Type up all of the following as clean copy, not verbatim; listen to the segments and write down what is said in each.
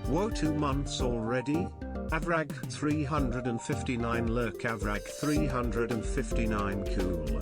Whoa, 2 months already? Avrag 359 lurk, Avrag 359 cool.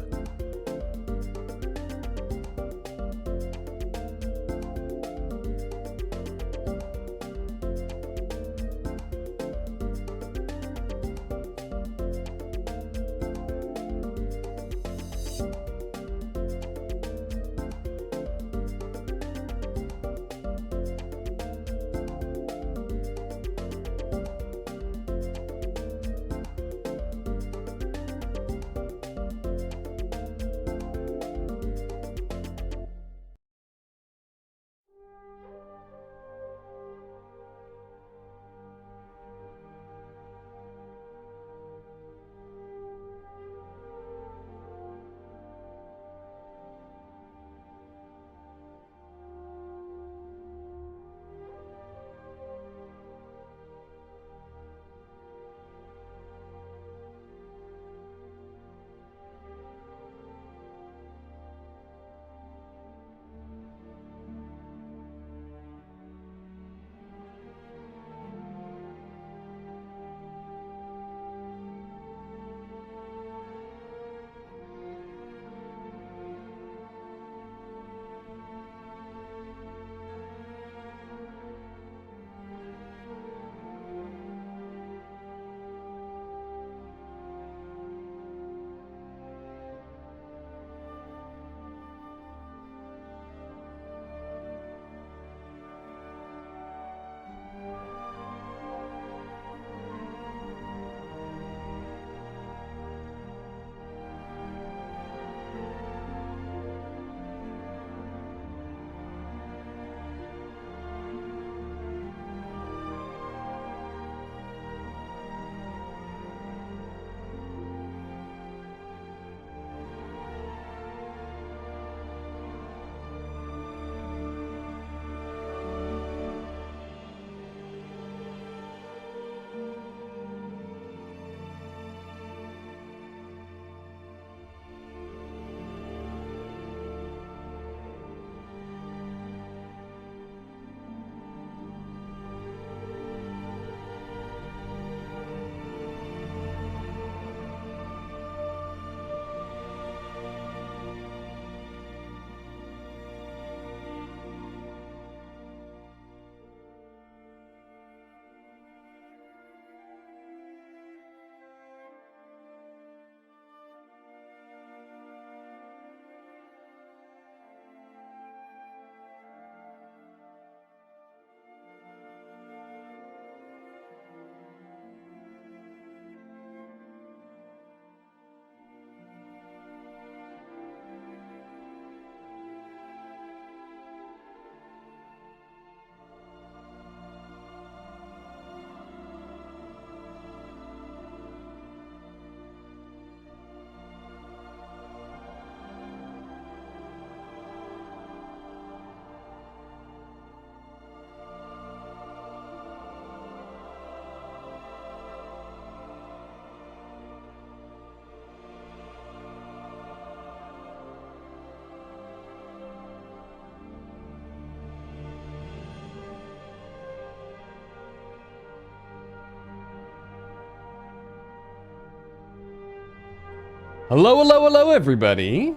Hello, hello, hello, everybody.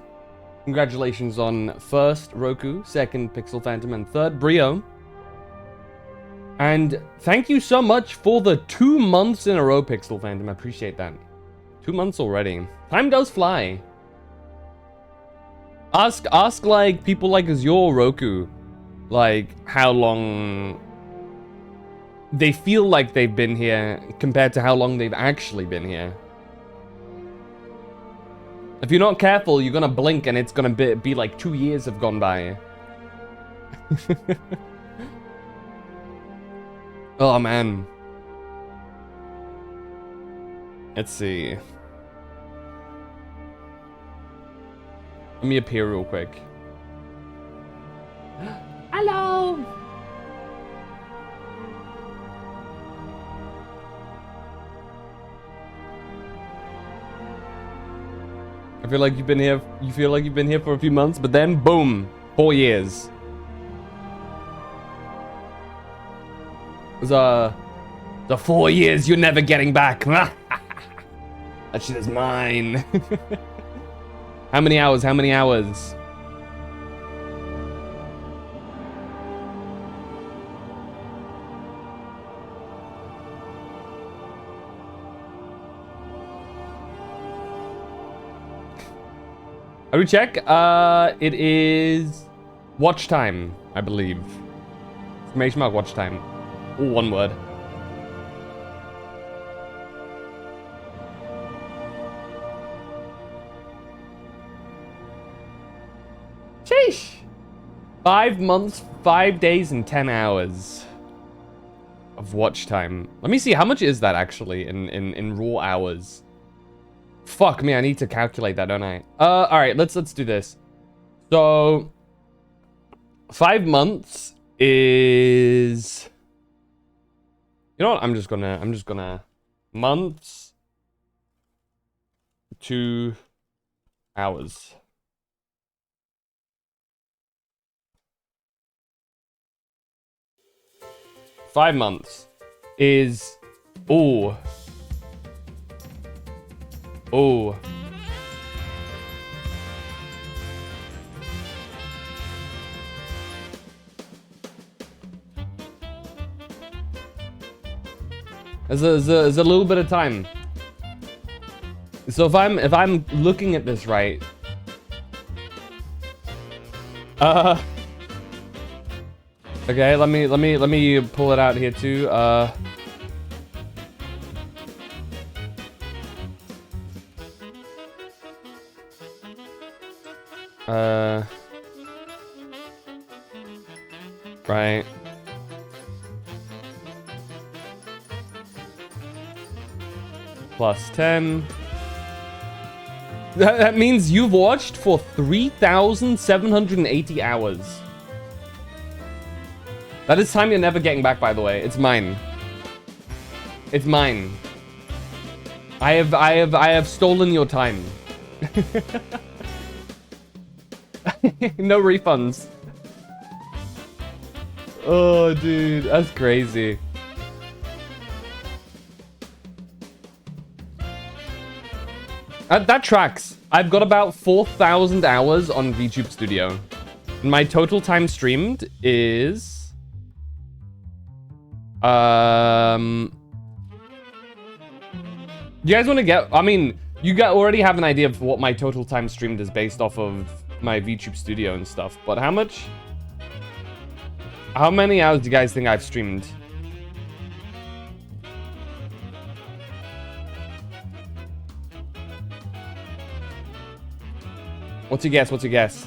Congratulations on first Roku, second Pixel Phantom, and third Brio. And thank you so much for the 2 months in a row, Pixel Phantom. I appreciate that. 2 months already. Time does fly. Ask like people like Azure Roku, like how long they feel like they've been here compared to how long they've actually been here. If you're not careful, you're gonna blink and it's gonna be like 2 years have gone by. Oh man. Let's see. Let me appear real quick. Hello! I feel like you've been here, you feel like you've been here for a few months, but then boom, 4 years. The 4 years you're never getting back. That shit is mine. How many hours? How many hours? I would check. It is watch time, I believe. Exclamation mark watch time. All one word. Sheesh. 5 months, 5 days, and 10 hours of watch time. Let me see, how much is that actually in raw hours? Fuck me, I need to calculate that, don't I? Alright, let's do this. So 5 months is, you know what? I'm just gonna months to hours. Five months is, oh. There's a little bit of time. So if I'm looking at this right, okay, let me pull it out here too. Right. Plus 10. That means you've watched for 3,780 hours. That is time you're never getting back, by the way. It's mine. It's mine. I have stolen your time. No refunds. Oh, dude, that's crazy. That tracks. I've got about 4,000 hours on VTube Studio. My total time streamed is... You guys want to get... I mean, you already have an idea of what my total time streamed is based off of my VTube Studio and stuff. But how much... How many hours do you guys think I've streamed? What's your guess? What's your guess?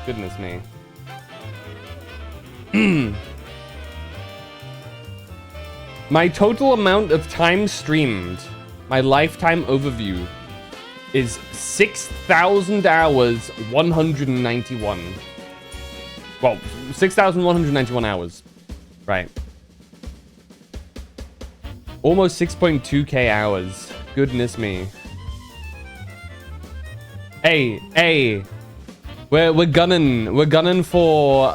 Goodness me. My total amount of time streamed, my lifetime overview, is 6,000 hours, 191. Well, 6,191 hours. Right. Almost 6.2k hours. Goodness me. Hey. We're gunning for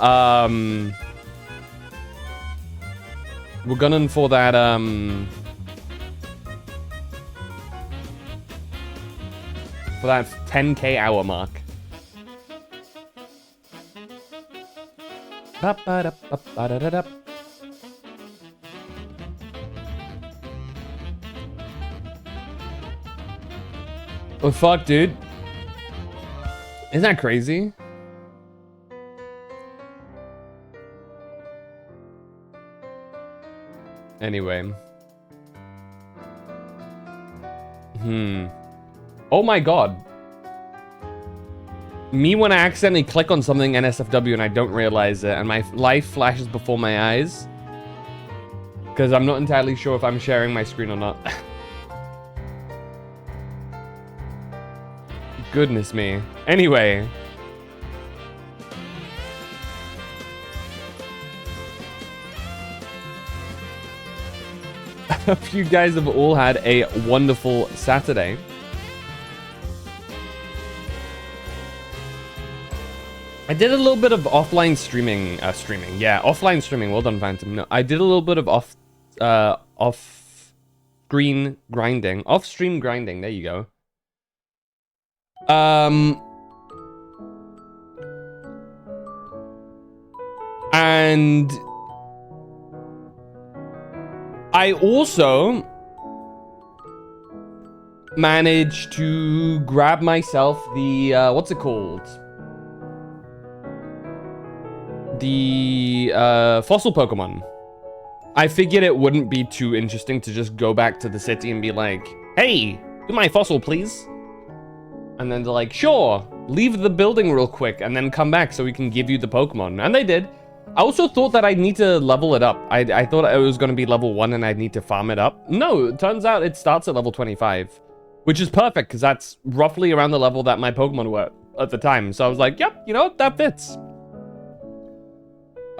We're gunning for that, for that 10k hour mark. Ba-ba-da-ba-ba-da-da-da. Oh, fuck, dude. Isn't that crazy? Anyway. Oh my god. Me when I accidentally click on something NSFW and I don't realize it and my life flashes before my eyes. Because I'm not entirely sure if I'm sharing my screen or not. Goodness me. Anyway. I hope you guys have all had a wonderful Saturday. I did a little bit of offline streaming, yeah, offline streaming, well done, Phantom. No, I did a little bit of off-screen grinding, off-stream grinding, there you go. And I also managed to grab myself the, what's it called? The fossil Pokemon. I figured it wouldn't be too interesting to just go back to the city and be like, hey, do my fossil, please. And then they're like, sure, leave the building real quick and then come back so we can give you the Pokemon. And they did. I also thought that I'd need to level it up. I thought it was going to be level 1 and I'd need to farm it up. No, it turns out it starts at level 25. Which is perfect, because that's roughly around the level that my Pokemon were at the time. So I was like, yep, you know what, that fits.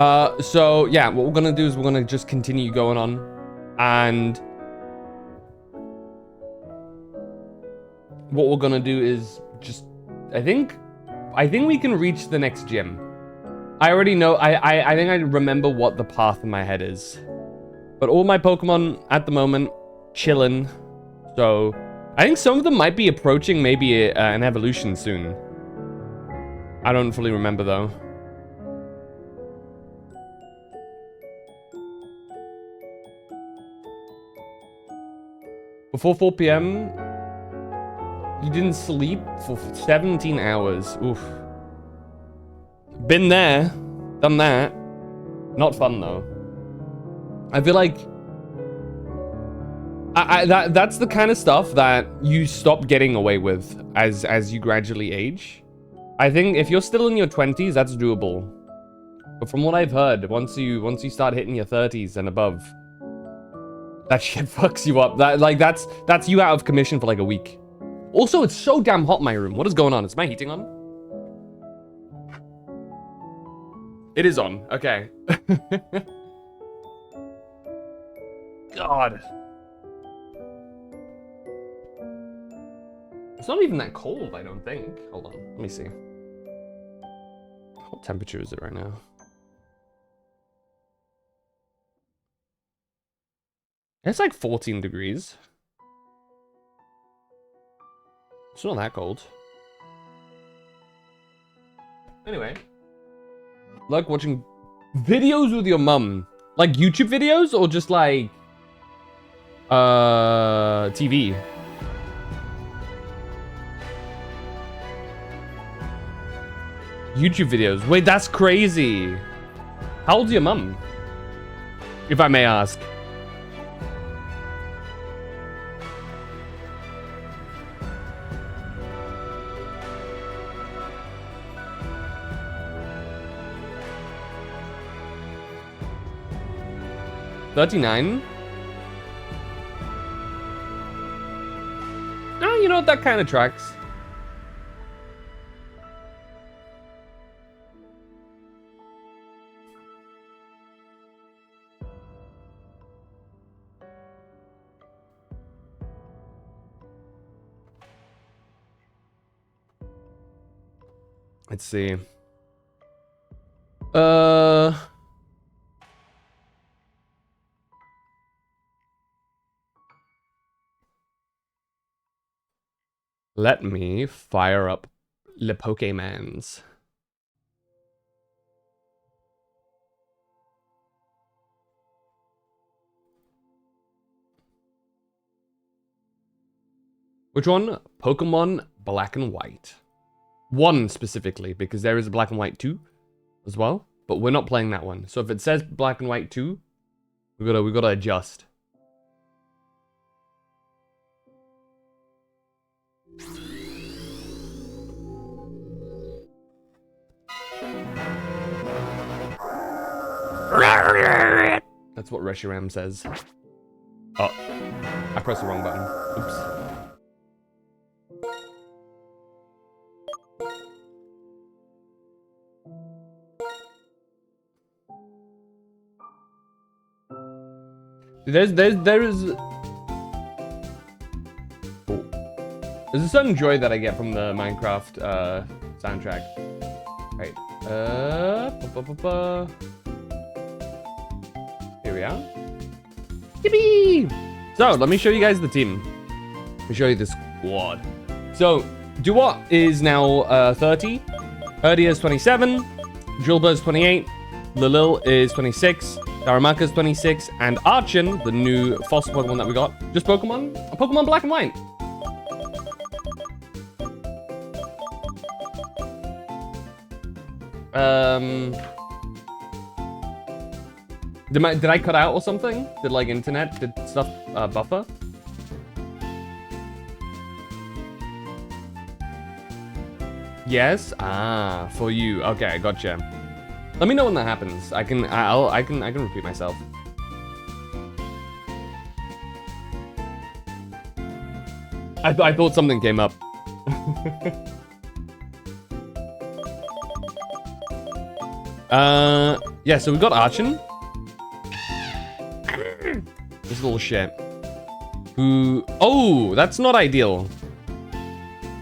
So yeah, what we're gonna do is we're gonna just continue going on, and what we're gonna do is just, I think we can reach the next gym. I already know, I think I remember what the path in my head is, but all my Pokemon at the moment chilling. So I think some of them might be approaching maybe an evolution soon. I don't fully remember though. Before 4 p.m., you didn't sleep for 17 hours. Oof. Been there, done that. Not fun though. I feel like that's the kind of stuff that you stop getting away with as you gradually age. I think if you're still in your 20s, that's doable. But from what I've heard, once you start hitting your 30s and above, that shit fucks you up. That's you out of commission for like a week. Also, it's so damn hot in my room. What is going on? Is my heating on? It is on. Okay. God. It's not even that cold, I don't think. Hold on. Let me see. What temperature is it right now? It's like 14 degrees. It's not that cold. Anyway. Like watching videos with your mum. Like YouTube videos or just like TV? YouTube videos. Wait, that's crazy. How old's your mum? If I may ask. $39? Oh, you know what? That kind of tracks. Let's see. Let me fire up Le Pokemans. Which one? Pokemon Black and White. One specifically, because there is a Black and White 2 as well, but we're not playing that one. So if it says Black and White 2, we gotta adjust. That's what Reshiram says. Oh, I pressed the wrong button. Oops. There is there's a certain joy that I get from the Minecraft soundtrack. Right. Here we are. Yippee! So let me show you guys the team. Let me show you the squad. So Duot is now 30. Herdia is 27. Drilbur is 28. Lilil is 26. Darumaka is 26. And Archon, the new fossil Pokemon that we got. Just Pokemon? A Pokemon Black and White. Did I cut out or something? Did like internet, did stuff buffer? Yes? Ah, for you. Okay, gotcha. Let me know when that happens. I can repeat myself. I thought something came up. Yeah, so we got Archon. This little shit. Who... Oh, that's not ideal.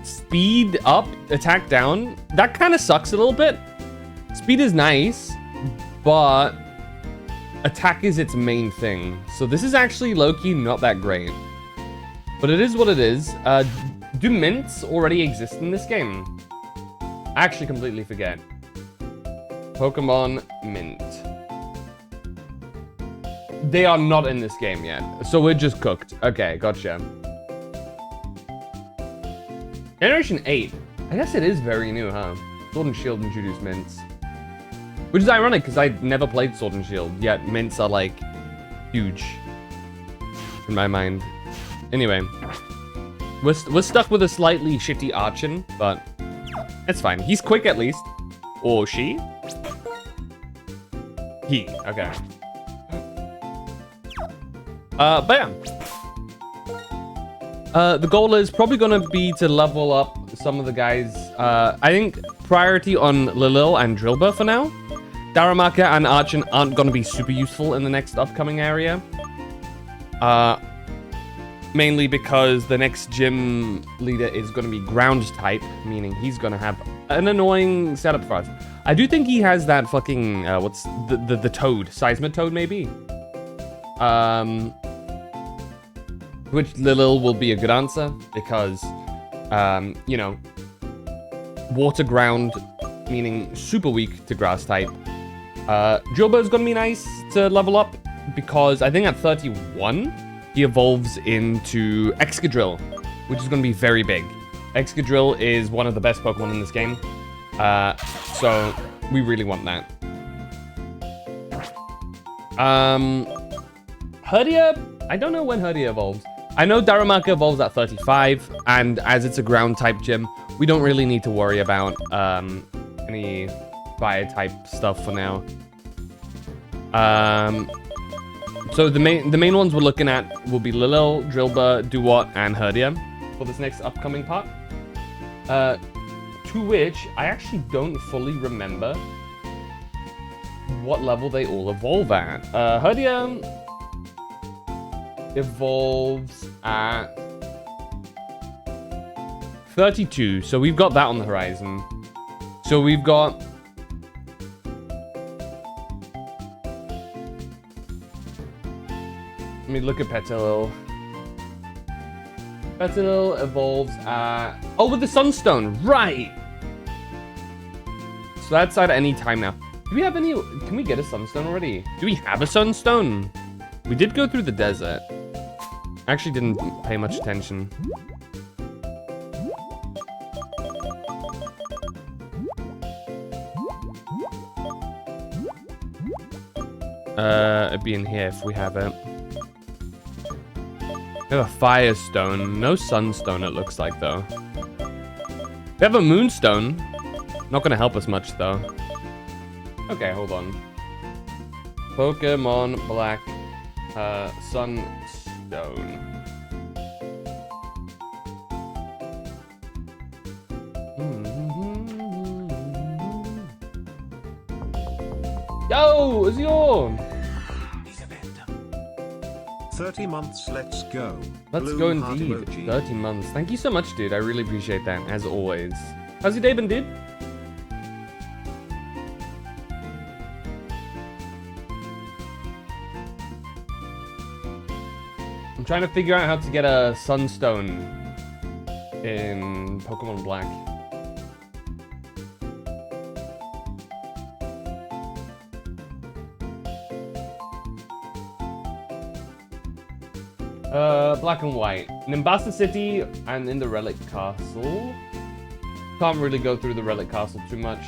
Speed up, attack down. That kind of sucks a little bit. Speed is nice, but attack is its main thing. So this is actually low-key not that great. But it is what it is. Do mints already exist in this game? I actually completely forget. Pokemon Mint. They are not in this game yet, so we're just cooked. Okay, gotcha. Generation 8. I guess it is very new, huh? Sword and Shield introduced mints. Which is ironic, because I never played Sword and Shield, yet mints are, like, huge. In my mind. Anyway. We're stuck with a slightly shitty Archon, but it's fine. He's quick, at least. Or she? He. Okay. But yeah. The goal is probably going to be to level up some of the guys. I think priority on Lilil and Drilbur for now. Darumaka and Archon aren't going to be super useful in the next upcoming area. Mainly because the next gym leader is going to be ground type, meaning he's going to have an annoying setup for us. I do think he has that fucking, what's the toad? Seismitoad, maybe? Which Lilil will be a good answer, because, you know, water ground, meaning super weak to grass type. Drilbur is going to be nice to level up, because I think at 31, he evolves into Excadrill, which is going to be very big. Excadrill is one of the best Pokemon in this game, so we really want that. Herdia, I don't know when Herdia evolves. I know Darumaka evolves at 35, and as it's a ground type gym, we don't really need to worry about any fire type stuff for now. So the main ones we're looking at will be Lilil, Drilbur, Duot, and Herdia for this next upcoming part. To which I actually don't fully remember what level they all evolve at. Herdia evolves at 32, so we've got that on the horizon. So we've got... Let me look at Petilil. Petilil evolves at... Oh, with the Sunstone, right! So that's at any time now. Do we have any... Can we get a Sunstone already? Do we have a Sunstone? We did go through the desert. I actually didn't pay much attention. It'd be in here if we have it. We have a Firestone. No Sunstone, it looks like, though. We have a Moonstone. Not gonna help us much, though. Okay, hold on. Pokemon Black Sunstone. Yo, Azure! 30 months, let's go. Let's Blue go heart indeed. emoji. 30 months. Thank you so much, dude. I really appreciate that, as always. How's your day been, dude? I'm trying to figure out how to get a Sunstone in Pokemon Black. Black and white. In Nimbasa City and in the Relic Castle. Can't really go through the Relic Castle too much.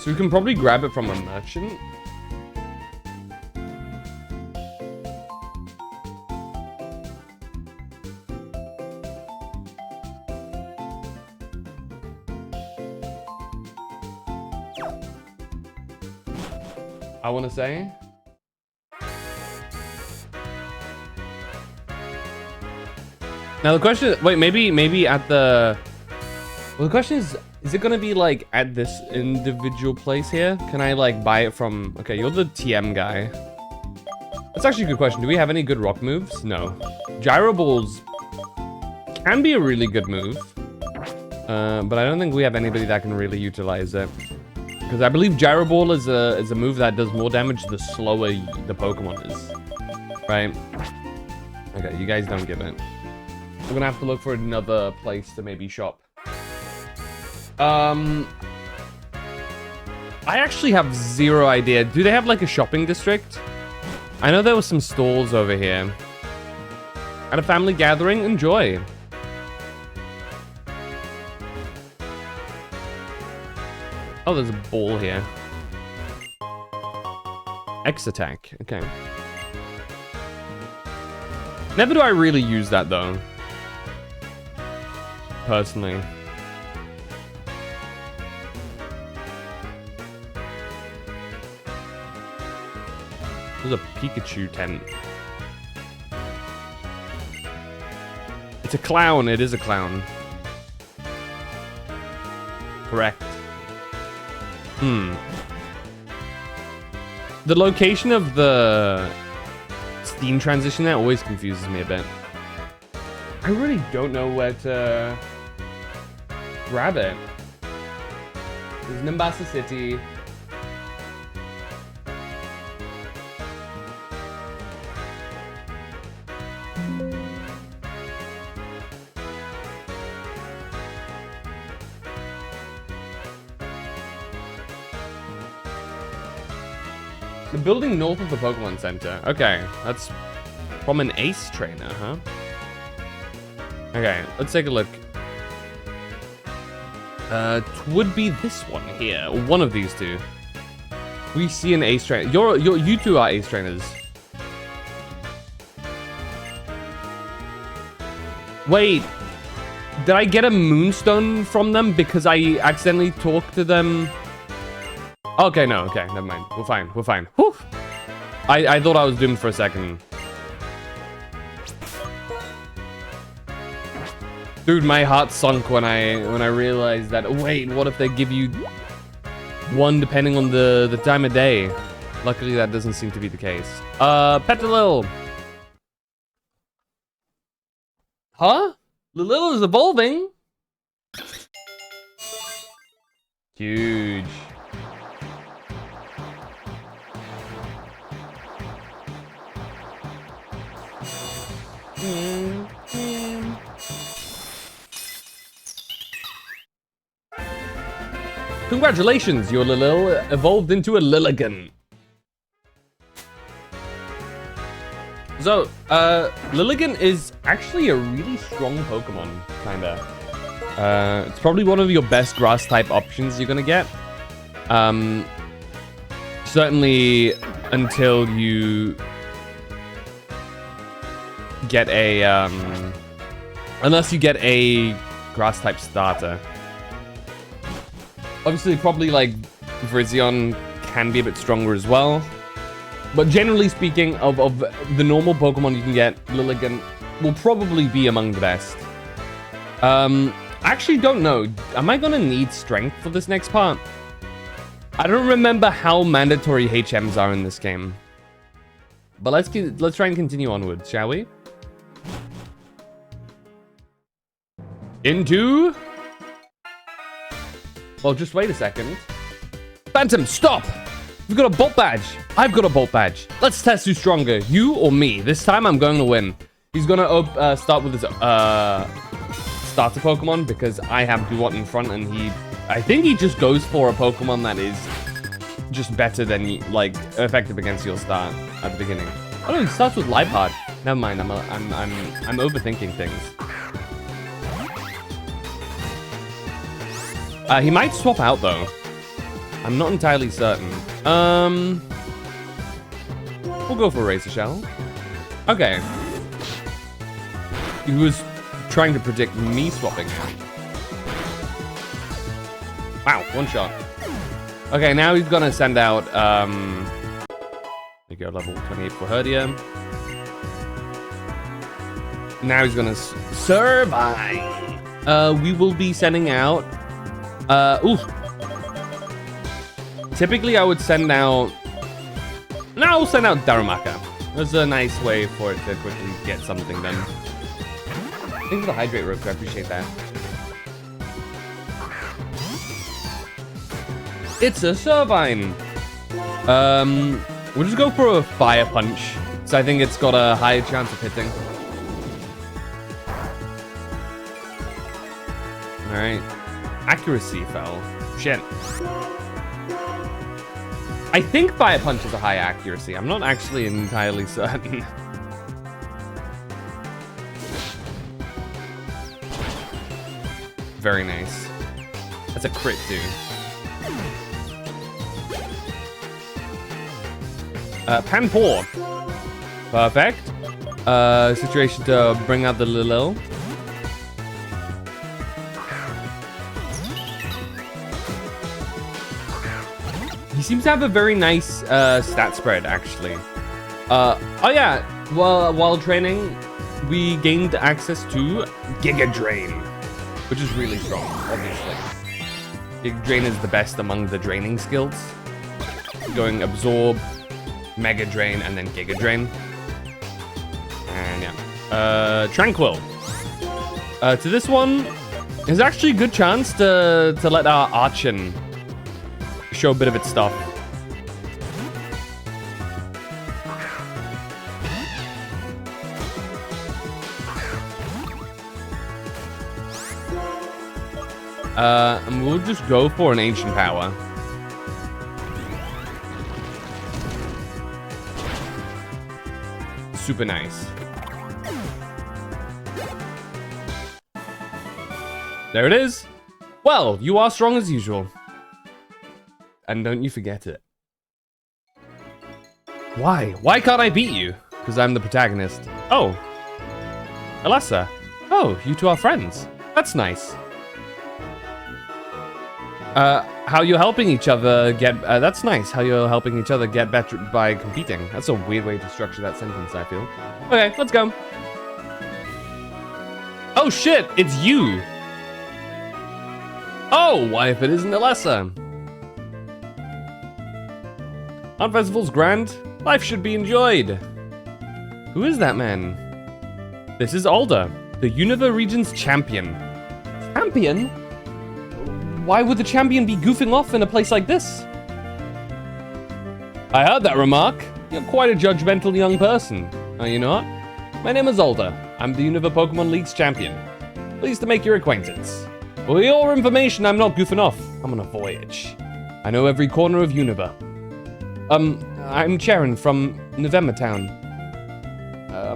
So we can probably grab it from a merchant. I want to say. Now the question is, wait, maybe at the... Well, the question is it going to be like at this individual place here? Can I like buy it from... Okay, you're the TM guy. That's actually a good question. Do we have any good rock moves? No. Gyro Balls can be a really good move. But I don't think we have anybody that can really utilize it. Because I believe Gyro Ball is a move that does more damage the slower the Pokemon is. Right? Okay, you guys don't give it. We're gonna have to look for another place to maybe shop. I actually have zero idea. Do they have like a shopping district? I know there were some stalls over here. At a family gathering, enjoy. Oh, there's a ball here. X attack. Okay. Never do I really use that though. Personally. There's a Pikachu tent. It's a clown. It is a clown. Correct. The location of the Steam transition there always confuses me a bit. I really don't know where to grab it. There's Nimbasa City. The building north of the Pokemon Center. Okay, that's from an Ace trainer, huh? Okay, let's take a look. It would be this one here, or one of these two. We see an Ace trainer. You two are Ace trainers. Wait, did I get a Moonstone from them because I accidentally talked to them? Okay, no, okay, never mind. We're fine, we're fine. Whew. I thought I was doomed for a second. Dude, my heart sunk when I realized that, wait, what if they give you one depending on the time of day? Luckily, that doesn't seem to be the case. Petilil. Huh? Lilil is evolving? Huge. Congratulations, your Lilil evolved into a Lilligant. So, Lilligant is actually a really strong Pokemon, kinda. It's probably one of your best grass-type options you're gonna get. Certainly until you get a, unless you get a grass-type starter. Obviously, probably, like, Virizion can be a bit stronger as well. But generally speaking, of the normal Pokemon you can get, Lilligant will probably be among the best. I actually don't know. Am I gonna need strength for this next part? I don't remember how mandatory HMs are in this game. But let's try and continue onwards, shall we? Into... Well, just wait a second. Phantom, stop! You've got a Bolt Badge. I've got a Bolt Badge. Let's test who's stronger, you or me. This time I'm going to win. He's gonna start with his starter Pokemon because I have Duat in front, and I think he just goes for a Pokemon that is just better than, like, effective against your start at the beginning. Oh no, he starts with Liepard. Never mind. I'm overthinking things. He might swap out though. I'm not entirely certain. We'll go for Razor Shell. Okay. He was trying to predict me swapping out. Wow, one shot. Okay, now he's gonna send out, we go level 28 for Herdia. Now he's gonna survive. We will be sending out, ooh. Typically, I would send out... No, I'll send out Darumaka. That's a nice way for it to quickly get something done. Thanks for the Hydrate, Rook. I appreciate that. It's a Servine. We'll just go for a Fire Punch. So I think it's got a higher chance of hitting. Alright. Accuracy fell. Shit. I think Fire Punch is a high accuracy. I'm not actually entirely certain. Very nice. That's a crit too. Panpour. Perfect. Situation to bring out the Lilil. He seems to have a very nice stat spread, actually. Oh yeah, while training, we gained access to Giga Drain, which is really strong, obviously. Giga Drain is the best among the draining skills. Going Absorb, Mega Drain, and then Giga Drain. And yeah. Tranquil. To this one, there's actually a good chance to let our Archon show a bit of its stuff. And we'll just go for an Ancient Power. Super nice. There it is. Well, you are strong as usual. And don't you forget it. Why? Why can't I beat you? Because I'm the protagonist. Oh. Alessa. Oh, you two are friends. That's nice. How you're helping each other get... that's nice. How you're helping each other get better by competing. That's a weird way to structure that sentence, I feel. Okay, let's go. Oh shit, it's you. Oh, why if it isn't Alessa? Art Festival's grand. Life should be enjoyed. Who is that man? This is Alder, the Unova region's champion. Champion? Why would the champion be goofing off in a place like this? I heard that remark. You're quite a judgmental young person, are you not? My name is Alder. I'm the Unova Pokemon League's champion. Pleased to make your acquaintance. For your information, I'm not goofing off. I'm on a voyage. I know every corner of Univer. I'm Charon from November Town.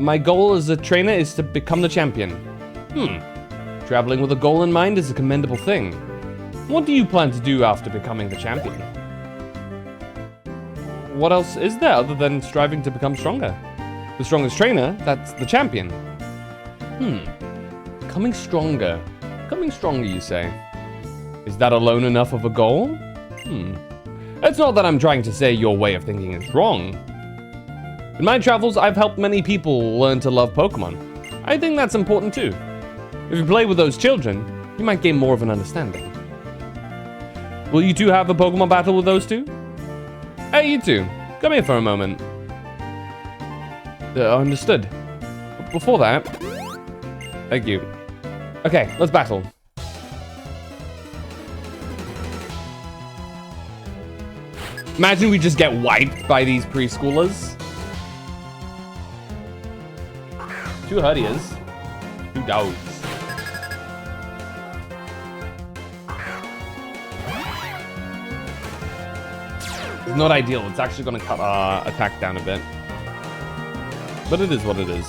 My goal as a trainer is to become the champion. Traveling with a goal in mind is a commendable thing. What do you plan to do after becoming the champion? What else is there other than striving to become stronger? The strongest trainer, that's the champion. Becoming stronger. Becoming stronger, you say? Is that alone enough of a goal? It's not that I'm trying to say your way of thinking is wrong. In my travels, I've helped many people learn to love Pokemon. I think that's important too. If you play with those children, you might gain more of an understanding. Will you two have a Pokemon battle with those two? Hey, you two, come here for a moment. Understood. Before that, thank you. Okay, let's battle. Imagine we just get wiped by these preschoolers. 2 Herdias. 2 dogs. It's not ideal. It's actually going to cut our attack down a bit. But it is what it is.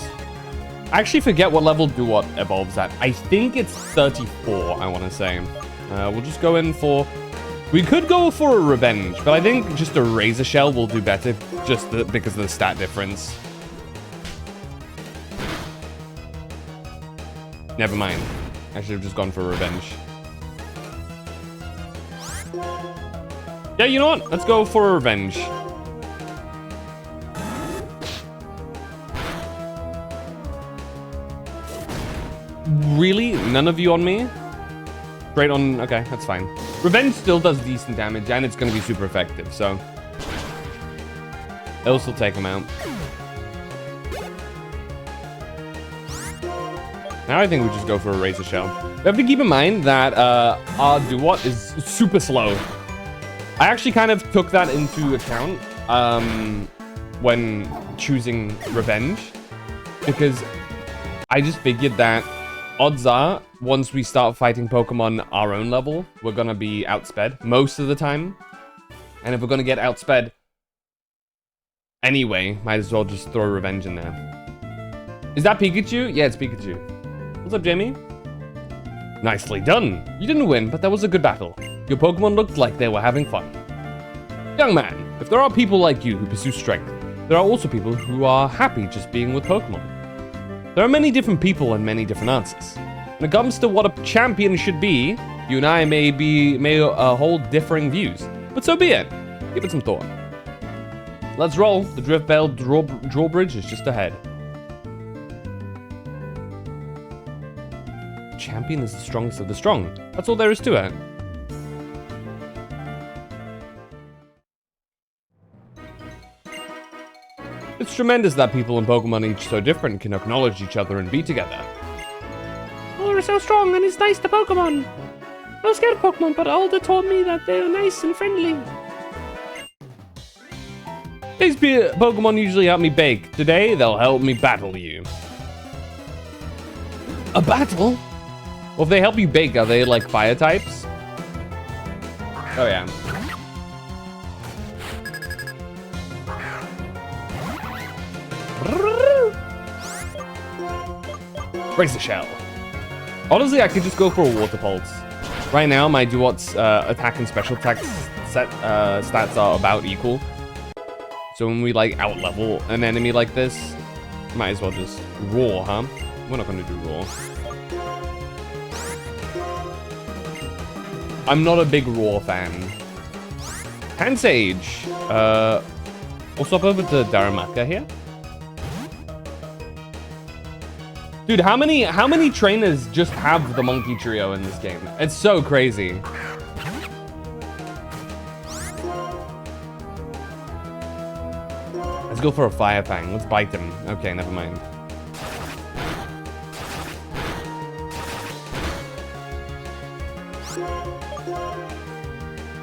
I actually forget what level Duot evolves at. I think it's 34, I want to say. We'll just go in for... We could go for a Revenge, but I think just a Razor Shell will do better just because of the stat difference. Never mind. I should have just gone for a Revenge. Yeah, you know what? Let's go for a Revenge. Really? None of you on me? Straight on... Okay, that's fine. Revenge still does decent damage, and it's going to be super effective, so... It'll still take him out. Now I think we just go for a Razor Shell. We have to keep in mind that our Duot is super slow. I actually kind of took that into account when choosing Revenge, because I just figured that odds are, once we start fighting Pokemon our own level, we're gonna be outsped most of the time. And if we're gonna get outsped anyway, might as well just throw Revenge in there. Is that Pikachu? Yeah, it's Pikachu. What's up, Jamie? Nicely done. You didn't win, but that was a good battle. Your Pokemon looked like they were having fun. Young man, if there are people like you who pursue strength, there are also people who are happy just being with Pokemon. There are many different people and many different answers. When it comes to what a champion should be, you and I may hold differing views, but so be it. Give it some thought. Let's roll. The Drifbell drawbridge is just ahead. Champion is the strongest of the strong. That's all there is to it. It's tremendous that people in Pokemon each so different can acknowledge each other and be together. Alder is so strong and he's nice to Pokemon. I was scared of Pokemon, but Alder told me that they're nice and friendly. These Pokemon usually help me bake. Today, they'll help me battle you. A battle? Well, if they help you bake, are they like fire types? Oh yeah. Razor Shell. Honestly, I could just go for a Water Pulse. Right now, my Duot's attack and special attack stats are about equal. So when we like out-level an enemy like this, might as well just Roar, huh? We're not gonna do Roar. I'm not a big Roar fan. Pansage. We'll swap over to Darumaka here. Dude, how many trainers just have the Monkey Trio in this game? It's so crazy. Let's go for a Fire Fang. Let's bite him. Okay, never mind.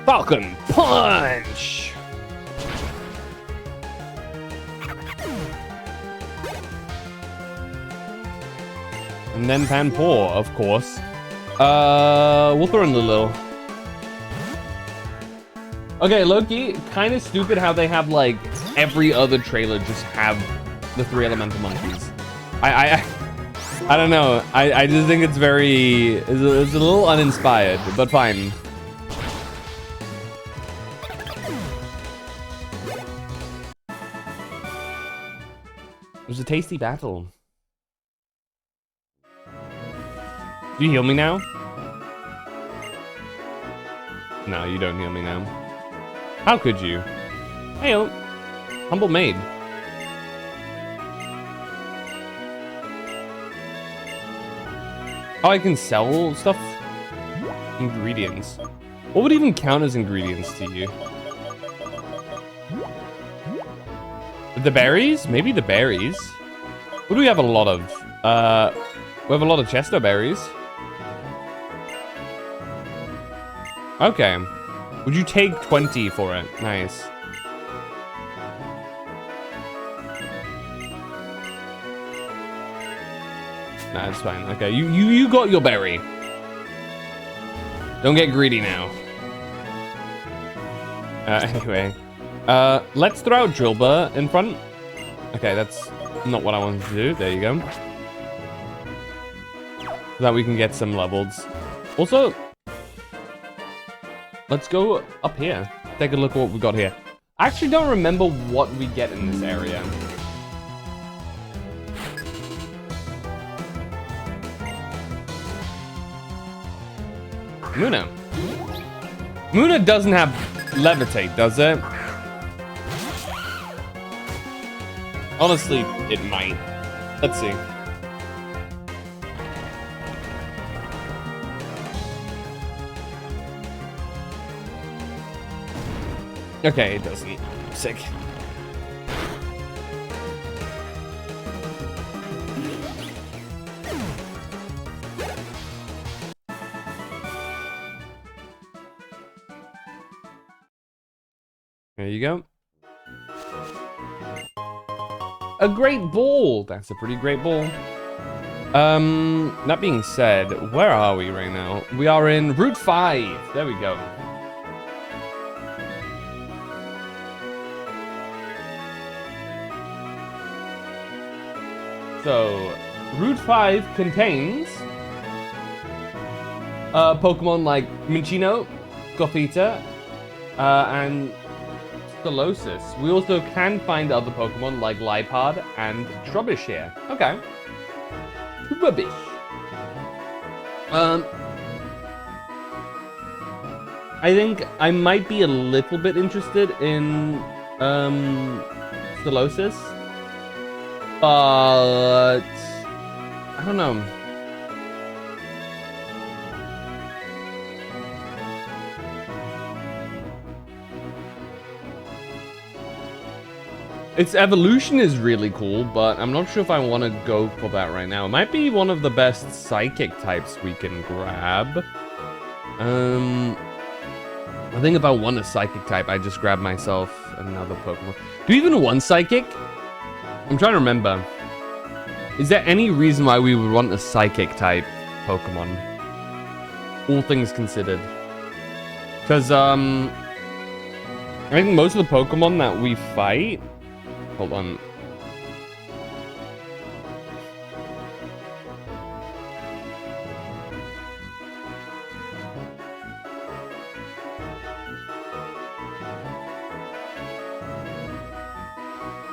Falcon Punch! And then Panpour, of course. We'll throw in Lilil. Okay, Loki, kind of stupid how they have like every other trailer just have the 3 elemental monkeys. I don't know. I just think it's very it's a little uninspired, but fine. It was a tasty battle. Do you heal me now? No, you don't heal me now. How could you? Hey, humble maid. Oh, I can sell stuff? Ingredients. What would even count as ingredients to you? The berries? Maybe the berries. What do we have a lot of? We have a lot of Chesto berries. Okay. Would you take 20 for it? Nice. Nah, it's fine. Okay, you got your berry. Don't get greedy now. Anyway. Let's throw out Drilbur in front. Okay, that's not what I wanted to do. There you go. So that we can get some levels. Also, let's go up here. Take a look at what we got here. I actually don't remember what we get in this area. Munna. Munna doesn't have levitate, does it? Honestly, it might. Let's see. Okay, it doesn't. Sick. There you go. A great ball. That's a pretty great ball. That being said, where are we right now? We are in Route 5. There we go. So, Route 5 contains Pokemon like Minccino, Gothita, and Stolosis. We also can find other Pokemon like Liepard and Trubbish here. Okay. Trubbish. I think I might be a little bit interested in Stolosis. But I don't know. Its evolution is really cool, but I'm not sure if I want to go for that right now. It might be one of the best psychic types we can grab. I think if I want a psychic type, I just grab myself another Pokemon. Do you even want psychic? I'm trying to remember. Is there any reason why we would want a psychic type Pokemon? All things considered. Because, I think most of the Pokemon that we fight... Hold on.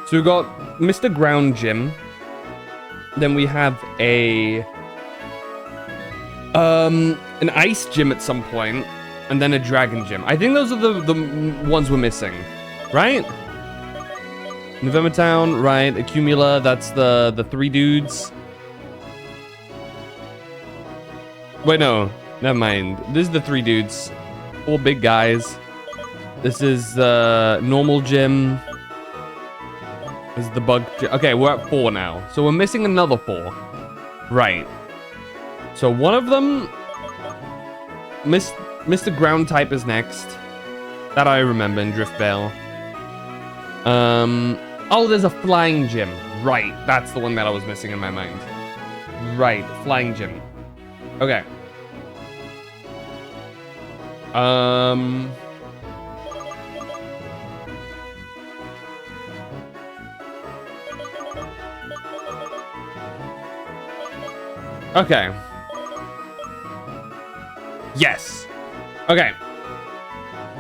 So we got Mr. Ground Gym. Then we have an Ice Gym at some point, and then a Dragon Gym. I think those are the ones we're missing, right? November Town, right? Accumula, that's the 3 dudes. Wait, no, never mind. This is the 3 dudes, 4 big guys. This is the normal gym. This is the bug gym. Okay, we're at 4 now. So we're missing another 4. Right. So one of them, Mr. Ground type is next. That I remember in Driftvale. Oh, there's a flying gym. Right, that's the one that I was missing in my mind. Right, flying gym. Okay. Okay. Yes. Okay.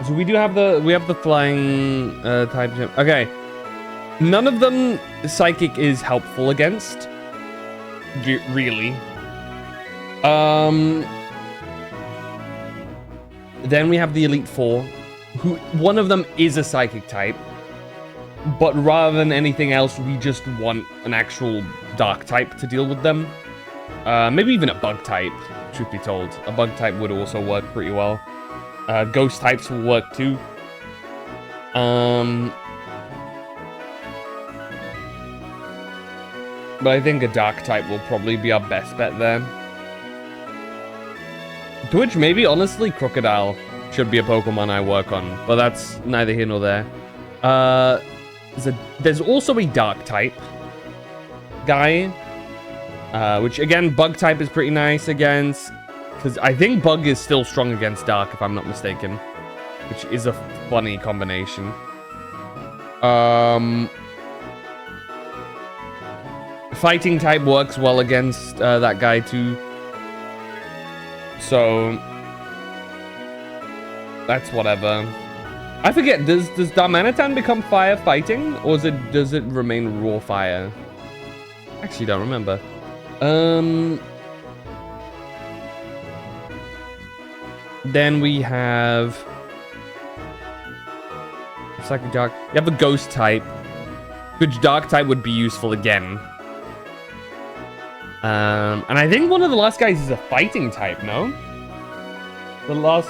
So we have the flying type gym. Okay. None of them psychic is helpful against. Really. Then we have the Elite Four, who one of them is a psychic type, but rather than anything else, we just want an actual dark type to deal with them. Maybe even a bug type, truth be told. A bug type would also work pretty well. Ghost types will work too. But I think a dark type will probably be our best bet there. To which maybe, honestly, Crocodile should be a Pokemon I work on, but that's neither here nor there. There's also a dark type guy, which again, bug type is pretty nice against, because I think bug is still strong against dark, if I'm not mistaken, which is a funny combination. Fighting type works well against that guy too. So that's whatever. I forget, does Darmanitan become fire fighting, or does it remain raw fire? Actually don't remember. Then we have Psychic Dark. You have a ghost type, which dark type would be useful again. And I think one of the last guys is a fighting type, no? The last,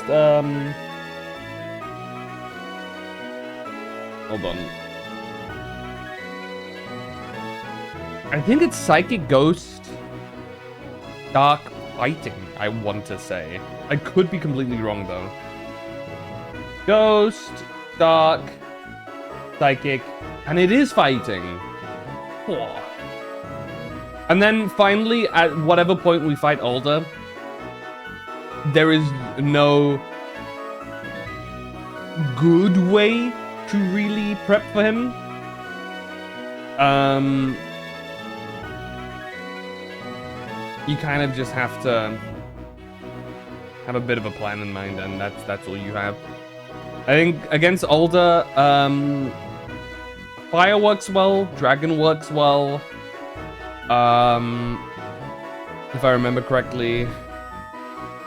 hold on. I think it's Psychic Ghost Dark Fighting, I want to say. I could be completely wrong, though. Ghost, Dark, Psychic, and it is fighting. Whoa. And then finally, at whatever point we fight Alder, there is no good way to really prep for him. You kind of just have to have a bit of a plan in mind, and that's all you have. I think against Alder, Fire works well, Dragon works well. If I remember correctly,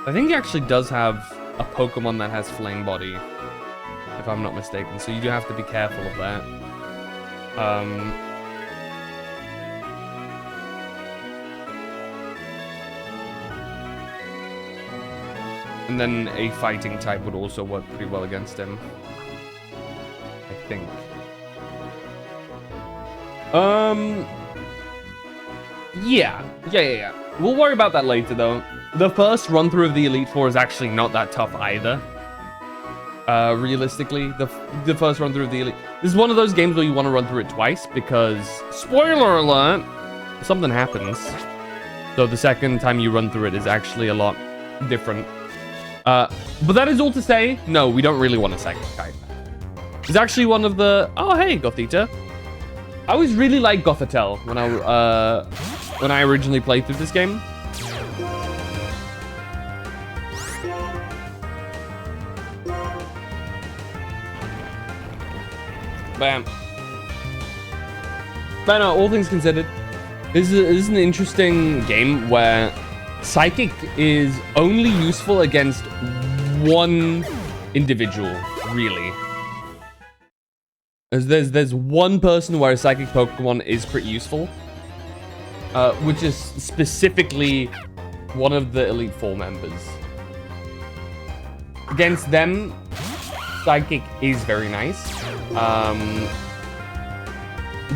I think he actually does have a Pokemon that has Flame Body, if I'm not mistaken. So you do have to be careful of that. And then a fighting type would also work pretty well against him, I think. Yeah. We'll worry about that later, though. The first run-through of the Elite Four is actually not that tough either. Realistically, the first run-through of the Elite... This is one of those games where you want to run through it twice, because... Spoiler alert! Something happens. So the second time you run through it is actually a lot different. But that is all to say, no, we don't really want a Psychic type. It's actually one of the... Oh, hey, Gothita. I always really liked Gothitelle when I originally played through this game. Bam. But no, all things considered, this is an interesting game where Psychic is only useful against one individual, really. There's one person where a Psychic Pokemon is pretty useful, which is specifically one of the Elite Four members. Against them, Psychic is very nice.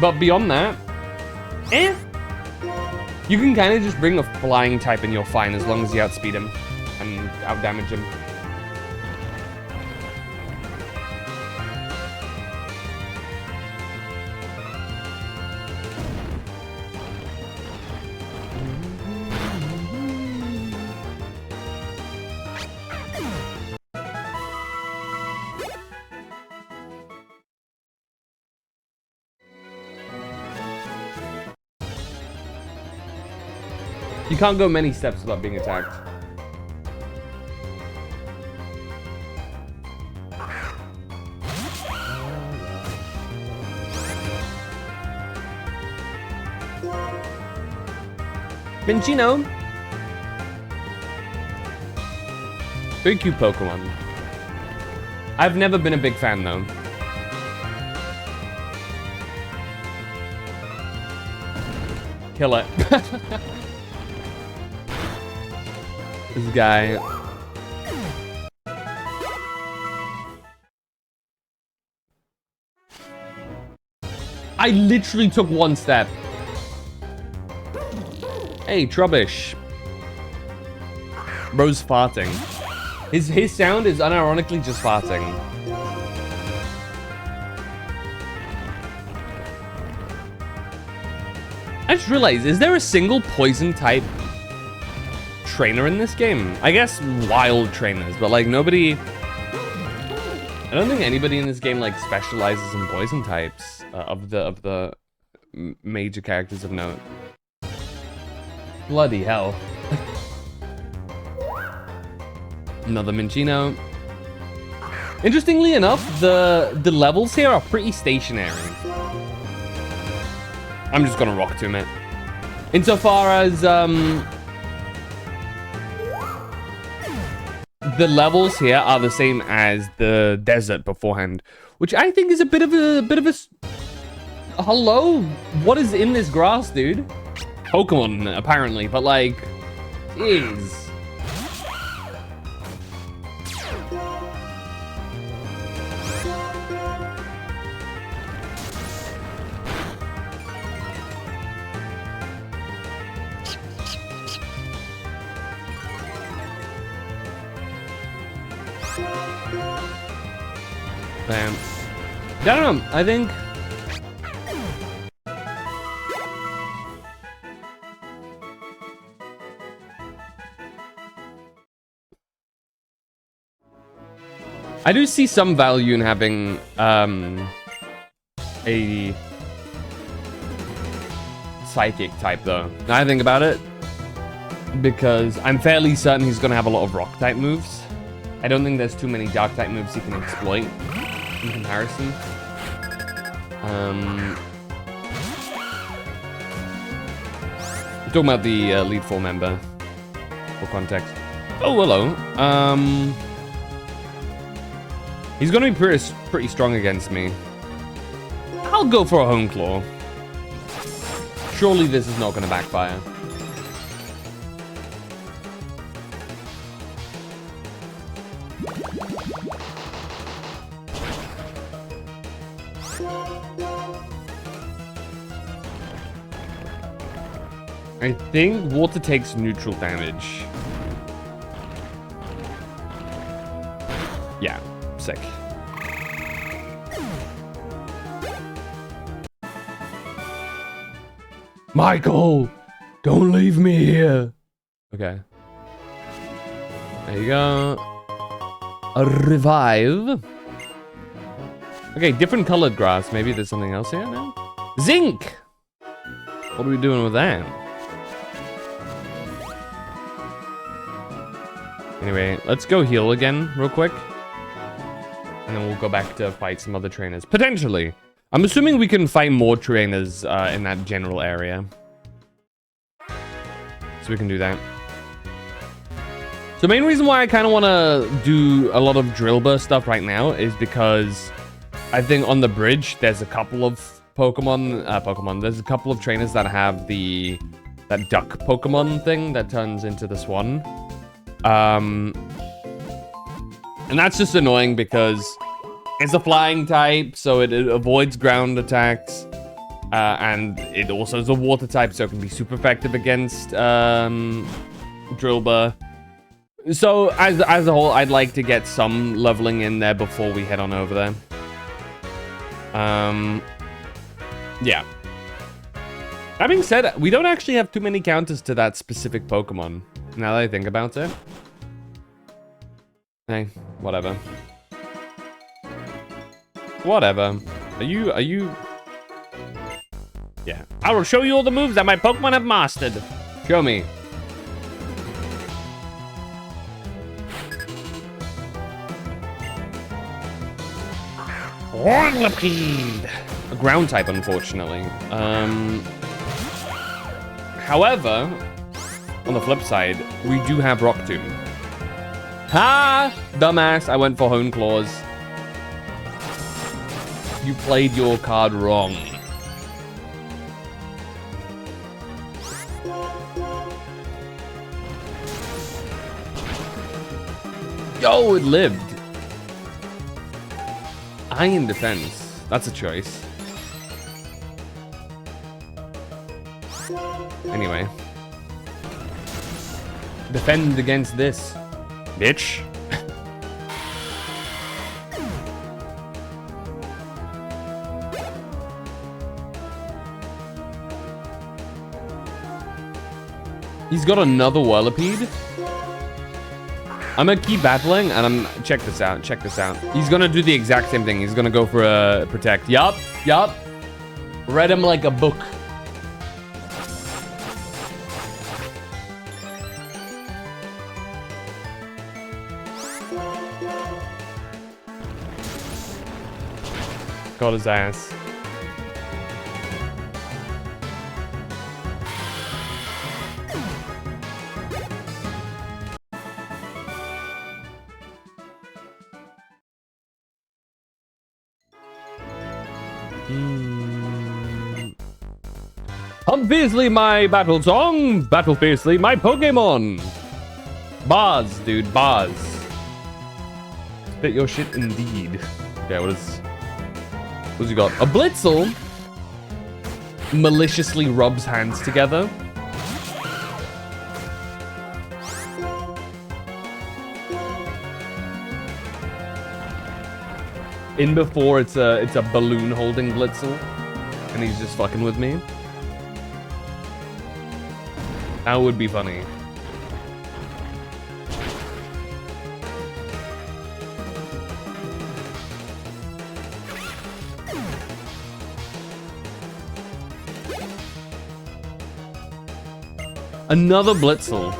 But beyond that, you can kind of just bring a flying type and you're fine as long as you outspeed him and outdamage him. You can't go many steps without being attacked. Minccino. Very cute Pokemon. I've never been a big fan though. Kill it. This guy. I literally took one step. Hey, Trubbish. Bro's farting. His sound is unironically just farting. I just realized, is there a single poison type trainer in this game? I guess wild trainers, but like nobody... I don't think anybody in this game like specializes in poison types of the major characters of note. Bloody hell. Another Minccino. Interestingly enough, the levels here are pretty stationary. I'm just gonna rock to him. Insofar as the levels here are the same as the desert beforehand, which I think is a bit of a hello. What is in this grass, dude? Pokemon apparently, but like, jeez. Bam. I don't know. I think I do see some value in having a psychic type though. Now I think about it, because I'm fairly certain he's gonna have a lot of rock type moves. I don't think there's too many dark type moves he can exploit in comparison. Talking about the Elite Four member for context. Oh, hello. He's gonna be pretty strong against me. I'll go for a Hone Claw. Surely this is not gonna backfire. I think water takes neutral damage. Yeah, sick. Michael, don't leave me here. Okay. There you go. A revive. Okay, different colored grass. Maybe there's something else here now? Zinc! What are we doing with that? Anyway, let's go heal again real quick. And then we'll go back to fight some other trainers. Potentially. I'm assuming we can fight more trainers in that general area. So we can do that. So the main reason why I kind of want to do a lot of drill burst stuff right now is because I think on the bridge, there's a couple of there's a couple of trainers that have that duck Pokemon thing that turns into the swan. And that's just annoying because it's a flying type, so it avoids ground attacks. And it also is a water type, so it can be super effective against Drillbur. So as a whole, I'd like to get some leveling in there before we head on over there. Yeah. That being said, we don't actually have too many counters to that specific Pokemon, now that I think about it. Hey, whatever. Whatever. Are you... Yeah. I will show you all the moves that my Pokemon have mastered. Show me. Whirlipede! A ground type, unfortunately. However, on the flip side, we do have Rock Tomb. Ha! Dumbass, I went for Hone Claws. You played your card wrong. Yo, it lived. Iron Defense. That's a choice. Anyway. Defend against this, bitch. He's got another Whirlipede. I'm gonna keep battling, and check this out. Check this out. He's gonna do the exact same thing. He's gonna go for a protect. Yup. Read him like a book. Got his ass. Hum fiercely my battle song, battle fiercely my Pokemon. Bars, dude, bars. Spit your shit indeed. Okay, what's he got? A Blitzel maliciously rubs hands together. In before it's a balloon holding Blitzel, and he's just fucking with me. That would be funny. Another Blitzel.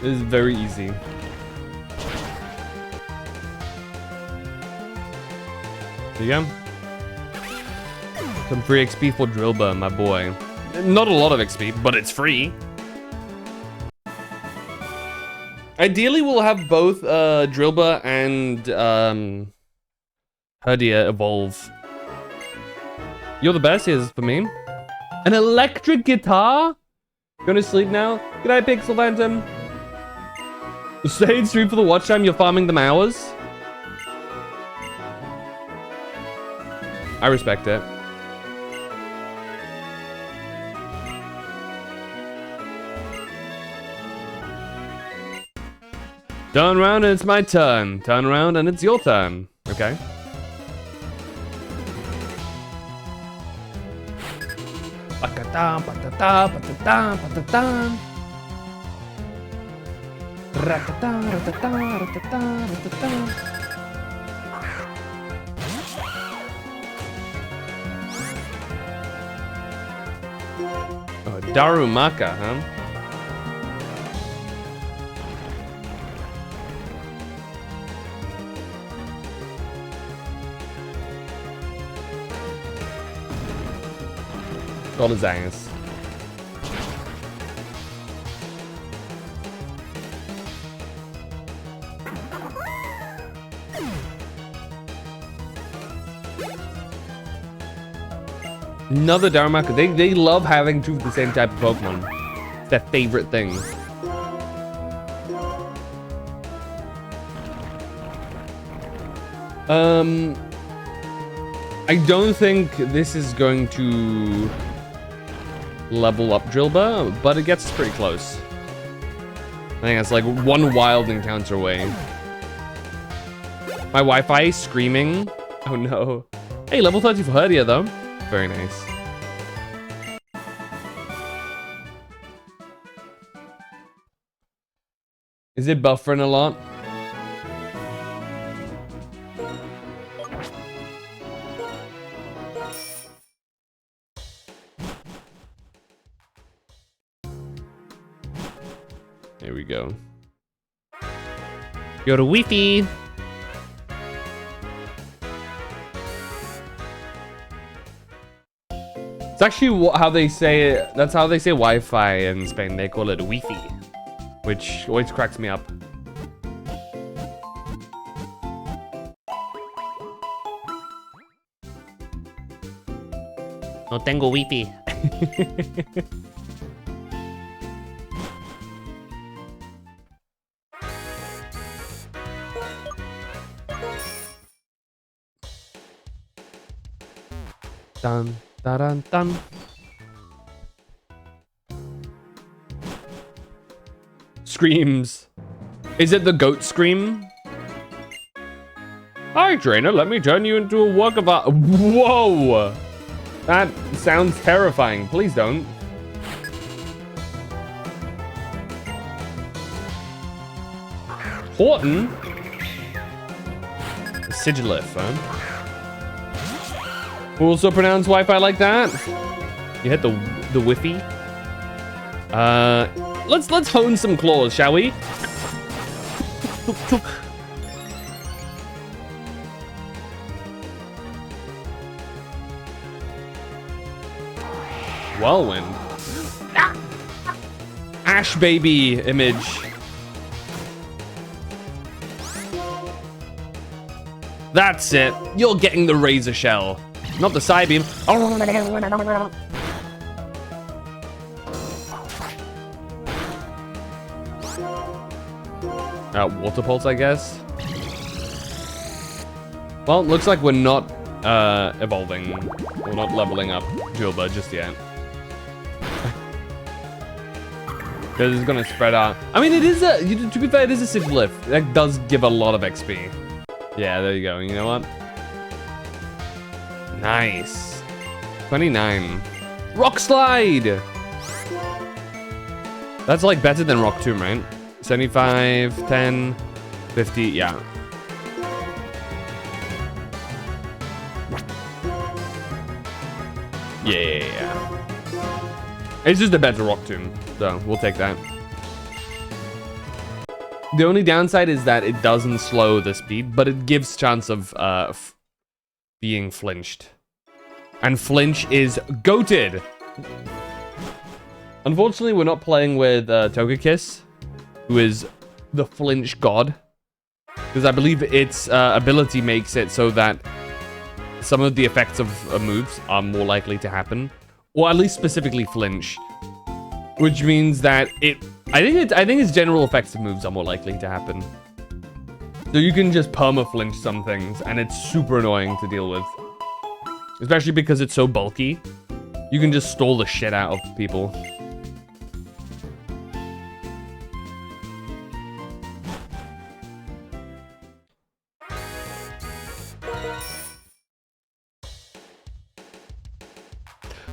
This is very easy. There you go. Some free XP for Drillbur, my boy. Not a lot of XP, but it's free. Ideally, we'll have both Drillbur and Herdia evolve. You're the best, yes, for me. An electric guitar? Going to sleep now? Good night, Pixel Phantom. Stay in stream for the watch time, you're farming them hours. I respect it. Turn around and it's my turn. Turn around and it's your turn. Okay. Ba-da-da, ba-da-da, ba-da-da, ba-da-da. Ra-ta-ta, ra-ta-ta, ra-ta-ta, ra-ta-ta. Oh, Darumaka, huh? Got his ass. Another Darumaka. They love having two of the same type of Pokemon. It's their favorite thing. I don't think this is going to level up Drillbur, but it gets pretty close. I think it's like one wild encounter away. My Wi-Fi is screaming. Oh no. Hey, level 30 for Herdia though. Very nice. Is it buffering a lot? There we go. Go to Wi-Fi. It's actually how they say it. That's how they say Wi-Fi in Spain. They call it Wi-Fi, which always cracks me up. No tengo Wi-Fi. Dun, dun, dun, dun. Screams. Is it the goat scream? Hi, trainer. Let me turn you into a work of art. Whoa! That sounds terrifying. Please don't. Horton? Sigilif, huh? Who also pronounce Wi-Fi like that? You hit the Wi-Fi. Let's hone some claws, shall we? Whirlwind. Ash baby image. That's it. You're getting the razor shell. Not the side beam. Water pulse, I guess. Well, looks like we're not evolving. We're not leveling up Julba just yet. Because it's gonna spread out. I mean, it is to be fair, it is a Sigilif. That does give a lot of XP. Yeah, there you go. You know what? Nice. 29. Rock Slide! That's like better than Rock Tomb, right? 75, 10, 50, yeah. Yeah. It's just a better Rock Tomb, so we'll take that. The only downside is that it doesn't slow the speed, but it gives chance of being flinched. And flinch is goated. Unfortunately, we're not playing with Togekiss, who is the flinch god. Because I believe its ability makes it so that some of the effects of moves are more likely to happen. Or at least specifically flinch. Which means that I think its general effects of moves are more likely to happen. So you can just perma-flinch some things, and it's super annoying to deal with. Especially because it's so bulky. You can just stall the shit out of people.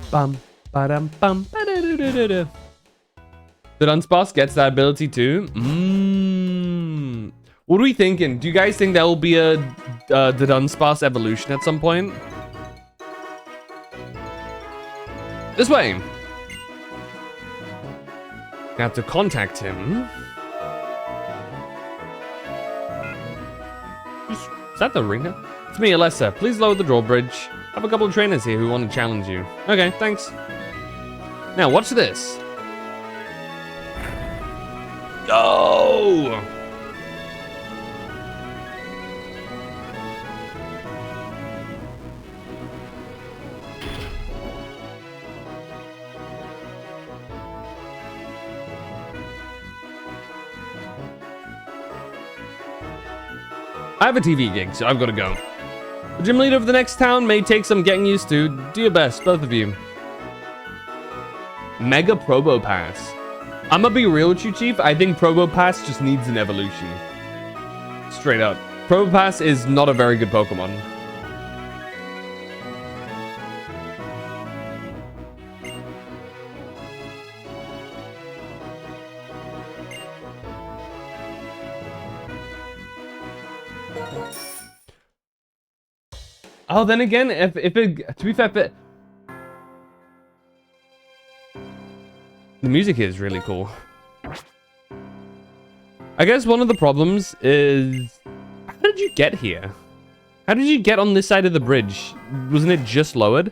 Bum, ba-dum, bum, ba-da-da-da-da-da. The Dunsparce gets that ability too. What are we thinking? Do you guys think there will be a the Dunsparce evolution at some point? This way. Now to contact him. Is that the ringer? It's me, Alessa. Please lower the drawbridge. I have a couple of trainers here who want to challenge you. Okay, thanks. Now, watch this. Go! I have a TV gig, so I've got to go. The gym leader of the next town may take some getting used to. Do your best, both of you. Mega Probopass. I'm gonna be real with you, Chief. I think Probopass just needs an evolution. Straight up. Probopass is not a very good Pokemon. Oh, then again, if it, to be fair, the music here is really cool. I guess one of the problems is, how did you get here? How did you get on this side of the bridge? Wasn't it just lowered?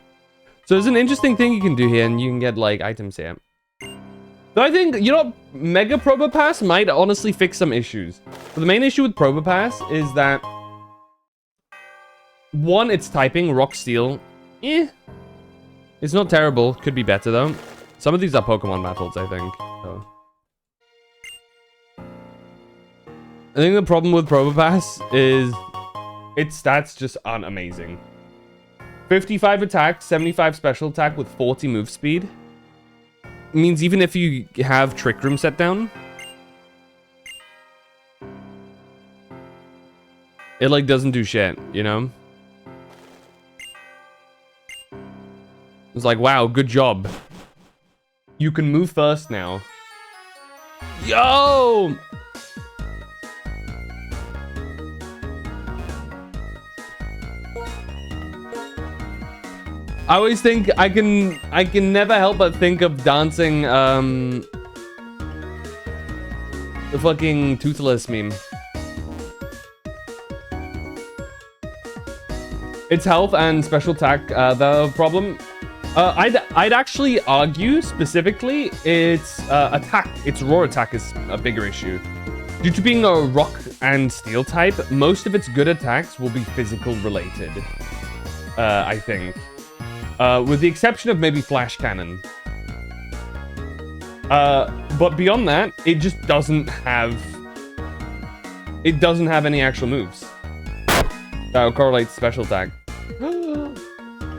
So there's an interesting thing you can do here, and you can get, like, items here. So I think, you know, Mega Probopass might honestly fix some issues. But the main issue with Probopass is that, one, it's typing, Rock Steel. It's not terrible. Could be better, though. Some of these are Pokemon battles, I think. So. I think the problem with Probopass is its stats just aren't amazing. 55 attack, 75 special attack with 40 move speed. Means even if you have Trick Room set down, it like doesn't do shit, you know? It's like, wow, good job. You can move first now. Yo! I always think I can never help but think of dancing the fucking Toothless meme. It's health and special attack the problem. I'd actually argue specifically it's attack. Its raw attack is a bigger issue. Due to being a rock and steel type, most of its good attacks will be physical related. I think. With the exception of maybe Flash Cannon. But beyond that, it just doesn't have... It doesn't have any actual moves. That will correlate to special attack.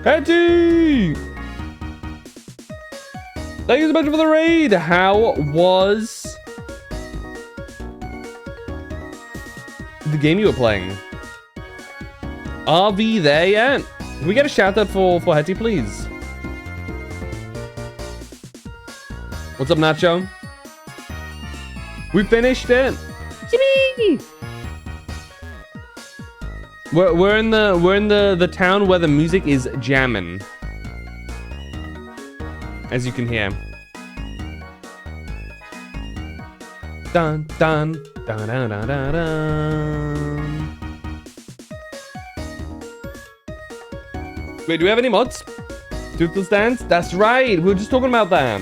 Hetty! Thank you so much for the raid! How was... the game you were playing? Are we there yet? Can we get a shout out for Hetty, please? What's up, Nacho? We finished it. Yippee! We're in the town where the music is jamming, as you can hear. Dun dun dun dun dun dun dun. Wait, do we have any mods? Toothless Dance? That's right, we were just talking about that.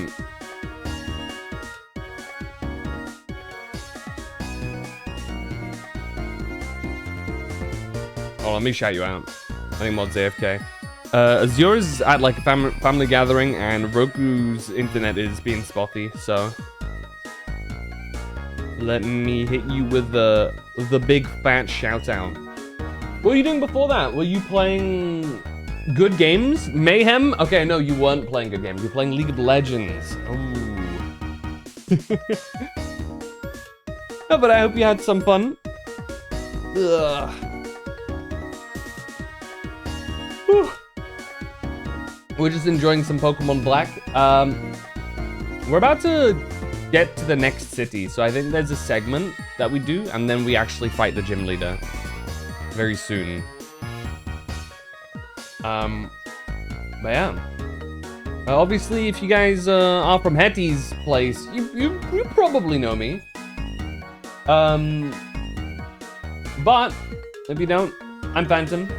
Oh, let me shout you out. I think mod's AFK. Azura's at like a family gathering, and Roku's internet is being spotty, so... let me hit you with the big fat shout out. What were you doing before that? Were you playing... good games? Mayhem? Okay, no, you weren't playing good games. You were playing League of Legends. Ooh. No, but I hope you had some fun. Ugh. Whew. We're just enjoying some Pokemon Black. We're about to get to the next city, so I think there's a segment that we do, and then we actually fight the gym leader very soon. But yeah. Obviously, if you guys are from Hetty's place, you probably know me. But if you don't, I'm Phantom.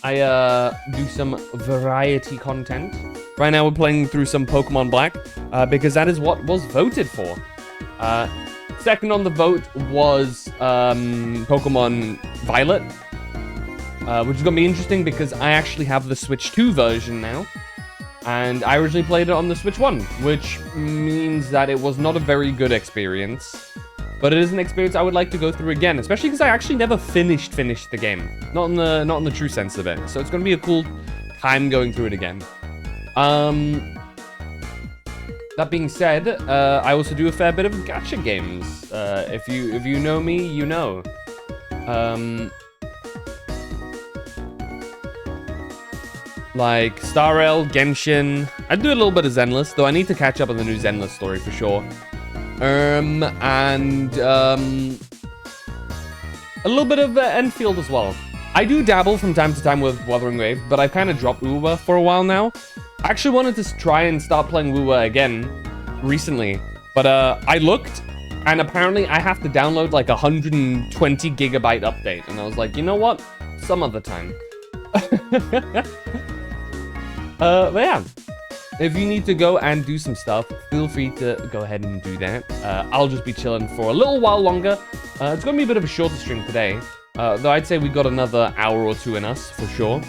I do some variety content. Right now, we're playing through some Pokemon Black because that is what was voted for. Second on the vote was Pokemon Violet. Which is going to be interesting because I actually have the Switch 2 version now. And I originally played it on the Switch 1, which means that it was not a very good experience. But it is an experience I would like to go through again, especially because I actually never finished the game. Not in the true sense of it. So it's going to be a cool time going through it again. That being said, I also do a fair bit of gacha games. If you know me, you know. Like Star Rail, Genshin. I do a little bit of Zenless, though I need to catch up on the new Zenless story for sure. And a A little bit of Enfield as well. I do dabble from time to time with Wuthering Wave, but I've kind of dropped Wuwa for a while now. I actually wanted to try and start playing Wuwa again recently, but I looked, and apparently I have to download like 120 gigabyte update, and I was like, you know what? Some other time. But yeah, if you need to go and do some stuff, feel free to go ahead and do that. I'll just be chilling for a little while longer. It's going to be a bit of a shorter stream today, though I'd say we got another hour or two in us for sure.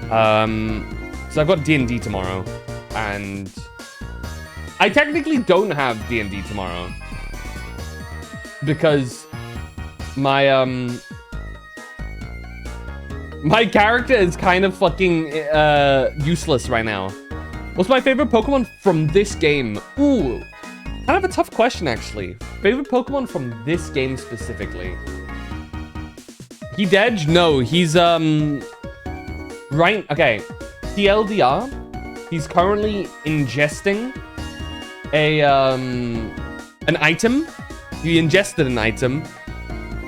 So I've got D&D tomorrow, and I technically don't have D&D tomorrow because my my character is kind of fucking useless right now. What's my favorite Pokemon from this game? Ooh, kind of a tough question actually. Favorite Pokemon from this game specifically? Hidej? No, he's right. Okay, TLDR. He's currently ingesting a an item. He ingested an item,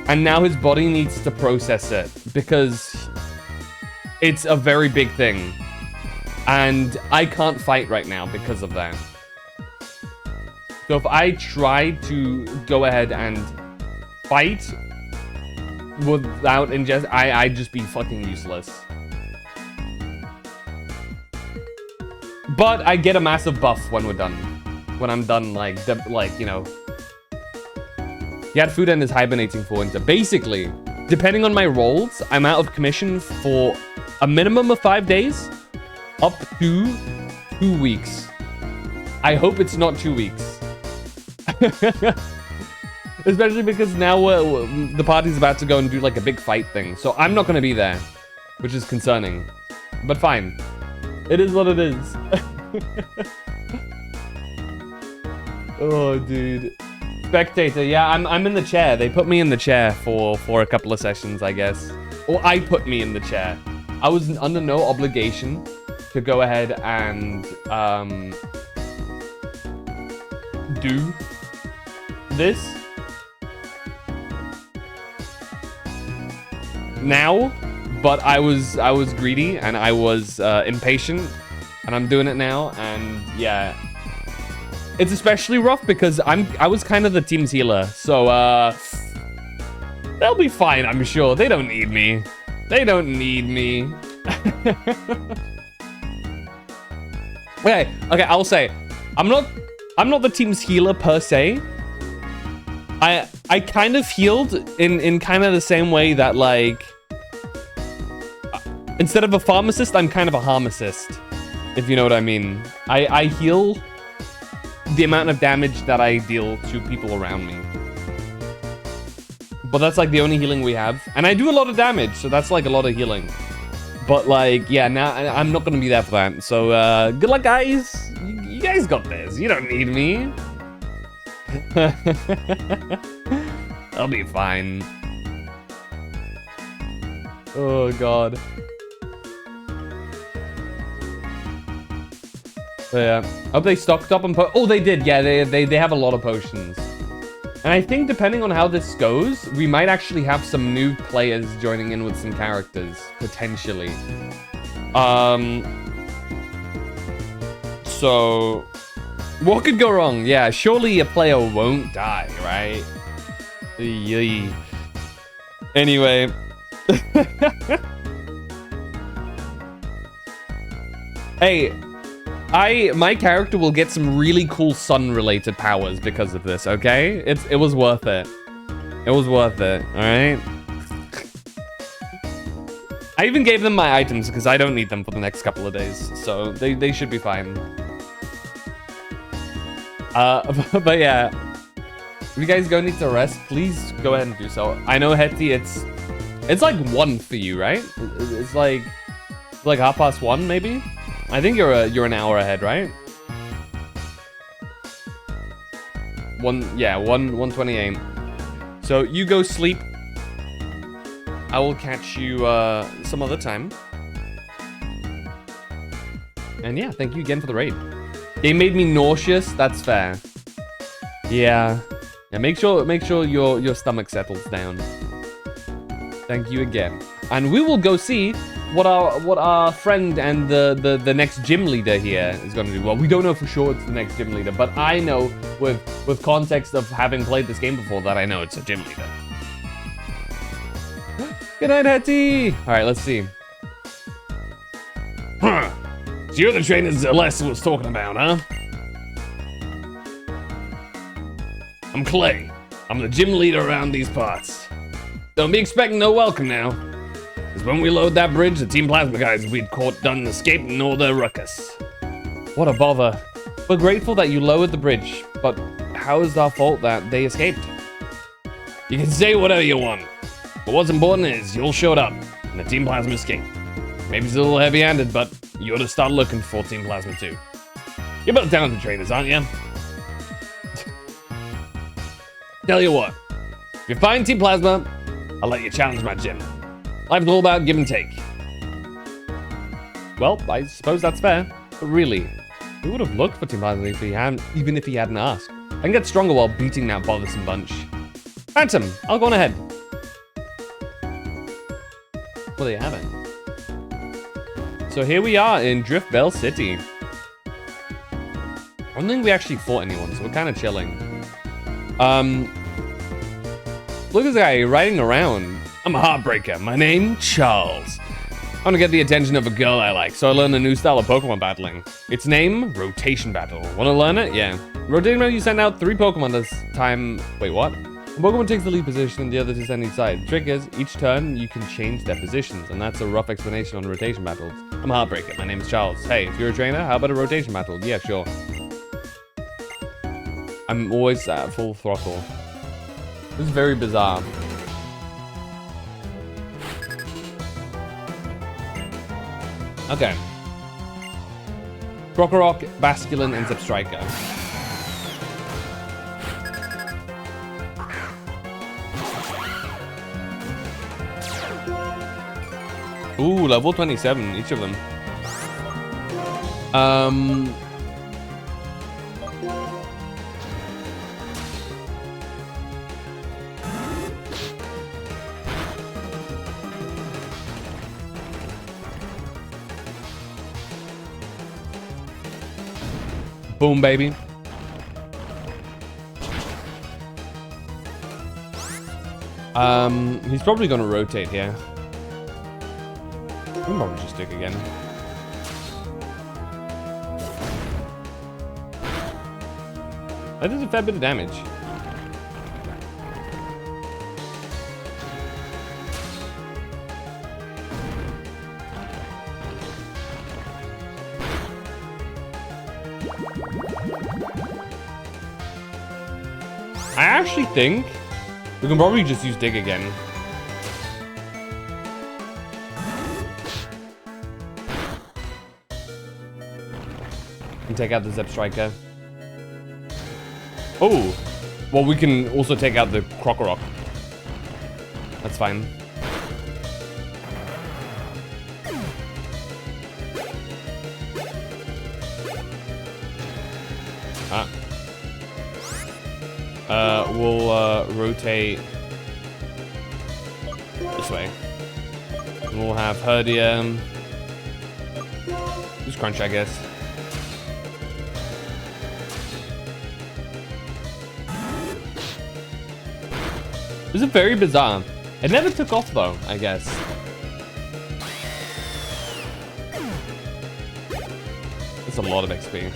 and now his body needs to process it because it's a very big thing. And I can't fight right now because of that. So if I try to go ahead and fight without ingest, I'd just be fucking useless. But I get a massive buff when we're done. When I'm done, like, you know. He had food and is hibernating for winter. Basically, depending on my rolls, I'm out of commission for a minimum of 5 days. Up to 2 weeks. I hope it's not 2 weeks. Especially because now the party's about to go and do like a big fight thing. So I'm not going to be there, which is concerning. But fine. It is what it is. Oh, dude. Spectator. Yeah, I'm in the chair. They put me in the chair for a couple of sessions, I guess. Or I put me in the chair. I was under no obligation to go ahead and do this now, but I was greedy and I was impatient, and I'm doing it now. And yeah, it's especially rough because I was kind of the team's healer, so they'll be fine, I'm sure. They don't need me. They don't need me. Okay, I'll say, I'm not the team's healer per se. I kind of healed in kind of the same way that, like, instead of a pharmacist, I'm kind of a harmacist, if you know what I mean. I heal the amount of damage that I deal to people around me. But that's like the only healing we have. And I do a lot of damage, so that's like a lot of healing. But like, yeah, now I'm not gonna be there for that. So good luck, guys. You guys got this. You don't need me. I'll be fine. Oh god. So yeah, hope they stocked up on oh, they did. Yeah, they have a lot of potions. And I think depending on how this goes, we might actually have some new players joining in with some characters, potentially. So, what could go wrong? Yeah, surely a player won't die, right? Yee. Anyway. Hey, my character will get some really cool sun-related powers because of this, okay? It was worth it. It was worth it, alright? I even gave them my items because I don't need them for the next couple of days, so they should be fine. But yeah, if you guys go need to rest, please go ahead and do so. I know, Hetty, it's like 1 for you, right? It's like 1:30, maybe? I think you're an hour ahead, right? 1:28. So you go sleep. I will catch you some other time. And yeah, thank you again for the raid. Game made me nauseous. That's fair. Yeah. Yeah. Make sure your stomach settles down. Thank you again. And we will go see what our friend and the next gym leader here is going to do. Well, we don't know for sure it's the next gym leader, but I know with context of having played this game before that I know it's a gym leader. Good night, Hetty. All right, let's see. Huh. So you're the trainer Celeste was talking about, huh? I'm Clay. I'm the gym leader around these parts. Don't be expecting no welcome now. Because when we load that bridge, the Team Plasma guys we'd caught done escaping all their ruckus. What a bother. We're grateful that you lowered the bridge, but how is our fault that they escaped? You can say whatever you want, but what's important is you all showed up, and the Team Plasma escaped. Maybe it's a little heavy-handed, but you ought to start looking for Team Plasma too. You're both talented trainers, aren't you? Tell you what, if you find Team Plasma, I'll let you challenge my gym. Life's all about give and take. Well, I suppose that's fair, but really, we would have looked for Team Plasma if he hadn't, even if he hadn't asked. I can get stronger while beating that bothersome bunch. Phantom, I'll go on ahead. Well, there you have it. So here we are in Driftvale City. I don't think we actually fought anyone, so we're kind of chilling. Look at this guy riding around. I'm a heartbreaker. My name, Charles. I want to get the attention of a girl I like, so I learned a new style of Pokemon battling. Its name, Rotation Battle. Want to learn it? Yeah. Rotation Battle, you send out 3 Pokemon this time. Wait, what? A Pokemon takes the lead position and the other to send each side. The trick is, each turn, you can change their positions, and that's a rough explanation on Rotation Battles. I'm a heartbreaker. My name is Charles. Hey, if you're a trainer, how about a Rotation Battle? Yeah, sure. I'm always at full throttle. This is very bizarre. Okay. Krokorok, Basculin, and Zepstrika. Ooh, level 27, each of them. Boom, baby. He's probably gonna rotate here. I'm probably just stick again. That does a fair bit of damage. I actually think we can probably just use Dig again. And take out the Zepstrika. Oh! Well, we can also take out the Krokorok. That's fine. We'll rotate this way. And we'll have Herdium. Just Crunch, I guess. This is very bizarre. It never took off though, I guess. That's a lot of XP.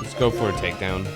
Let's go for a takedown.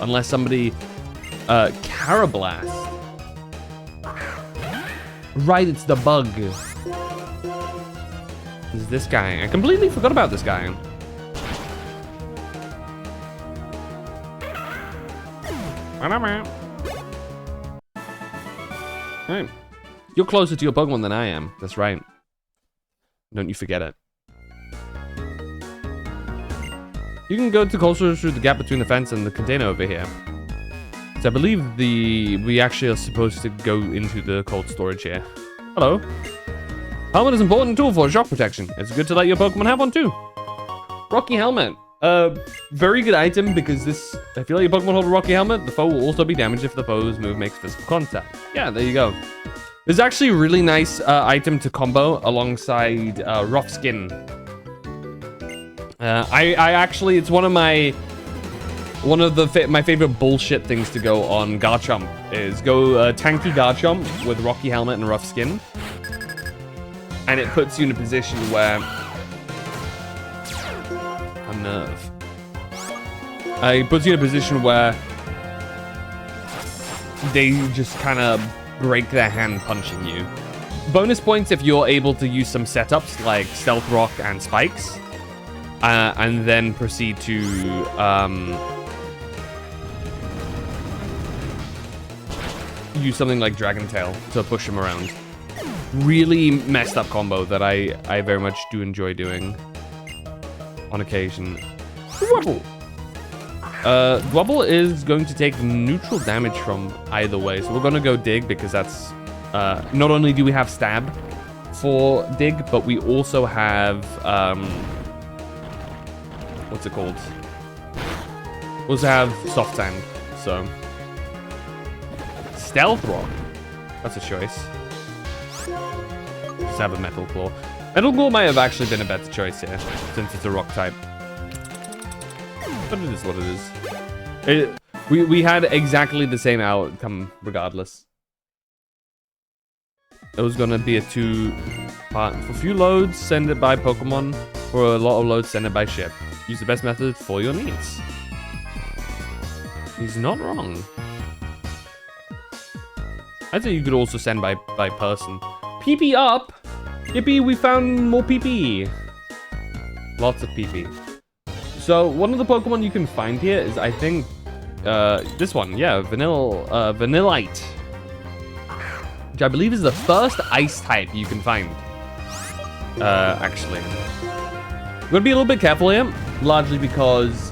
Unless somebody... Carablast. Right, it's the bug. Is this guy? I completely forgot about this guy. Alright. You're closer to your Pokemon than I am. That's right. Don't you forget it. You can go closer through the gap between the fence and the container over here. So I believe we actually are supposed to go into the cold storage here. Hello. Helmet is an important tool for shock protection. It's good to let your Pokemon have one too. Rocky Helmet. Very good item because this, if you let your Pokemon hold a Rocky Helmet, the foe will also be damaged if the foe's move makes physical contact. Yeah, there you go. This is actually a really nice item to combo alongside Rough Skin. I actually, it's one of my favorite bullshit things to go on Garchomp is go tanky Garchomp with Rocky Helmet and Rough Skin. And it puts you in a position where... A nerve. It puts you in a position where they just kind of break their hand punching you. Bonus points if you're able to use some setups like Stealth Rock and Spikes. And then proceed to use something like Dragon Tail to push him around. Really messed up combo that I very much do enjoy doing on occasion. Dwebble! Dwebble is going to take neutral damage from either way, so we're gonna go Dig because that's not only do we have Stab for Dig, but we also have what's it called? We also have Soft Sand, so Stealth Rock. That's a choice. Just have a Metal Claw. Metal Claw might have actually been a better choice here, since it's a rock type. But it is what it is. We had exactly the same outcome regardless. It was gonna be a 2-part. For a few loads, send it by Pokemon. For a lot of loads, send it by ship. Use the best method for your needs. He's not wrong. I'd say you could also send by person. PP up! Yippee, we found more PP! Lots of PP. So, one of the Pokemon you can find here is, I think, this one. Yeah, Vanillite. Which I believe is the first ice type you can find. Actually. I'm gonna be a little bit careful here, largely because,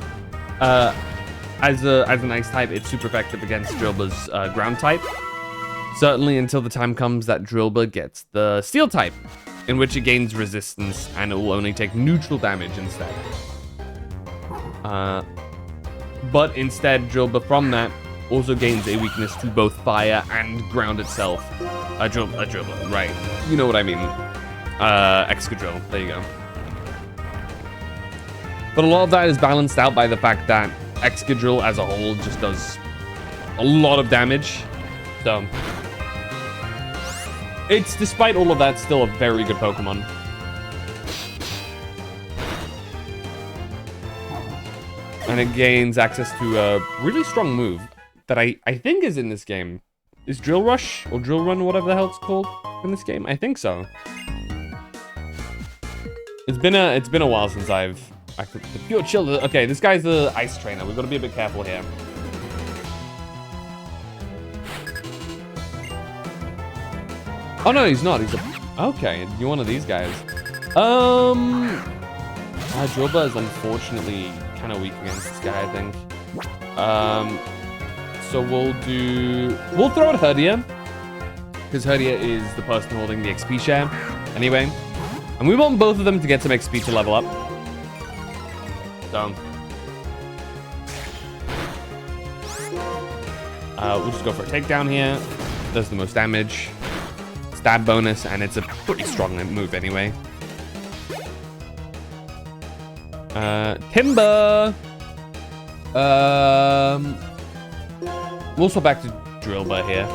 as an ice type, it's super effective against Drillbur's ground type. Certainly until the time comes that Drillbur gets the steel type, in which it gains resistance and it will only take neutral damage instead. But instead, Drillbur from that also gains a weakness to both fire and ground itself. Drillbur, right. You know what I mean. Excadrill, there you go. But a lot of that is balanced out by the fact that Excadrill as a whole just does a lot of damage. So, it's, despite all of that, still a very good Pokemon. And it gains access to a really strong move that I think is in this game. Is Drill Rush or Drill Run, whatever the hell it's called in this game? I think so. It's been a while since I've the pure chill. Okay, this guy's the ice trainer. We've got to be a bit careful here. Oh no, he's not. He's a okay. You're one of these guys. Drillbur is unfortunately kind of weak against this guy, I think. So we'll throw at Herdia, because Herdia is the person holding the XP share anyway. And we want both of them to get some XP to level up. So we'll just go for a takedown here. Does the most damage. Stab bonus, and it's a pretty strong move anyway. Timber! We'll swap back to Drillbur here.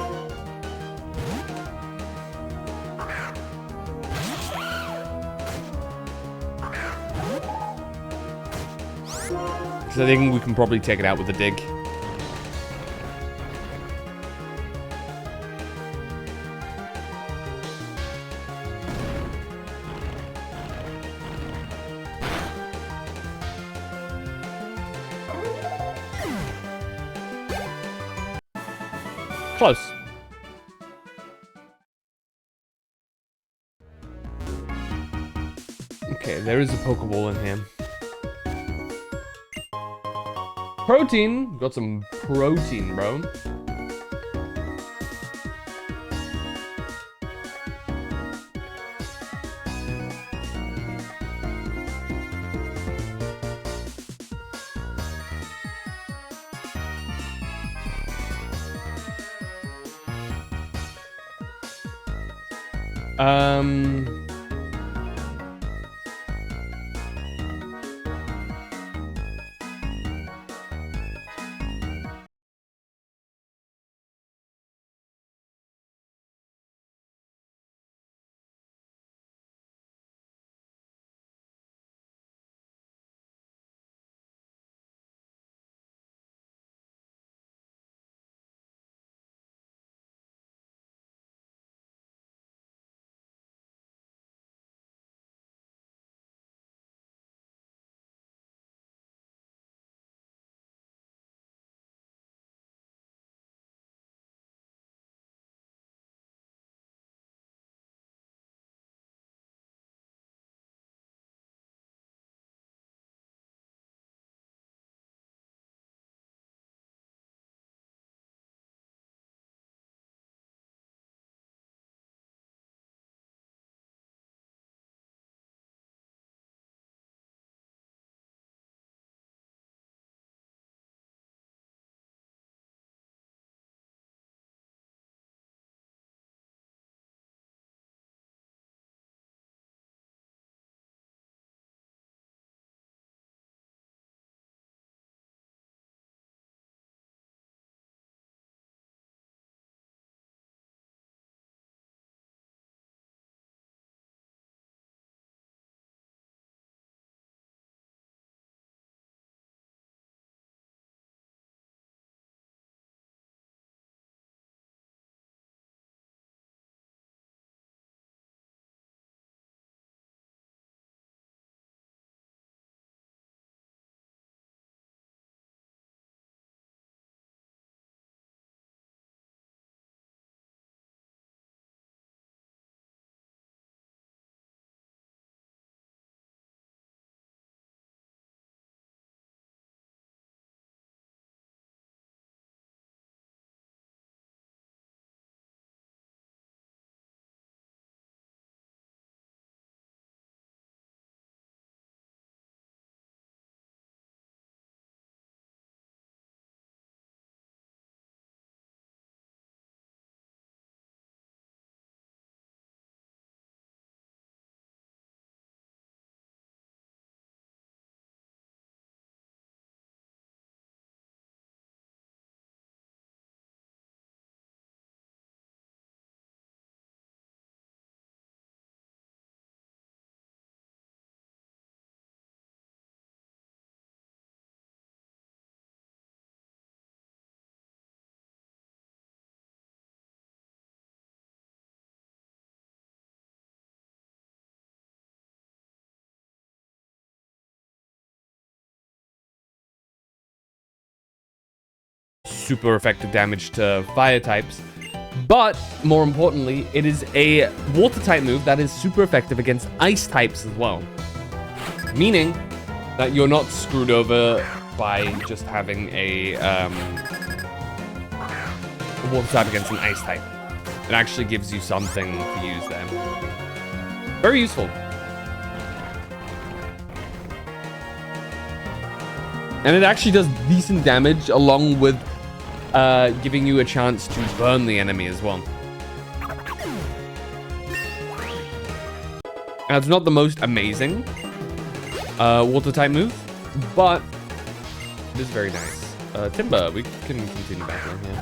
Because I think we can probably take it out with a dig. Close. Okay, there is a Pokeball in here. Protein. Got some protein, bro. Um... super effective damage to fire types. But, more importantly, it is a water type move that is super effective against ice types as well. Meaning that you're not screwed over by just having a water type against an ice type. It actually gives you something to use there. Very useful. And it actually does decent damage along with giving you a chance to burn the enemy as well. Now, it's not the most amazing water type move, but it is very nice. Timber, we can continue battling here.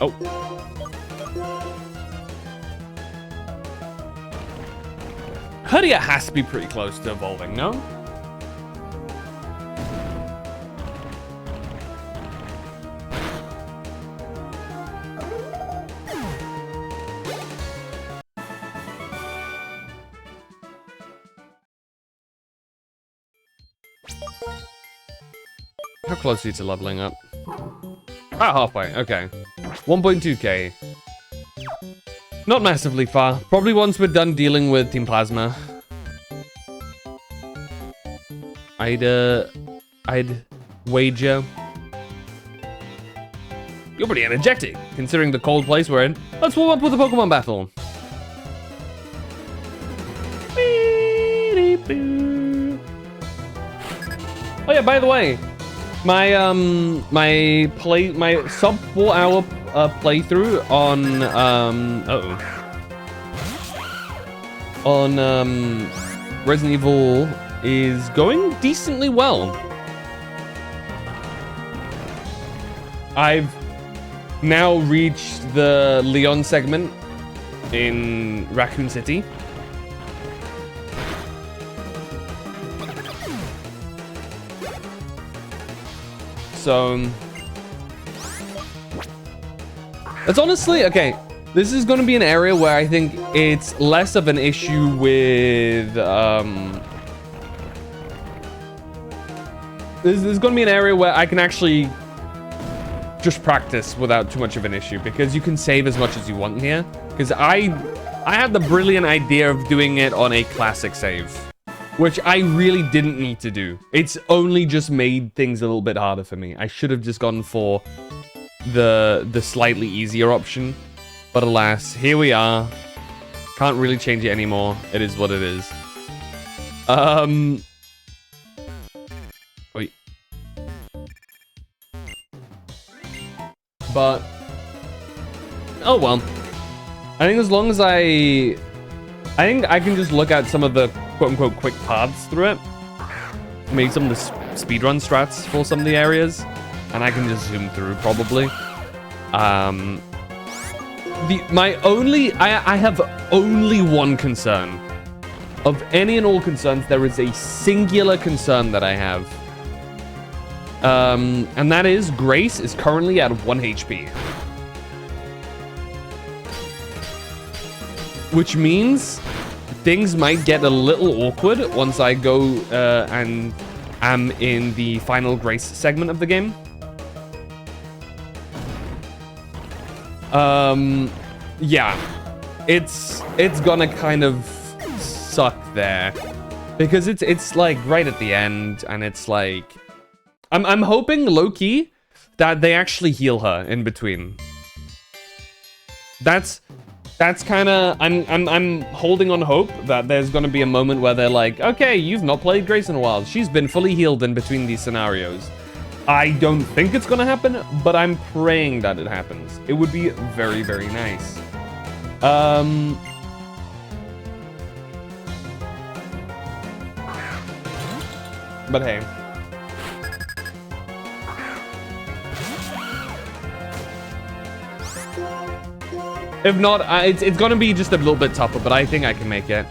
Oh. Herdia has to be pretty close to evolving, no? How close are you to leveling up? Ah, halfway. Okay. 1.2k. Not massively far. Probably once we're done dealing with Team Plasma. I'd wager. You're pretty energetic, considering the cold place we're in. Let's warm up with a Pokemon battle. Oh yeah, by the way, my sub 4 hour playthrough on Resident Evil is going decently well. I've now reached the Leon segment in Raccoon City. So it's honestly okay. This is going to be an area where I think it's less of an issue with this is going to be an area where I can actually just practice without too much of an issue, because you can save as much as you want here. Because I had the brilliant idea of doing it on a classic save, which I really didn't need to do. It's only just made things a little bit harder for me. I should have just gone for the slightly easier option, but alas, here we are. Can't really change it anymore. It is what it is. Wait. But oh well. I think as long as I think I can just look at some of the quote-unquote quick paths through it. Maybe some of the speedrun strats for some of the areas. And I can just zoom through, probably. I have only one concern. Of any and all concerns, there is a singular concern that I have. And that is, Grace is currently at 1 HP. Which means things might get a little awkward once I go and am in the final Grace segment of the game. Yeah, it's gonna kind of suck there, because it's like right at the end, and it's like I'm hoping low-key that they actually heal her in between. That's kind of I'm holding on hope that there's gonna be a moment where they're like, okay, you've not played Grace in a while. She's been fully healed in between these scenarios. I don't think it's gonna happen, but I'm praying that it happens. It would be very, very nice. But hey. If not, it's gonna be just a little bit tougher, but I think I can make it.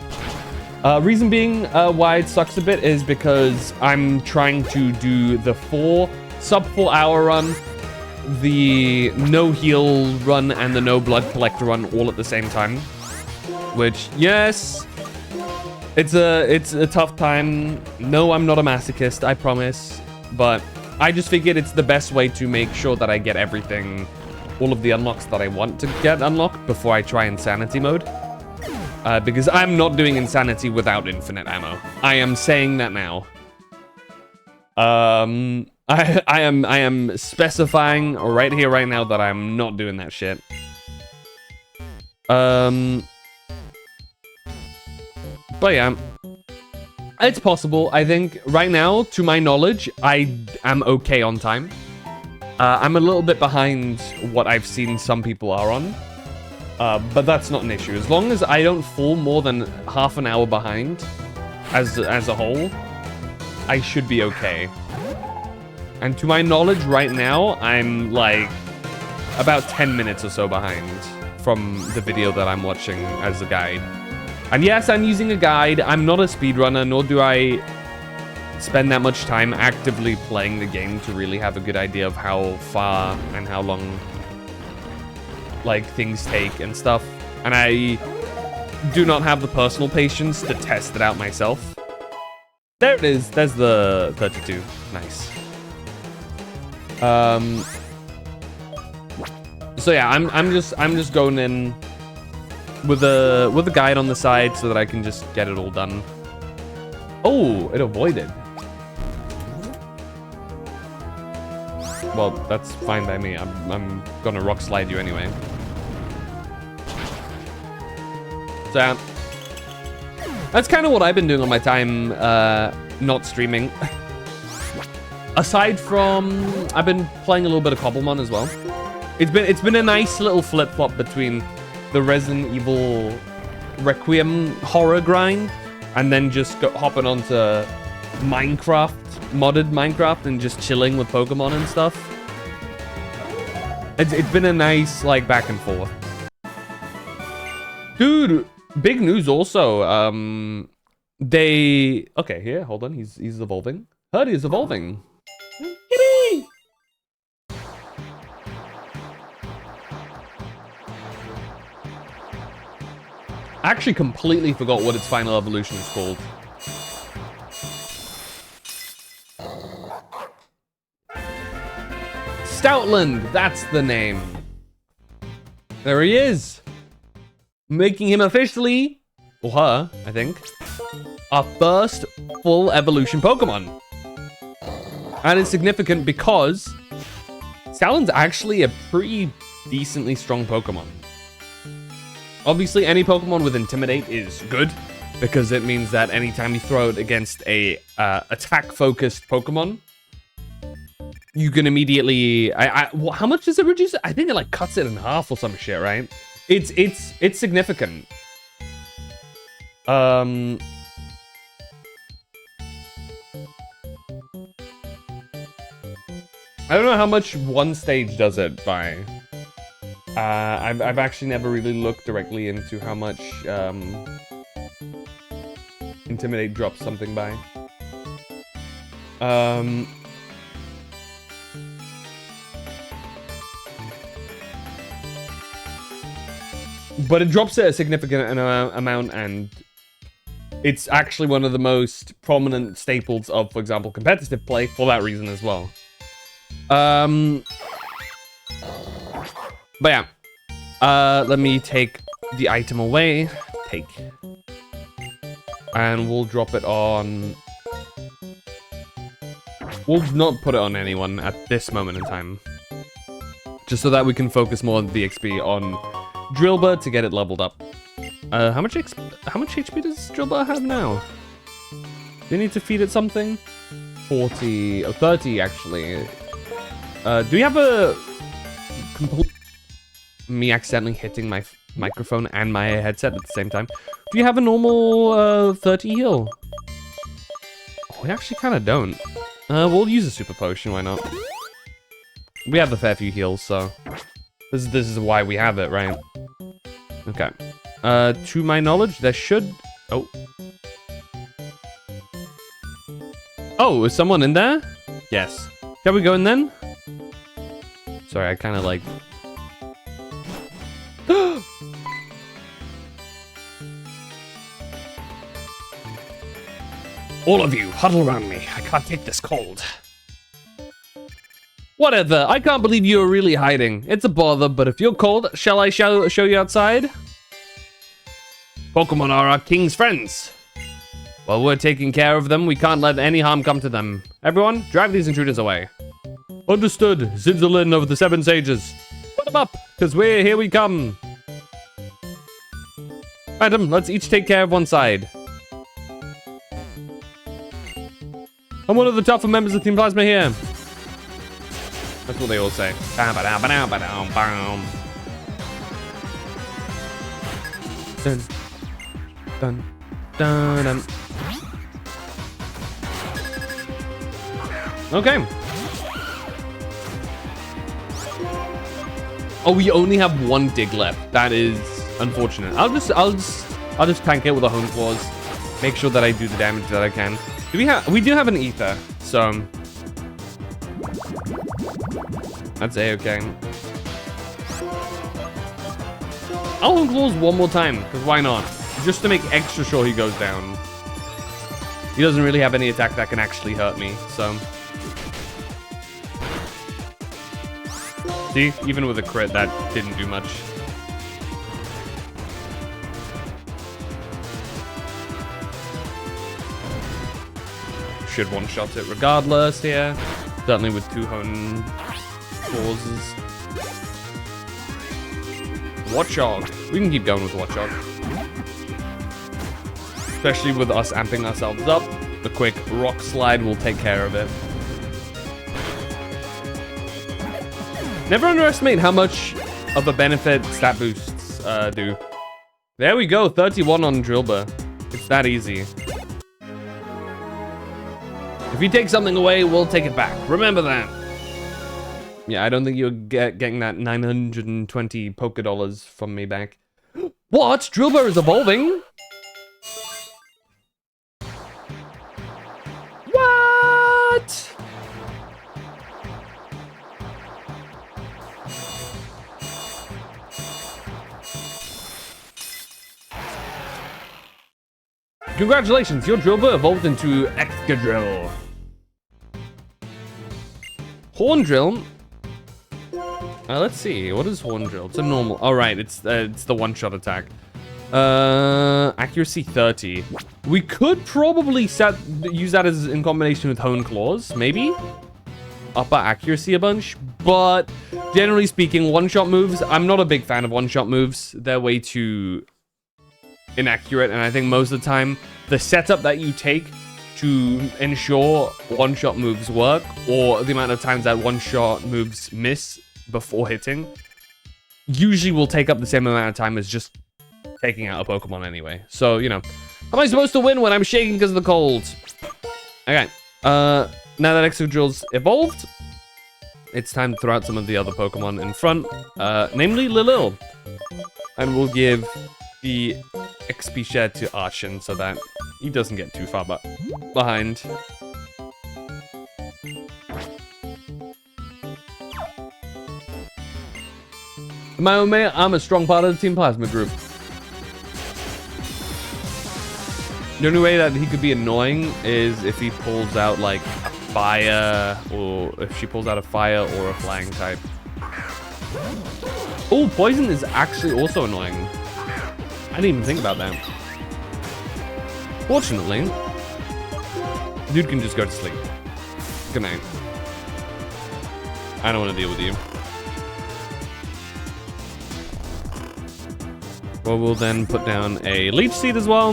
Reason being why it sucks a bit is because I'm trying to do the sub 4 hour run, the no heal run, and the no blood collector run all at the same time. Which, yes, it's a tough time. No, I'm not a masochist, I promise. But I just figured it's the best way to make sure that I get everything, all of the unlocks that I want to get unlocked before I try Insanity mode. Because I'm not doing Insanity without infinite ammo. I am saying that now. I am specifying right here, right now, that I'm not doing that shit. But yeah, it's possible. I think right now, to my knowledge, I am okay on time. I'm a little bit behind what I've seen some people are on. But that's not an issue. As long as I don't fall more than half an hour behind as a whole, I should be okay. And to my knowledge right now, I'm like about 10 minutes or so behind from the video that I'm watching as a guide. And yes, I'm using a guide. I'm not a speedrunner, nor do I spend that much time actively playing the game to really have a good idea of how far and how long like things take and stuff. And I do not have the personal patience to test it out myself. There it is. There's the 32. Nice. So yeah, I'm just going in with a guide on the side so that I can just get it all done. Oh, it avoided. Well, that's fine by me. I'm gonna rock slide you anyway. So yeah, that's kind of what I've been doing on my time not streaming. Aside from, I've been playing a little bit of Cobblemon as well. It's been a nice little flip-flop between the Resident Evil Requiem horror grind and then just hopping onto Minecraft, modded Minecraft, and just chilling with Pokemon and stuff. It's been a nice, like, back and forth. Dude, big news also. Okay, here, hold on. He's evolving. Hurdy is evolving. Kitty! I actually completely forgot what its final evolution is called. Stoutland, that's the name. There he is. Making him officially, or her, I think, our first full evolution Pokemon. And it's significant because Stoutland's actually a pretty decently strong Pokemon. Obviously, any Pokemon with Intimidate is good, because it means that anytime you throw it against a attack-focused Pokemon, you can immediately... how much does it reduce? I think it like cuts it in half or some shit, right? It's significant. I don't know how much one stage does it by. I've actually never really looked directly into how much Intimidate drops something by. But it drops it a significant amount, and it's actually one of the most prominent staples of, for example, competitive play for that reason as well. But yeah, let me take the item away. And we'll drop it on... We'll not put it on anyone at this moment in time. Just so that we can focus more on the XP on Drillbur to get it leveled up. How much HP does Drillbur have now? Do you need to feed it something? 40, or 30 actually. Do you have a complete... Me accidentally hitting my microphone and my headset at the same time. Do you have a normal 30 heal? Oh, we actually kind of don't. We'll use a super potion, why not? We have a fair few heals, so... This is why we have it, right? Okay. To my knowledge, there should... Oh. Oh, is someone in there? Yes. Shall we go in then? Sorry, I kind of like... All of you, huddle around me. I can't take this cold. Whatever, I can't believe you are really hiding. It's a bother, but if you're cold, shall I show you outside? Pokemon are our king's friends. While we're taking care of them, we can't let any harm come to them. Everyone, drive these intruders away. Understood. Zinzalin of the Seven Sages. Put them up, because here we come. Madam, let's each take care of one side. I'm one of the tougher members of Team Plasma here. That's what they all say. Dun, dun, dun, dun. Okay. Oh, we only have one dig left. That is unfortunate. I'll just tank it with a Hone Claws. Make sure that I do the damage that I can. We do have an ether, so that's a-okay. I'll Hone Claws one more time, because why not? Just to make extra sure he goes down. He doesn't really have any attack that can actually hurt me, so. See, even with a crit, that didn't do much. Should one-shot it regardless here. Certainly with 2 hone clauses. Watchog. We can keep going with Watchog. Especially with us amping ourselves up. The quick rock slide will take care of it. Never underestimate how much of a benefit stat boosts do. There we go, 31 on Drillbur. It's that easy. If you take something away, we'll take it back. Remember that. Yeah, I don't think you're getting that 920 Poké Dollars from me back. What? Drillbur is evolving? What? Congratulations, your Drillbur evolved into Excadrill. Horn Drill. Let's see, what is Horn Drill? It's a normal. All right, it's the one-shot attack. Accuracy 30. We could probably use that as in combination with Hone Claws, maybe. Up our accuracy a bunch, but generally speaking, one-shot moves. I'm not a big fan of one-shot moves. They're way too inaccurate, and I think most of the time the setup that you take to ensure one-shot moves work, or the amount of times that one-shot moves miss before hitting, usually will take up the same amount of time as just taking out a Pokemon anyway. So, you know, how am I supposed to win when I'm shaking because of the cold? Okay, now that Excadrill's evolved, it's time to throw out some of the other Pokemon in front, namely Lilil. And we'll give the XP share to Arshan so that he doesn't get too far behind. Maome, I'm a strong part of the Team Plasma group. The only way that he could be annoying is if he pulls out like a fire, or if she pulls out a fire or a flying type. Oh, poison is actually also annoying. I didn't even think about that. Fortunately, dude can just go to sleep. Good night. I don't want to deal with you. Well, we'll then put down a Leech Seed as well.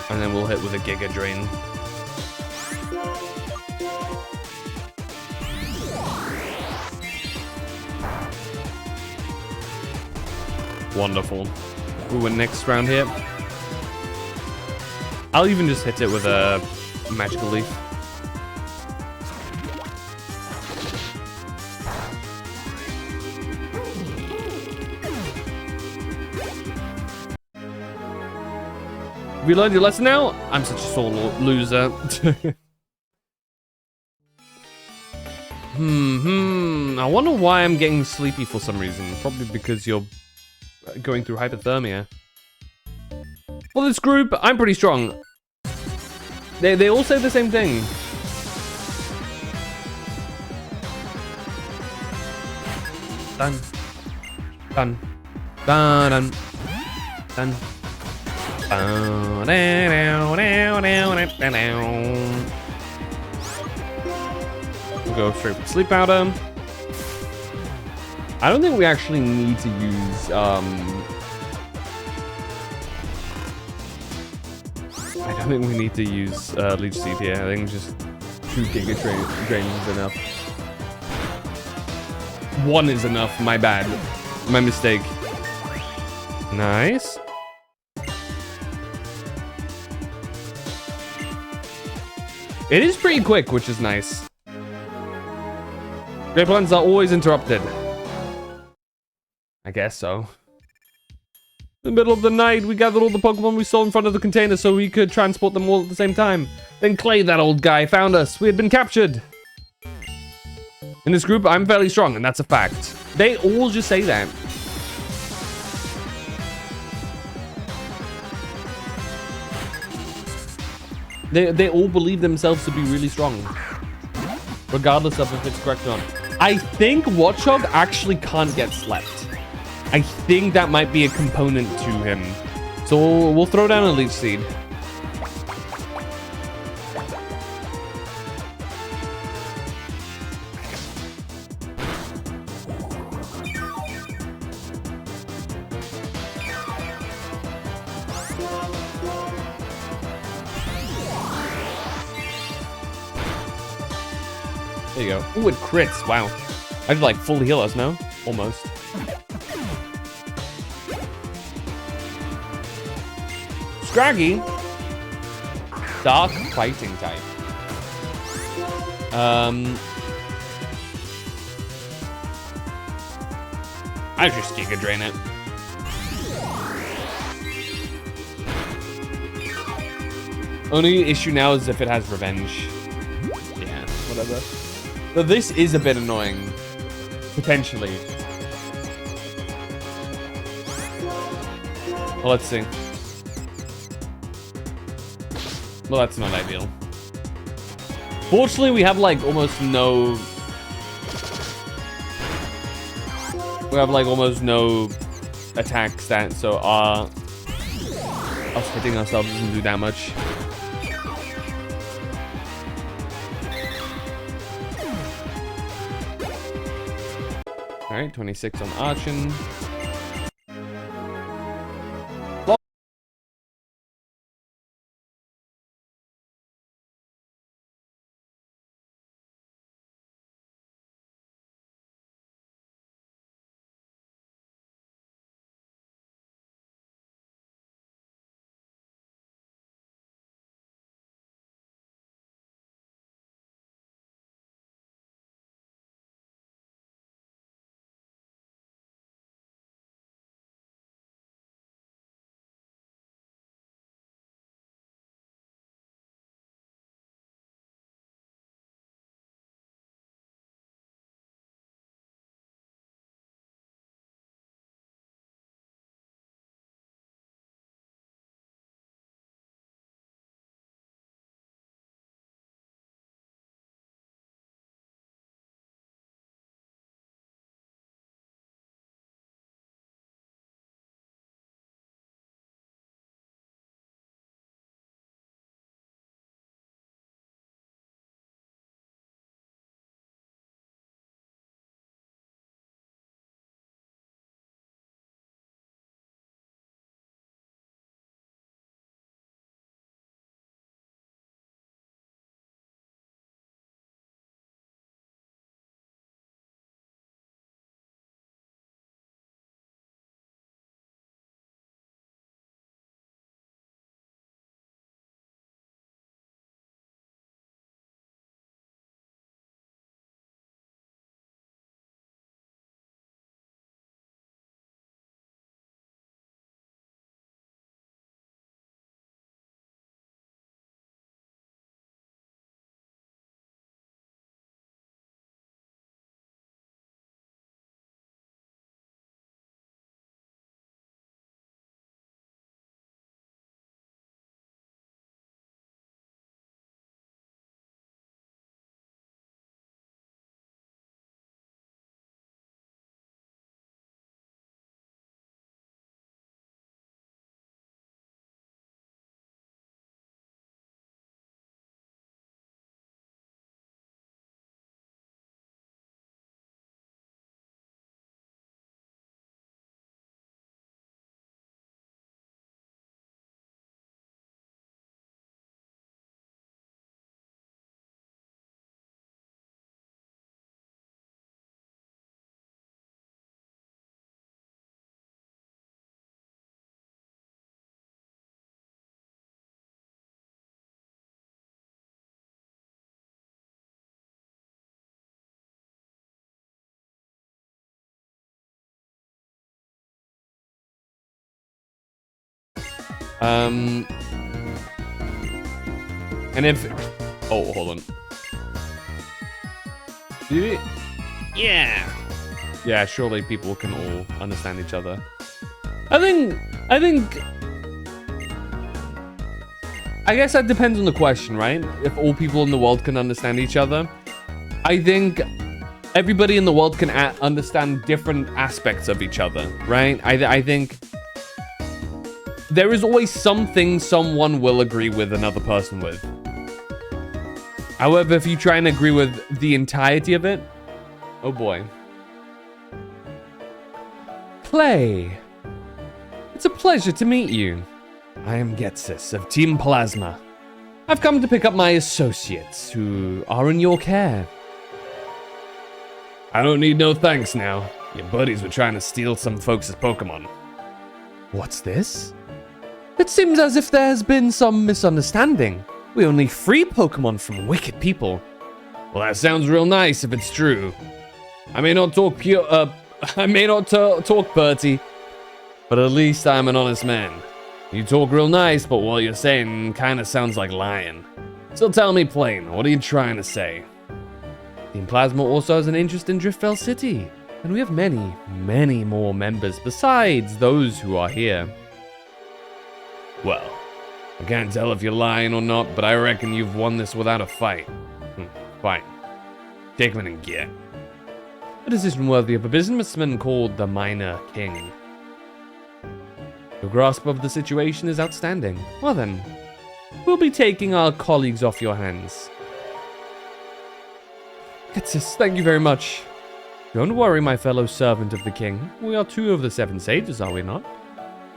And then we'll hit with a Giga Drain. Wonderful. We win next round here. I'll even just hit it with a Magical Leaf. Have you learned your lesson now? I'm such a sore loser. I wonder why I'm getting sleepy for some reason. Probably because you're going through hypothermia. For this group, I'm pretty strong. They all say the same thing. Done. Done. Done. Done. We'll go straight for Sleep Powder. I don't think we actually need to use I don't think we need to use Leech Seed here. I think just 2 Giga Drains is enough. 1 is enough, my bad. My mistake. Nice. It is pretty quick, which is nice. Great plans are always interrupted. I guess so. In the middle of the night, we gathered all the Pokemon we saw in front of the container so we could transport them all at the same time. Then Clay, that old guy, found us. We had been captured. In this group, I'm fairly strong, and that's a fact. They all just say that. They all believe themselves to be really strong, regardless of if it's correct or not. I think Watchog actually can't get slept. I think that might be a component to him. So we'll throw down a Leech Seed. There you go. Ooh, it crits. Wow. I did like full heal us, no? Almost. Scraggy. Dark fighting type. I just Giga Drain it. Only issue now is if it has revenge. Yeah, whatever. But this is a bit annoying. Potentially. Well, let's see. Well, that's not ideal. Fortunately, we have like almost no... We have like almost no attack stats, so us hitting ourselves doesn't do that much. Alright, 26 on Archon. And if... Oh, hold on. Yeah. Yeah, surely people can all understand each other. I think I guess that depends on the question, right? If all people in the world can understand each other. I think everybody in the world can understand different aspects of each other, right? I think there is always something someone will agree with another person with. However, if you try and agree with the entirety of it, oh boy. Clay, it's a pleasure to meet you. I am Getsis of Team Plasma. I've come to pick up my associates who are in your care. I don't need no thanks now. Your buddies were trying to steal some folks' Pokemon. What's this? It seems as if there has been some misunderstanding. We only free Pokemon from wicked people. Well, that sounds real nice if it's true. I may not talk talk Bertie, but at least I'm an honest man. You talk real nice, but what you're saying kinda sounds like lying. So tell me plain, what are you trying to say? Team Plasma also has an interest in Driftvale City, and we have many, many more members besides those who are here. Well, I can't tell if you're lying or not, but I reckon you've won this without a fight. Fine. Take one and get. A decision worthy of a businessman called the Minor King. Your grasp of the situation is outstanding. Well then, we'll be taking our colleagues off your hands. Getsis, thank you very much. Don't worry, my fellow servant of the king. We are 2 of the 7 sages, are we not?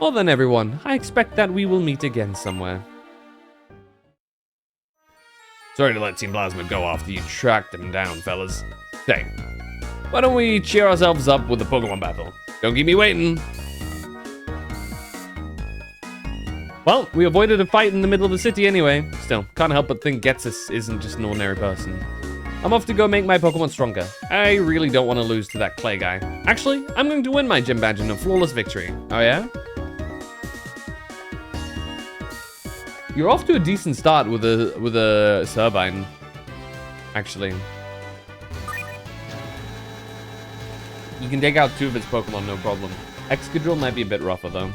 Well then, everyone, I expect that we will meet again somewhere. Sorry to let Team Plasma go after you tracked them down, fellas. Hey, why don't we cheer ourselves up with a Pokemon battle? Don't keep me waiting. Well, we avoided a fight in the middle of the city anyway. Still, can't help but think Getsis isn't just an ordinary person. I'm off to go make my Pokemon stronger. I really don't want to lose to that Clay guy. Actually, I'm going to win my gym badge in a flawless victory. Oh yeah? You're off to a decent start with a Servine. Actually. You can take out 2 of its Pokemon, no problem. Excadrill might be a bit rougher though.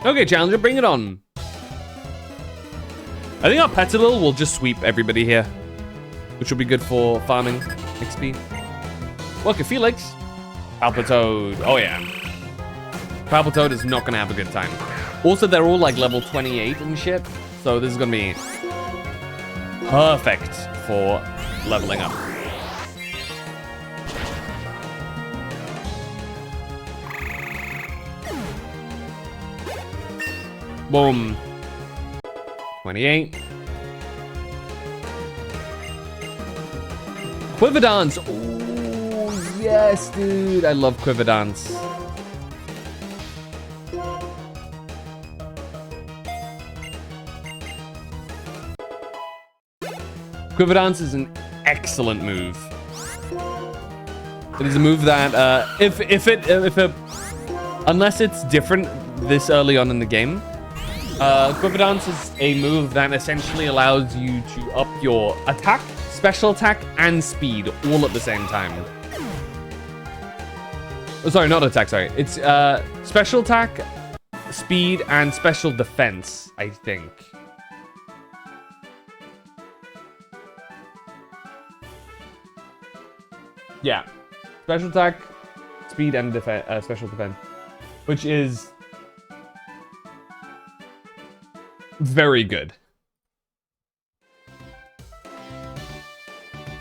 Okay, Challenger, bring it on. I think our Petilil will just sweep everybody here, which will be good for farming XP. Welcome, Felix. Palpitoad. Oh, yeah. Palpitoad is not going to have a good time. Also, they're all like level 28 and shit, so this is going to be perfect for leveling up. Boom. 28. Quiver-Dance. Oh, yes, dude. I love Quiver-Dance. Quiver-Dance is an excellent move. It is a move that, unless it's different this early on in the game, Quiver-Dance is a move that essentially allows you to up your attack, special attack, and speed all at the same time. Oh, sorry, not attack, sorry. It's special attack, speed, and special defense, I think. Yeah. Special attack, speed, and special defense. Which is very good.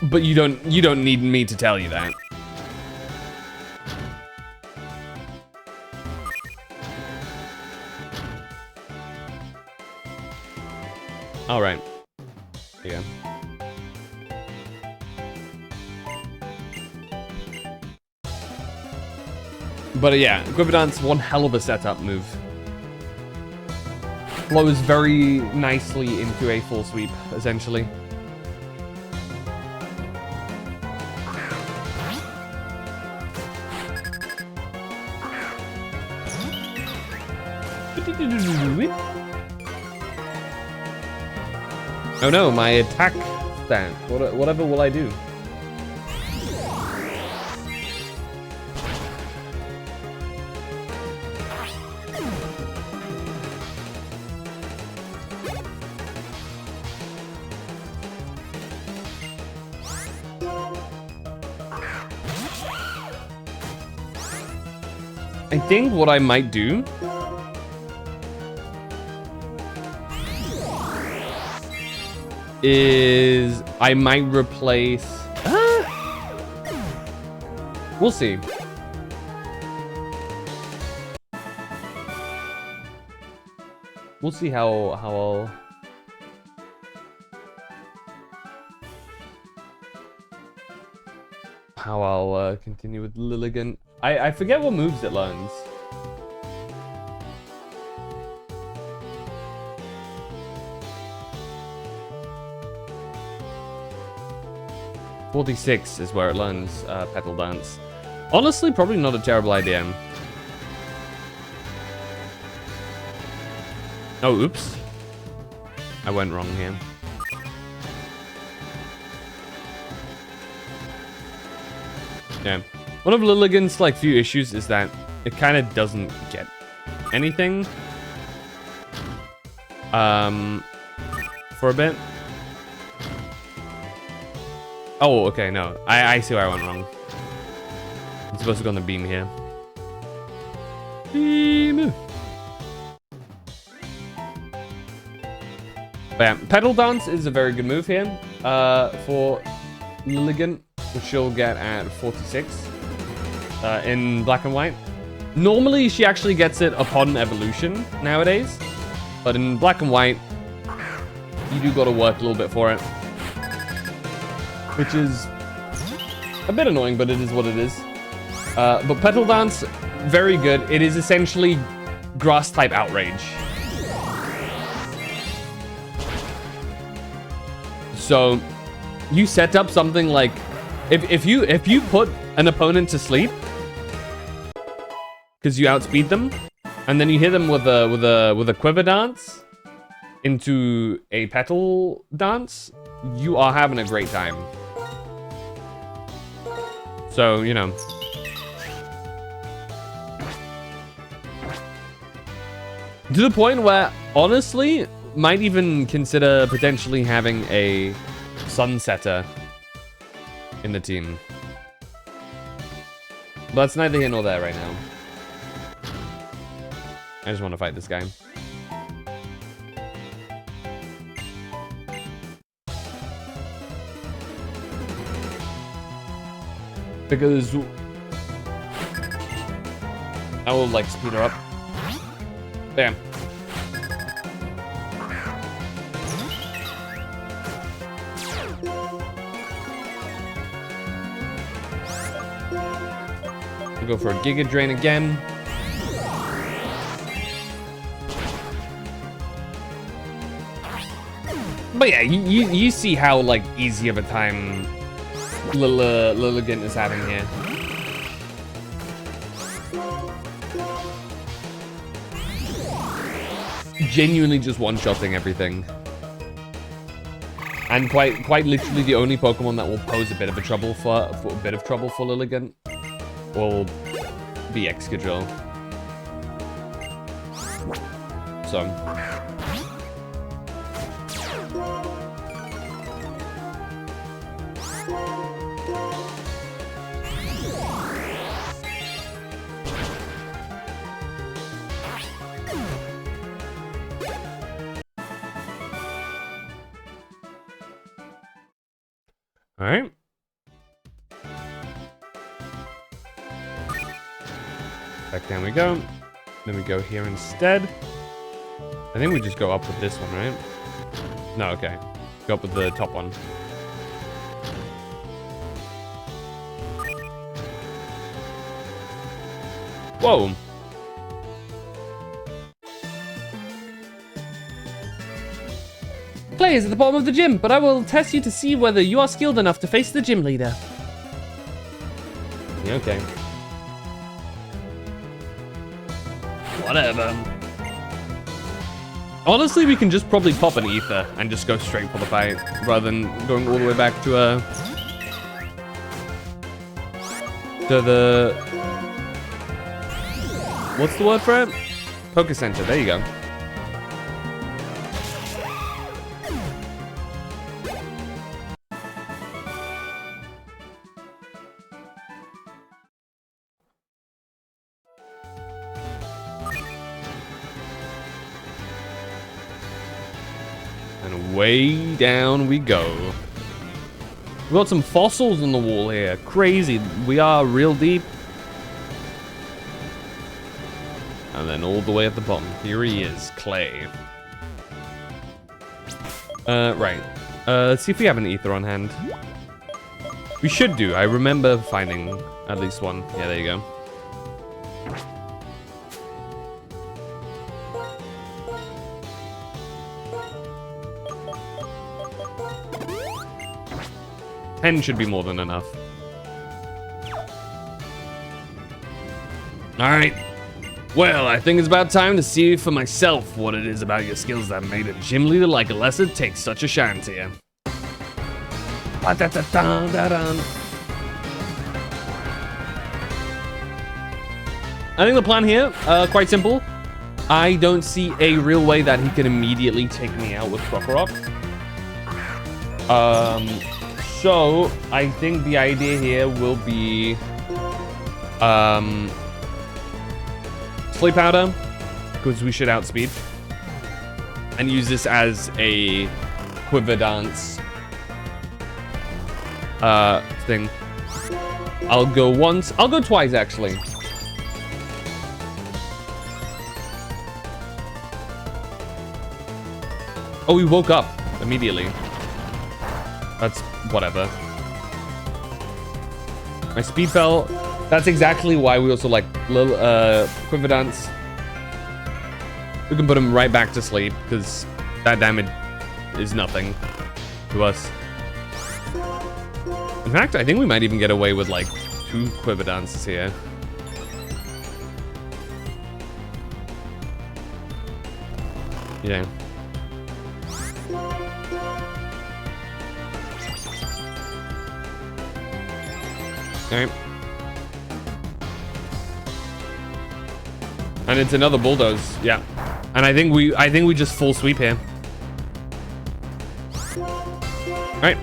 But you don't need me to tell you that. All right. Yeah. But yeah, Quiver-Dance, one hell of a setup move. Flows very nicely into a full sweep, essentially. Oh no, my attack stance. Whatever will I do? I think what I might do is I might replace... We'll see. We'll see how I'll continue with Lilligant. I forget what moves it learns. .46 is where it learns Petal Dance. Honestly, probably not a terrible idea. Oh, oops. I went wrong here. Yeah. One of Lilligant's like few issues is that it kind of doesn't get anything. For a bit. Oh, okay, no. I see where I went wrong. I'm supposed to go on the beam here. Beam. But yeah, Petal Dance is a very good move here for Lilligant, which she'll get at 46 in black and white. Normally, she actually gets it upon evolution nowadays, but in black and white, you do got to work a little bit for it, which is a bit annoying, but it is what it is. But Petal Dance, very good. It is essentially grass-type outrage. So, you set up something like, if you put an opponent to sleep, because you outspeed them, and then you hit them with a quiver dance into a petal dance, you are having a great time. So, you know. To the point where, honestly, might even consider potentially having a Sunsetter in the team. But that's neither here nor there right now. I just want to fight this guy. Because I will like speed her up. Bam. We'll go for a Giga Drain again. But yeah, you see how like easy of a time Lilligant is having here. Genuinely just one-shotting everything. And quite literally the only Pokemon that will pose a bit of trouble for Lilligant will be Excadrill. So all right. Back down we go. Then we go here instead. I think we just go up with this one, right? No, okay. Go up with the top one. Whoa. Clay is at the bottom of the gym, but I will test you to see whether you are skilled enough to face the gym leader. Yeah, okay. Whatever. Honestly, we can just probably pop an ether and just go straight for the fight, rather than going all the way back to the... What's the word for it? Poké Center, there you go. And way down we go. We got some fossils on the wall here. Crazy. We are real deep. And then all the way at the bottom. Here he is, Clay. Right. Let's see if we have an ether on hand. We should do. I remember finding at least one. Yeah, there you go. Ten should be more than enough. Alright. Well, I think it's about time to see for myself what it is about your skills that made a gym leader like Alessa take such a shine to you. I think the plan here, quite simple. I don't see a real way that he can immediately take me out with Krokorok. So I think the idea here will be Sleep Powder, because we should outspeed, and use this as a Quiver Dance thing. I'll go once. I'll go twice, actually. Oh, we woke up immediately. That's whatever. My speed fell. That's exactly why we also like little Quiver Dance. We can put him right back to sleep because that damage is nothing to us. In fact, I think we might even get away with like 2 Quiver Dances here. Yeah. Okay. And it's another bulldoze, yeah. And I think we just full sweep here. All right.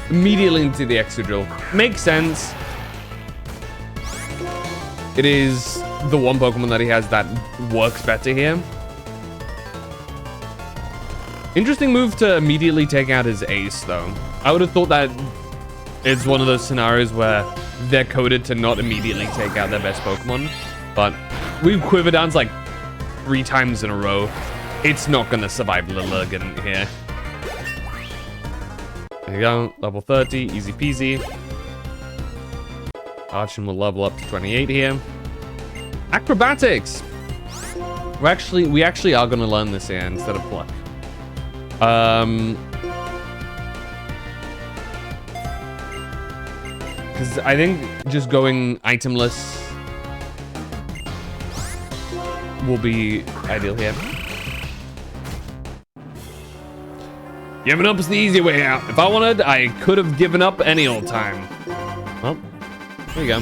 Immediately into the Excadrill. Makes sense. It is the one Pokemon that he has that works better here. Interesting move to immediately take out his ace, though. I would have thought that it's one of those scenarios where they're coded to not immediately take out their best Pokemon. But we've Quiver Dance like 3 times in a row. It's not going to survive Lilligant here. There you go, level 30, easy peasy. Archon will level up to 28 here. Acrobatics! We actually are gonna learn this here instead of Pluck. Because I think just going itemless will be ideal here. Giving up is the easy way out. If I wanted, I could have given up any old time. Well, there you go.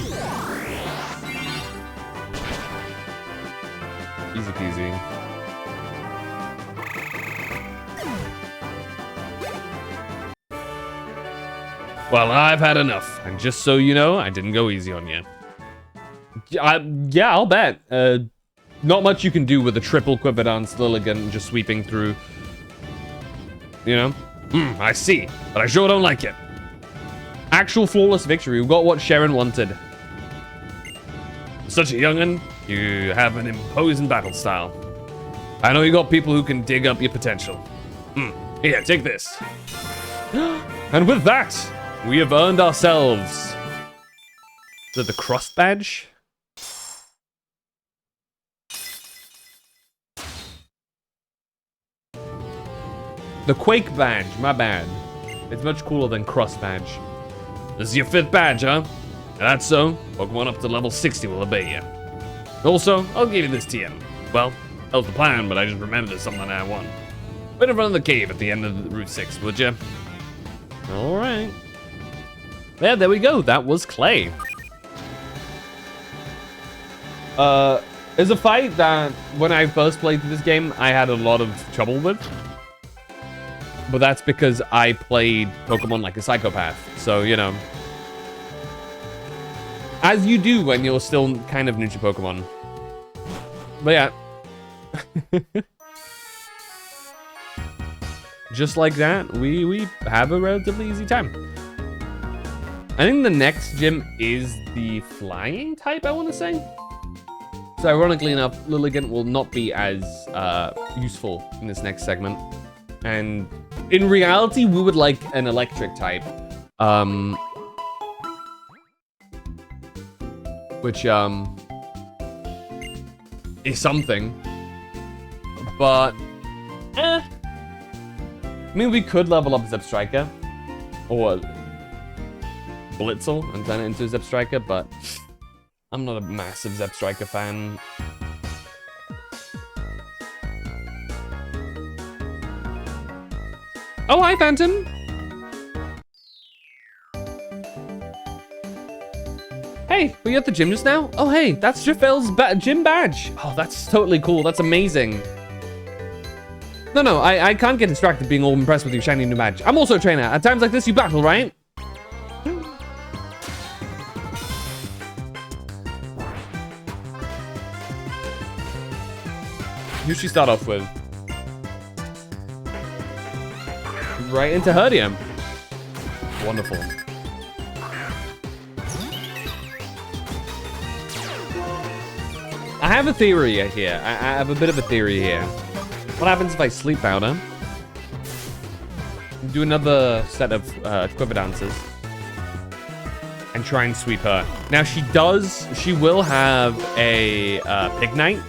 Easy peasy. Well, I've had enough. And just so you know, I didn't go easy on you. Yeah, I'll bet. Not much you can do with a triple Quiver Dance Lilligant just sweeping through. You know? I see. But I sure don't like it. Actual flawless victory. We got what Sharon wanted. Such a young'un, you have an imposing battle style. I know you got people who can dig up your potential. Here, take this. And with that, we have earned ourselves the Cross Badge. The Quake Badge, my bad. It's much cooler than Cross Badge. This is your 5th badge, huh? And that's so, Pokemon up to level 60 will obey you. Also, I'll give you this TM. Well, that was the plan, but I just remembered there's something I want. Wait in front of the cave at the end of Route 6, would you? Alright. Yeah, there we go. That was Clay. It's a fight that, when I first played this game, I had a lot of trouble with. but that's because I played Pokemon like a psychopath. So, you know. As you do when you're still kind of new to Pokemon. But yeah. Just like that, we have a relatively easy time. I think the next gym is the flying type, I want to say. So ironically enough, Lilligant will not be as useful in this next segment. And in reality, we would like an electric type. Which is something. But, I mean, we could level up Zebstrika. Or Blitzel and turn it into Zebstrika, but I'm not a massive Zebstrika fan. Oh, hi, Phantom! Hey, were you at the gym just now? Oh, hey, that's Jafel's gym badge. Oh, that's totally cool. That's amazing. No, I can't get distracted being all impressed with your shiny new badge. I'm also a trainer. At times like this, you battle, right? Who should she start off with? Right into Herdium. Wonderful. I have a theory here. I have a bit of a theory here. What happens if I sleep powder? Do another set of Quiver Dances. And try and sweep her. Now she will have a Pignite.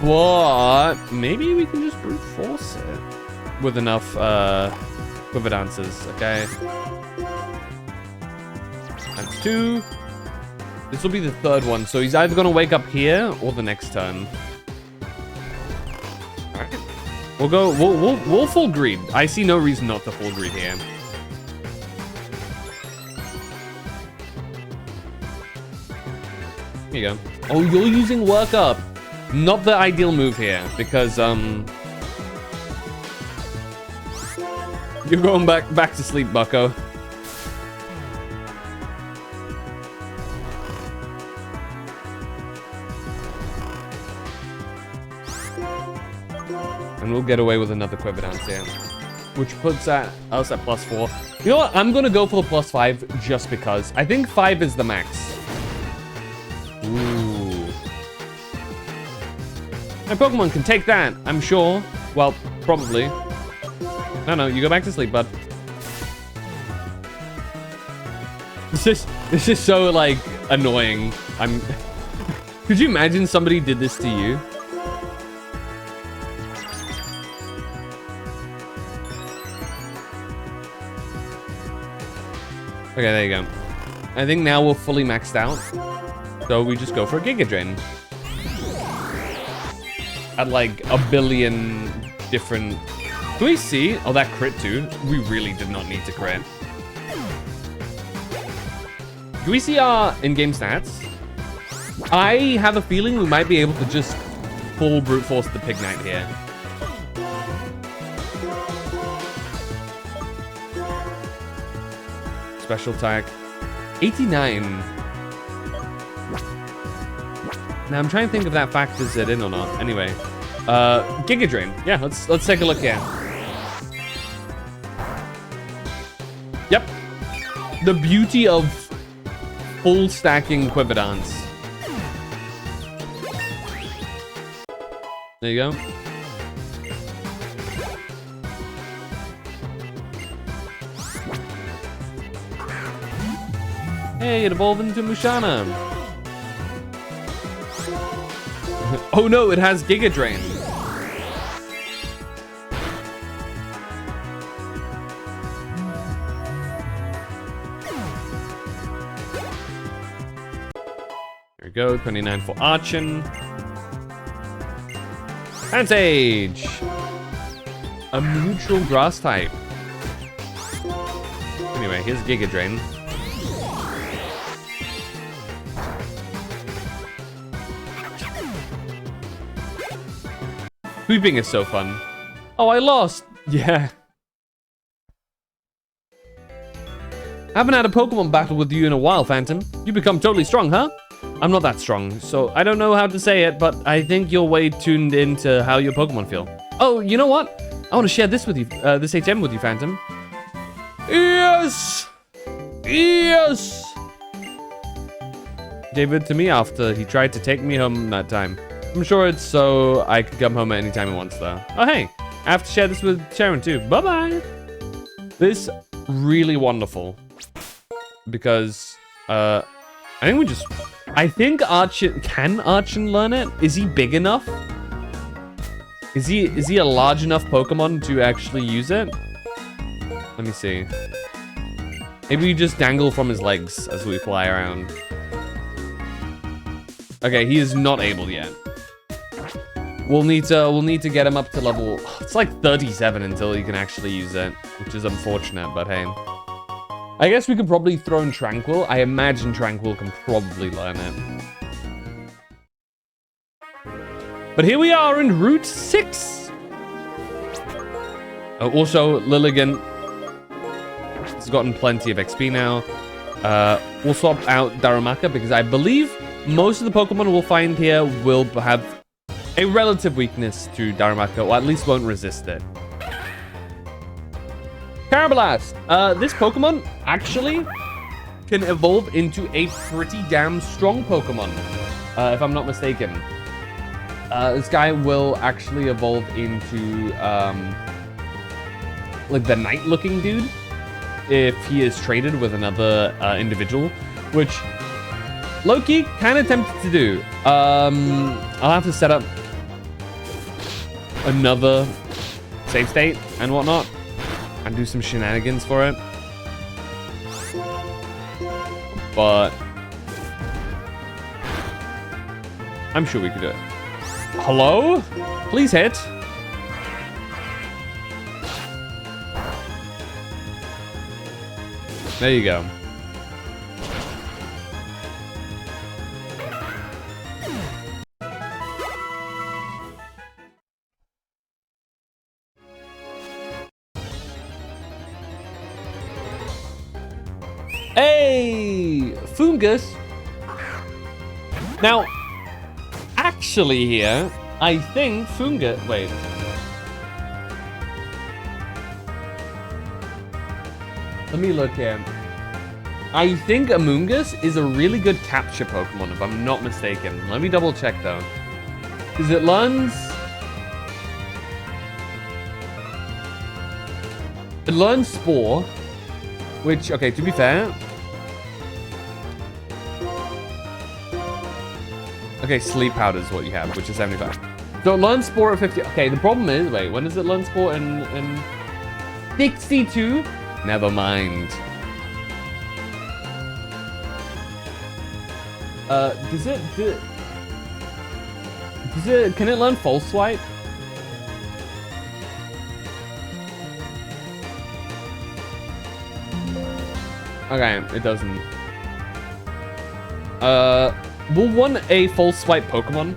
But maybe we can just brute force it with enough Quiver Dances, okay? That's 2. This will be the 3rd one, so he's either gonna wake up here or the next turn. Alright. We'll full greed. I see no reason not to full greed here. Here you go. Oh, you're using Work Up. Not the ideal move here, because you're going back to sleep, bucko. And we'll get away with another Quiver Dance here, which puts us at +4. You know what? I'm gonna go for the +5 just because. I think 5 is the max. Ooh. My Pokemon can take that, I'm sure. Well, probably. No, you go back to sleep, bud. This is so, like, annoying. Could you imagine somebody did this to you? Okay, there you go. I think now we're fully maxed out. So we just go for a Giga Drain. At like a billion different... Can we see? Oh, that crit too. We really did not need to crit. Do we see our in-game stats? I have a feeling we might be able to just full brute force the Pignite here. Special attack. 89. Now I'm trying to think if that factors it in or not. Anyway, Giga Drain. Yeah, let's take a look here. Yep. The beauty of full stacking Quiver Dance. There you go. Hey, it evolved into Mushana. Oh no, it has Giga Drain. There we go, 29 for Archon. Pantage! A neutral grass type. Anyway, here's Giga Drain. Sweeping is so fun. Oh, I lost. Yeah. Haven't had a Pokemon battle with you in a while, Phantom. You become totally strong, huh? I'm not that strong, so I don't know how to say it, but I think you're way tuned into how your Pokemon feel. Oh, you know what? I want to share this with you, this HM with you, Phantom. Yes! Yes! Gave it to me after he tried to take me home that time. I'm sure it's so I could come home at any time he wants, though. Oh, hey. I have to share this with Sharon, too. Bye-bye. This really wonderful. Because, I think we just... I think Archon... Can Archon learn it? Is he big enough? Is he a large enough Pokemon to actually use it? Let me see. Maybe we just dangle from his legs as we fly around. Okay, he is not able yet. We'll need to get him up to level... It's like 37 until he can actually use it, which is unfortunate, but hey. I guess we could probably throw in Tranquil. I imagine Tranquil can probably learn it. But here we are in Route 6. Also, Lilligant has gotten plenty of XP now. We'll swap out Darumaka because I believe most of the Pokemon we'll find here will have a relative weakness to Darumaka, or at least won't resist it. Carablast! This Pokemon actually can evolve into a pretty damn strong Pokemon, if I'm not mistaken. This guy will actually evolve into, like the knight-looking dude, if he is traded with another individual, which Loki kind of tempted to do. I'll have to set up another save state and whatnot, and do some shenanigans for it. But I'm sure we could do it. Hello? Please hit. There you go. Hey, Fungus. Now, actually here, I think Fungus, wait. Let me look here. I think Amoonguss is a really good capture Pokemon, if I'm not mistaken. Let me double check though. Because it learns... It learns Spore. Which, okay, to be fair... Okay, Sleep Powder is what you have, which is 75. So it learns Spore at 50... Okay, the problem is... Wait, when does it learn Spore? In 62? Never mind. Does it... Can it learn False Swipe? Okay, it doesn't. We'll want a False Swipe Pokemon.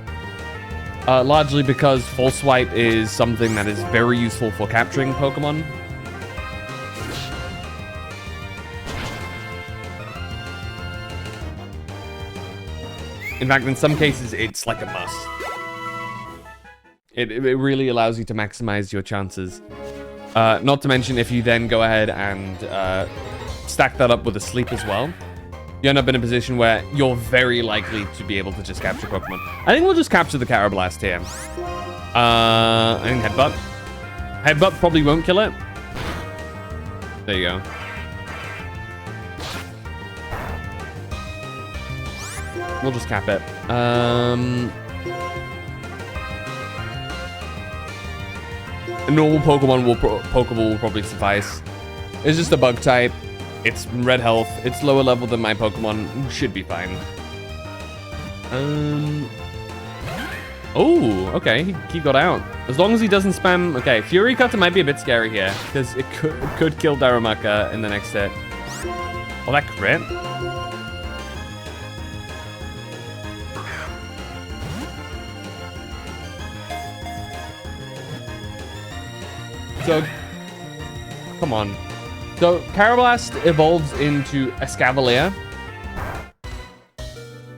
Largely because False Swipe is something that is very useful for capturing Pokemon. In fact, in some cases, it's like a must. It really allows you to maximize your chances. Not to mention, if you then go ahead and stack that up with a Sleep as well, you end up in a position where you're very likely to be able to just capture Pokemon. I think we'll just capture the Carablast here. I think Headbutt. Headbutt probably won't kill it. There you go. We'll just cap it. A normal Pokemon Pokeball will probably suffice. It's just a bug type. It's red health. It's lower level than my Pokemon. Should be fine. Oh, okay. He got out. As long as he doesn't spam... Okay, Fury Cutter might be a bit scary here, because it could kill Darumaka in the next hit. Oh, that crit. So, come on. So, Karrablast evolves into Escavalier,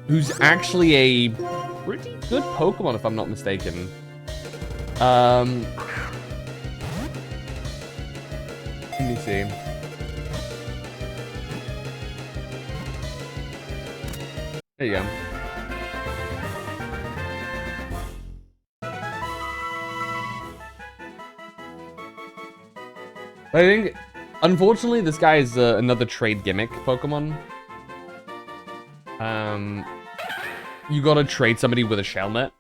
who's actually a pretty good Pokemon, if I'm not mistaken. Let me see. There you go. I think, unfortunately, this guy is another trade gimmick Pokemon. You gotta trade somebody with a Shelmet.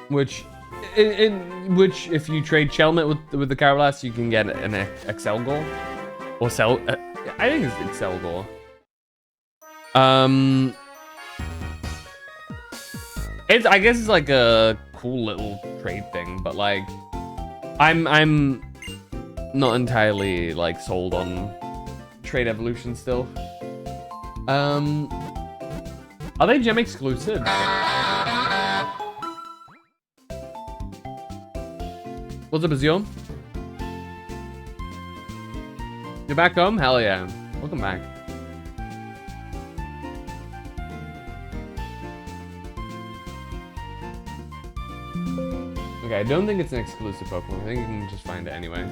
Which, if you trade Shelmet with the Karrablast, you can get an Excelgor. Or I think it's Excelgor. I guess it's like a cool little trade thing, but like, I'm not entirely like sold on trade evolution still. Are they gem exclusive? What's up, Azure? You're back home? Hell yeah. Welcome back. Okay, I don't think it's an exclusive Pokemon. I think you can just find it anyway.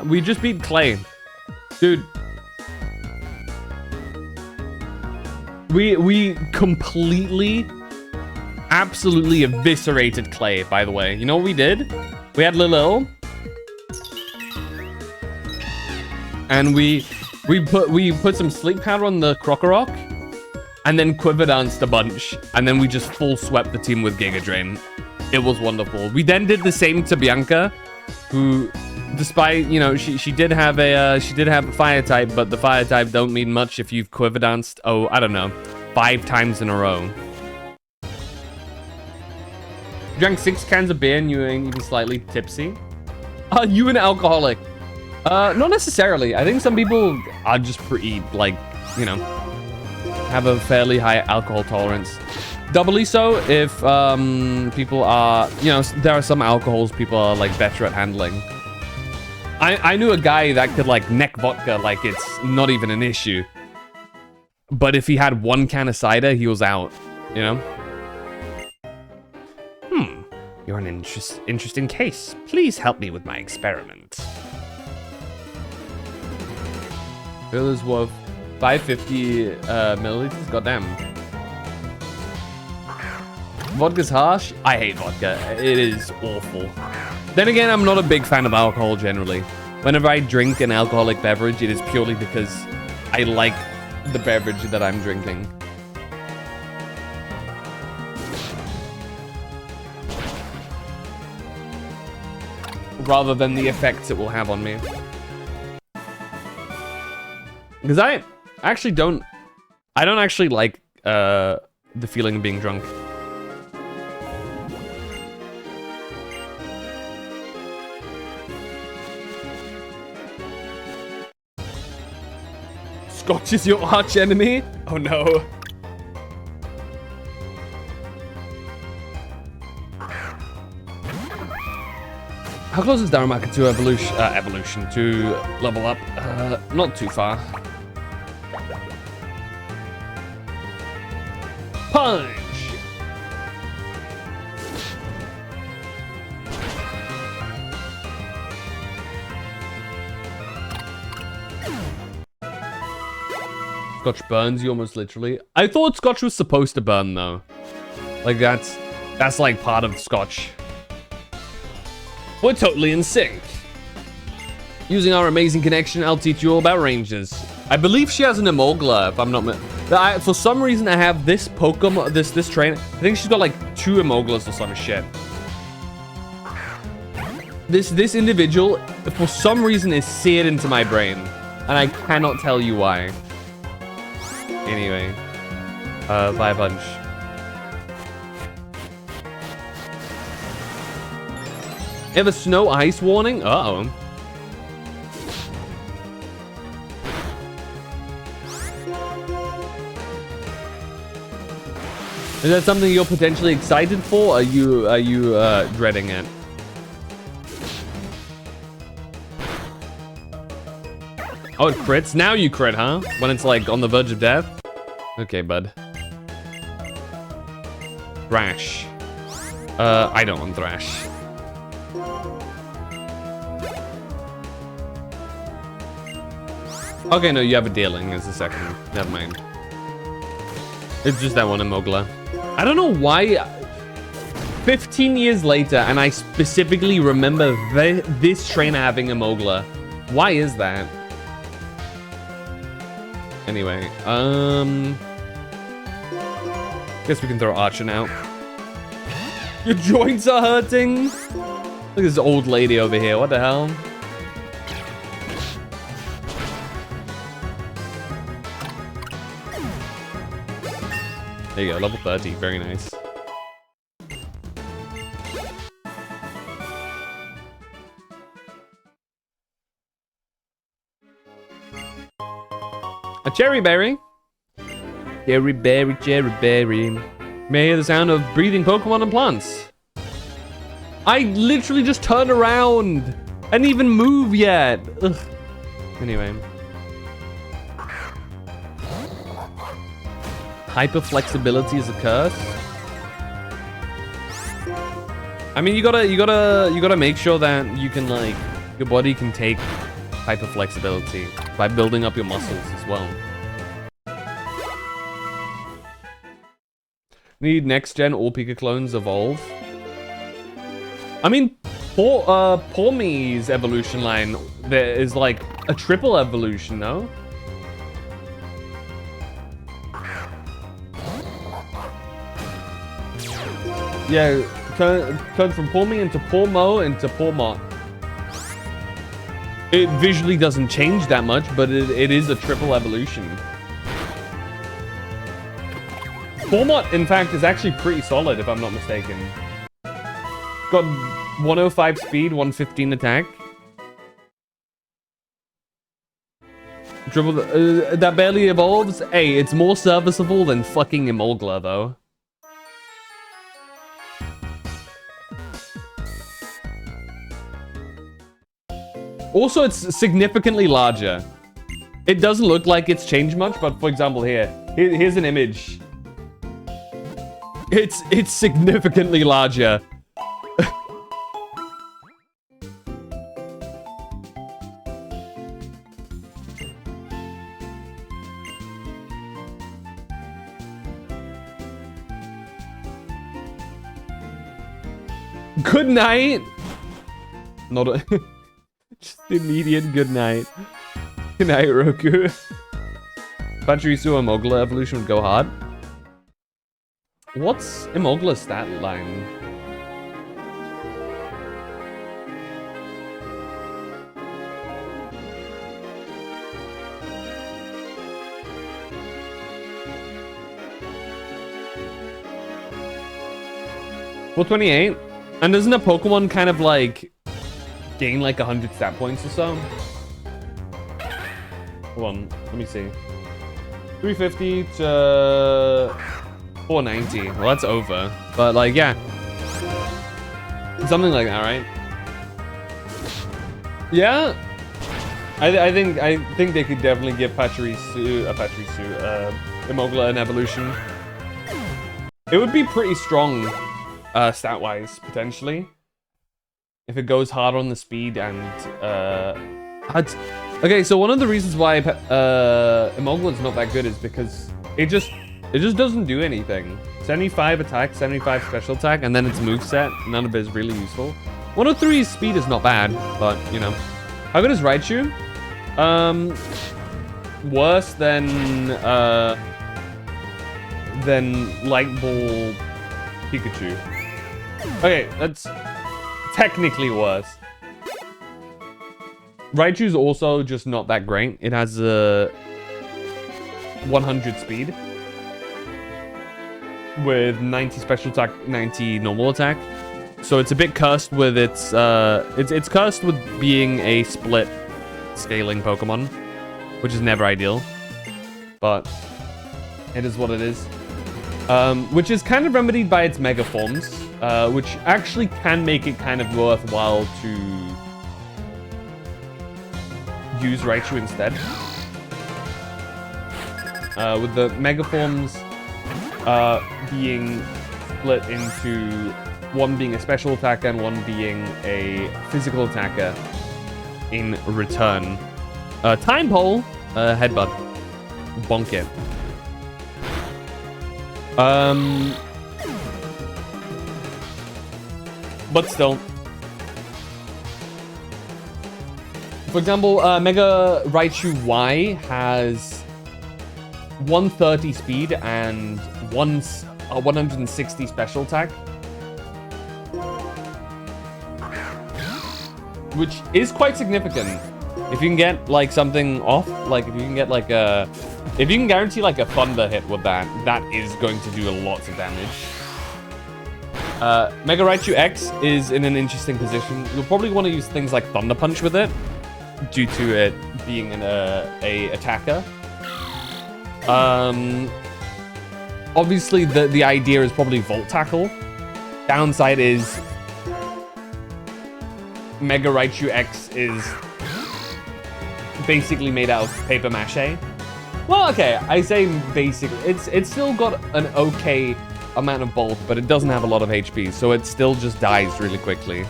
We just beat Clay. Dude. We completely, absolutely eviscerated Clay, by the way. You know what we did? We had Lil, and we put some sleep powder on the Krokorok, and then Quiver danced a bunch, and then we just full swept the team with Giga Drain. It was wonderful. We then did the same to Bianca, who, despite, you know, she did have a fire type, but the fire type don't mean much if you've Quiver danced, oh, I don't know, 5 times in a row. Drank 6 cans of beer and you were even slightly tipsy. Are you an alcoholic? Not necessarily. I think some people are just pretty, like, you know, have a fairly high alcohol tolerance. Doubly so if people are, you know, there are some alcohols people are like better at handling. I knew a guy that could like neck vodka like it's not even an issue. But if he had 1 can of cider, he was out, you know? You're an interesting case. Please help me with my experiment. Village Wolf, 550 milliliters, goddamn. Vodka's harsh. I hate vodka. It is awful. Then again, I'm not a big fan of alcohol generally. Whenever I drink an alcoholic beverage, it is purely because I like the beverage that I'm drinking. Rather than the effects it will have on me. Because I actually don't actually like the feeling of being drunk. Scotch is your arch enemy? Oh no. How close is Darumaka to evolution to level up? Not too far. Punch! Scotch burns you almost literally. I thought Scotch was supposed to burn though. Like that's like part of Scotch. We're totally in sync. Using our amazing connection, I'll teach you all about ranges. I believe she has an Emogla, if I'm not... for some reason, I have this Pokemon, this trainer. I think she's got like 2 Emoglas or some shit. This individual, for some reason, is seared into my brain. And I cannot tell you why. Anyway. Fire Punch. You have a snow ice warning? Uh-oh. Is that something you're potentially excited for? Are you dreading it? Oh, it crits? Now you crit, huh? When it's like on the verge of death? Okay, bud. Thrash. I don't want Thrash. Okay, no, you have a dealing as a second. Never mind. It's just that one Emogla. I don't know why 15 years later and I specifically remember this trainer having Emogla. Why is that? Anyway, guess we can throw Archer now. Your joints are hurting? Look at this old lady over here, what the hell? There you go, level 30, very nice. A cherry berry. Cherry berry, cherry berry. May hear the sound of breathing Pokemon and plants. I literally just turned around. I didn't even move yet. Ugh. Anyway. Hyper flexibility is a curse. I mean, you gotta make sure that you can like your body can take hyper flexibility by building up your muscles as well. Need next gen all Pika clones evolve. I mean, Poor Me's evolution line there is like a triple evolution, no? Yeah, turn from Poor Me into Poor Mo into Poor Mot. It visually doesn't change that much, but it is a triple evolution. Poor Mot, in fact, is actually pretty solid, if I'm not mistaken. Got 105 speed, 115 attack. Triple that barely evolves. Hey, it's more serviceable than fucking Emogla, though. Also, it's significantly larger. It doesn't look like it's changed much, but for example, here's an image. It's significantly larger. Good night. Not a just immediate good night. Good night, Roku. Pachirisu Emogla evolution would go hard. What's Emogla's stat line? Well, 28. And doesn't a Pokemon kind of like gain like 100 stat points or so? Hold on, let me see. 350 to 490. Well, that's over. But like, yeah. Something like that, right? Yeah. I think they could definitely give Emogla an evolution. It would be pretty strong stat-wise, potentially. If it goes hard on the speed and okay, so one of the reasons why Emogla is not that good is because it just doesn't do anything. 75 attack, 75 special attack, and then its moveset, none of it is really useful. 103's speed is not bad, but you know. How good is Raichu? Worse than Light Ball Pikachu. Okay, that's technically worse. Raichu's also just not that great. It has a 100 speed with 90 special attack, 90 normal attack. So it's a bit cursed with it's cursed with being a split scaling Pokemon, which is never ideal, but it is what it is. Which is kind of remedied by its Mega Forms, which actually can make it kind of worthwhile to use Raichu instead. With the Mega Forms being split into one being a special attacker and one being a physical attacker in return. Time Pole, Headbutt, bonk it. But still. For example, Mega Raichu Y has 130 speed and 160 special attack. Which is quite significant. If you can get like something off, like if you can get like a... If you can guarantee like a thunder hit with that, that is going to do lots of damage. Mega Raichu X is in an interesting position. You'll probably want to use things like Thunder Punch with it, due to it being a attacker. Obviously the idea is probably Volt Tackle. Downside is Mega Raichu X is basically made out of paper mache. Well, okay, I say basically. It's still got an okay amount of bulk, but it doesn't have a lot of HP, so it still just dies really quickly.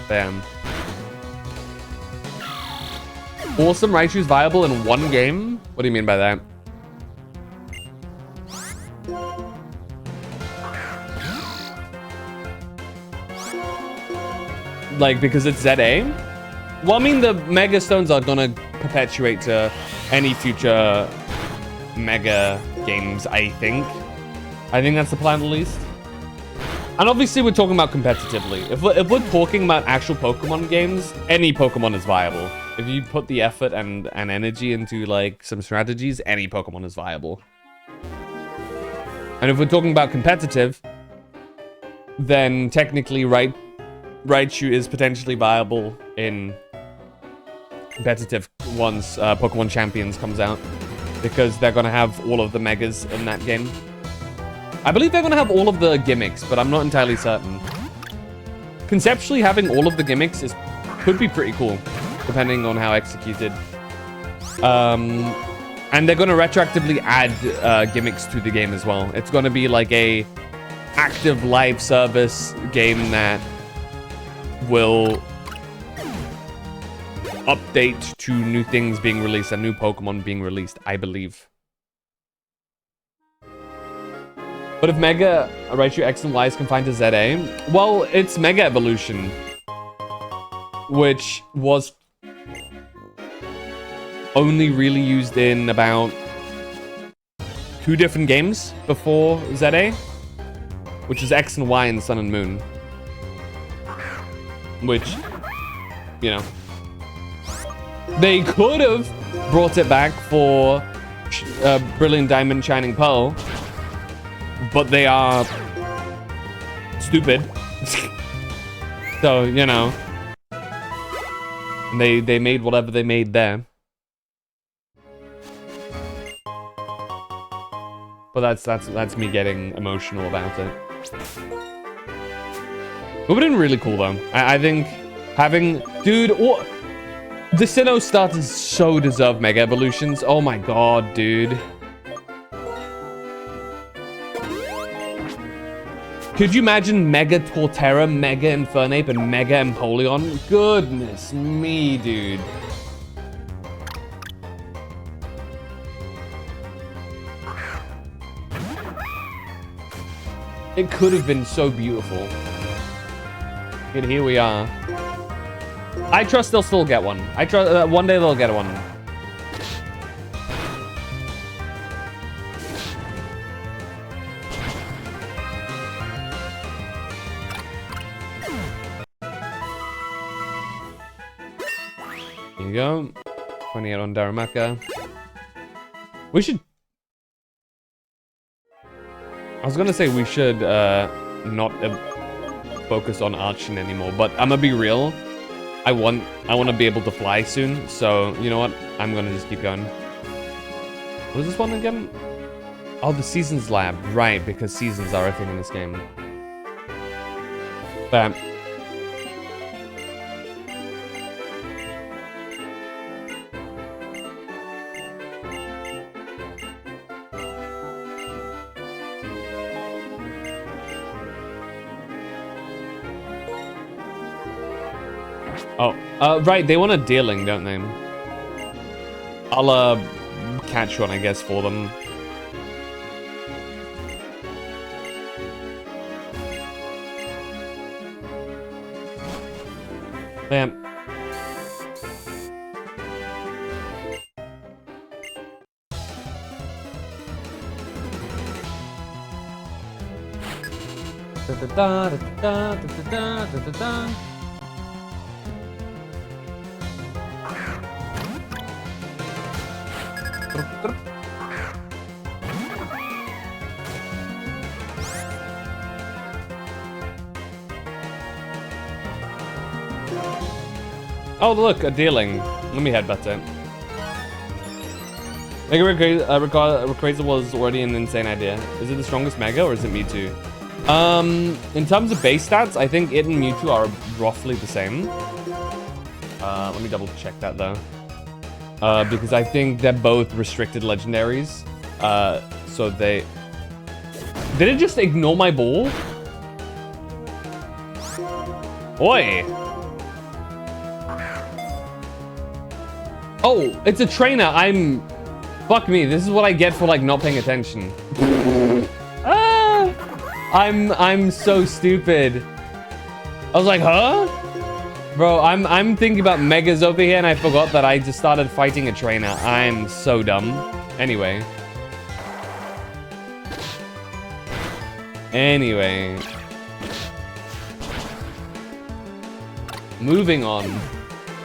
Damn. Awesome, Raichu's viable in one game? What do you mean by that? Like, because it's ZA? Well, I mean, the Mega Stones are gonna perpetuate to any future Mega games, I think. I think that's the plan, at least. And obviously, we're talking about competitively. If we're talking about actual Pokemon games, any Pokemon is viable. If you put the effort and energy into, like, some strategies, any Pokemon is viable. And if we're talking about competitive, then technically, Raichu is potentially viable in competitive once Pokemon Champions comes out, because they're going to have all of the Megas in that game. I believe they're going to have all of the gimmicks, but I'm not entirely certain. Conceptually, having all of the gimmicks could be pretty cool, depending on how executed. And they're going to retroactively add gimmicks to the game as well. It's going to be like a active live service game that will update to new things being released and new Pokemon being released, I believe. But if Mega Raichu X and Y is confined to ZA, well, it's Mega Evolution, which was only really used in about 2 different games before ZA, which is X and Y in Sun and Moon. Which, you know, they could have brought it back for Brilliant Diamond Shining Pearl, but they are stupid. So, you know, they made whatever they made there. But that's me getting emotional about it. It would have been really cool though. I think having, dude, the Sinnoh starters so deserve Mega Evolutions. Oh my god, dude. Could you imagine Mega Torterra, Mega Infernape, and Mega Empoleon? Goodness me, dude. It could have been so beautiful. And here we are. I trust they'll still get one. I trust one day they'll get one. Here you go. 28 on Darumaka. We should... I was gonna say we should not focus on arching anymore. But I'm gonna be real. I want to be able to fly soon. So you know what? I'm gonna just keep going. What is this one again? Oh, the Seasons Lab. Right, because seasons are a thing in this game. Bam. Oh, right, they want a dealing, don't they? I'll, catch one, I guess, for them. Bam. Da da da da da da da da da. Oh, look, a dealing. Let me headbutt it. Mega Rayquaza was already an insane idea. Is it the strongest Mega, or is it Mewtwo? In terms of base stats, I think it and Mewtwo are roughly the same. Let me double check that, though. Because I think they're both restricted legendaries. So they... Did it just ignore my ball? Oi! Oh, it's a trainer. Fuck me. This is what I get for, like, not paying attention. I'm so stupid. I was like, huh? Bro, I'm thinking about Megas over here, and I forgot that I just started fighting a trainer. I'm so dumb. Anyway. Moving on.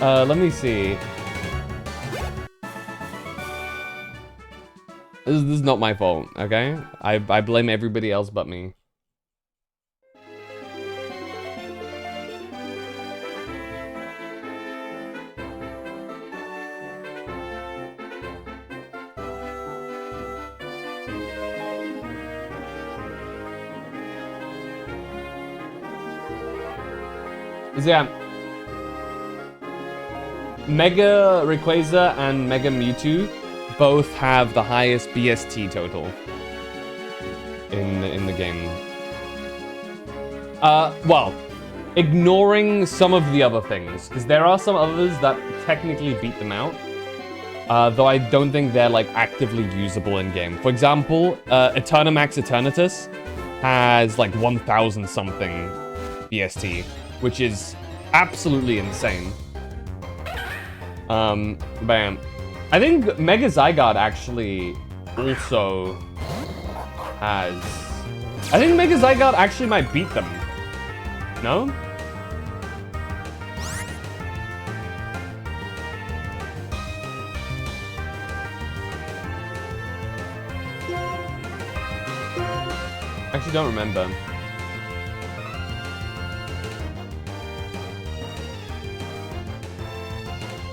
Let me see. This is not my fault, okay? I blame everybody else but me. Yeah. Mega Rayquaza and Mega Mewtwo both have the highest BST total in the game. Well, ignoring some of the other things, because there are some others that technically beat them out, though I don't think they're like actively usable in game. For example, Eternamax Eternatus has like 1,000 something BST, which is absolutely insane. Bam. I think Mega Zygarde actually also has... I think Mega Zygarde actually might beat them. No? Actually don't remember.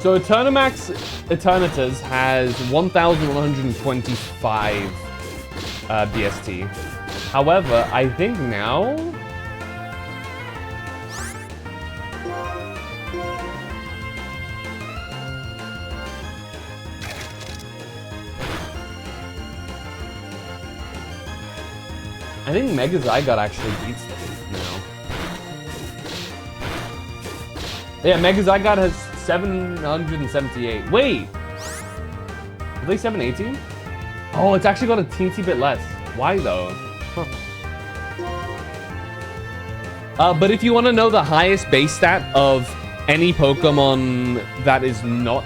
So Eternamax Eternatus has 1,125 BST. However, I think now... I think Mega Zygarde actually beats them now. Yeah, Mega Zygarde has 778. Wait! Are they 718? Oh, it's actually got a teensy bit less. Why though? Huh. But if you want to know the highest base stat of any Pokemon that is not...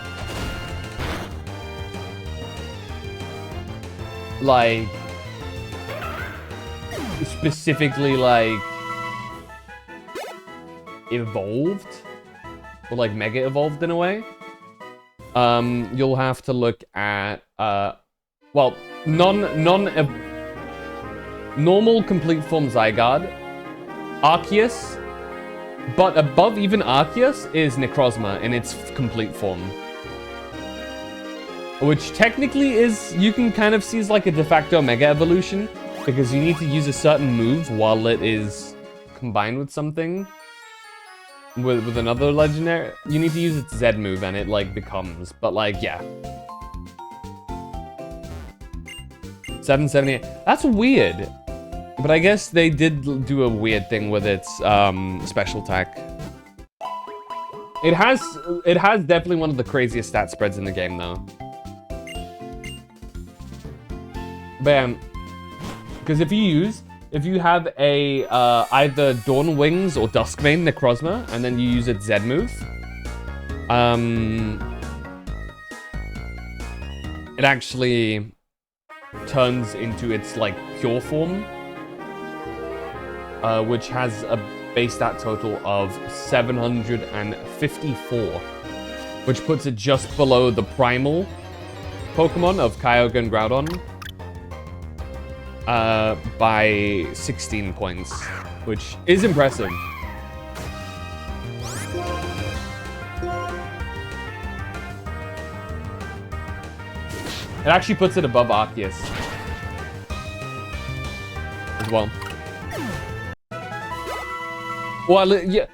like... specifically, like... evolved? Or like mega evolved in a way, you'll have to look at well, normal complete form Zygarde, Arceus, But above even Arceus is Necrozma in its complete form. Which technically is, you can kind of see as like a de facto Mega Evolution, because you need to use a certain move while it is combined with something. With another legendary, you need to use its Z move and it like becomes, but like, yeah. 778, that's weird. But I guess they did do a weird thing with its special attack. It has definitely one of the craziest stat spreads in the game though. Bam. Because if you have a either Dawn Wings or Duskmane Necrozma, and then you use its Z move, it actually turns into its like pure form, which has a base stat total of 754, which puts it just below the primal Pokemon of Kyogre and Groudon. By 16 points, which is impressive. It actually puts it above Arceus as well. Well, yeah,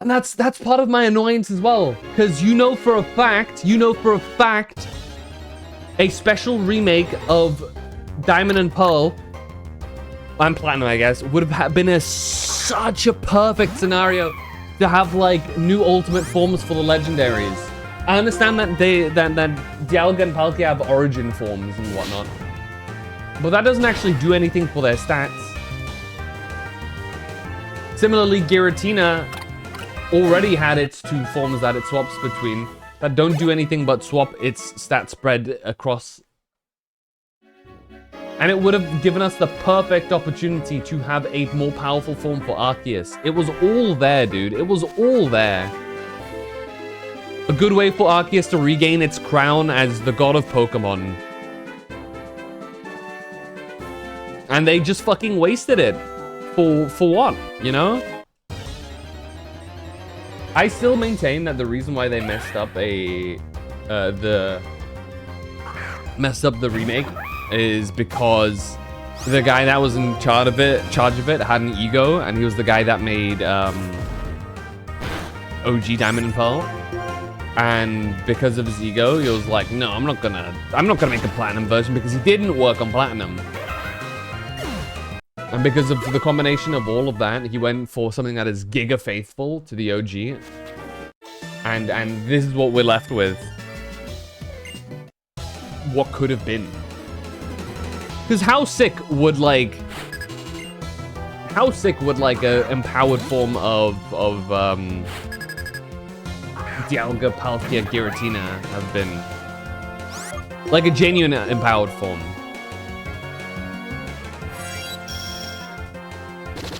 and that's part of my annoyance as well, because you know for a fact, a special remake of Diamond and Pearl, and Platinum, I guess, would have been such a perfect scenario to have like new ultimate forms for the legendaries. I understand that Dialga and Palkia have origin forms and whatnot, but that doesn't actually do anything for their stats. Similarly, Giratina already had its two forms that it swaps between that don't do anything but swap its stat spread across. And it would have given us the perfect opportunity to have a more powerful form for Arceus. It was all there, dude. It was all there. A good way for Arceus to regain its crown as the god of Pokemon. And they just fucking wasted it. For what, you know? I still maintain that the reason why they messed up the remake is because the guy that was in charge of it had an ego, and he was the guy that made OG Diamond and Pearl. And because of his ego, he was like, no, I'm not gonna make a Platinum version, because he didn't work on Platinum. And because of the combination of all of that, he went for something that is giga faithful to the OG. And this is what we're left with. What could have been. Because how sick would a empowered form of Dialga, Palkia, Giratina have been? Like a genuine empowered form.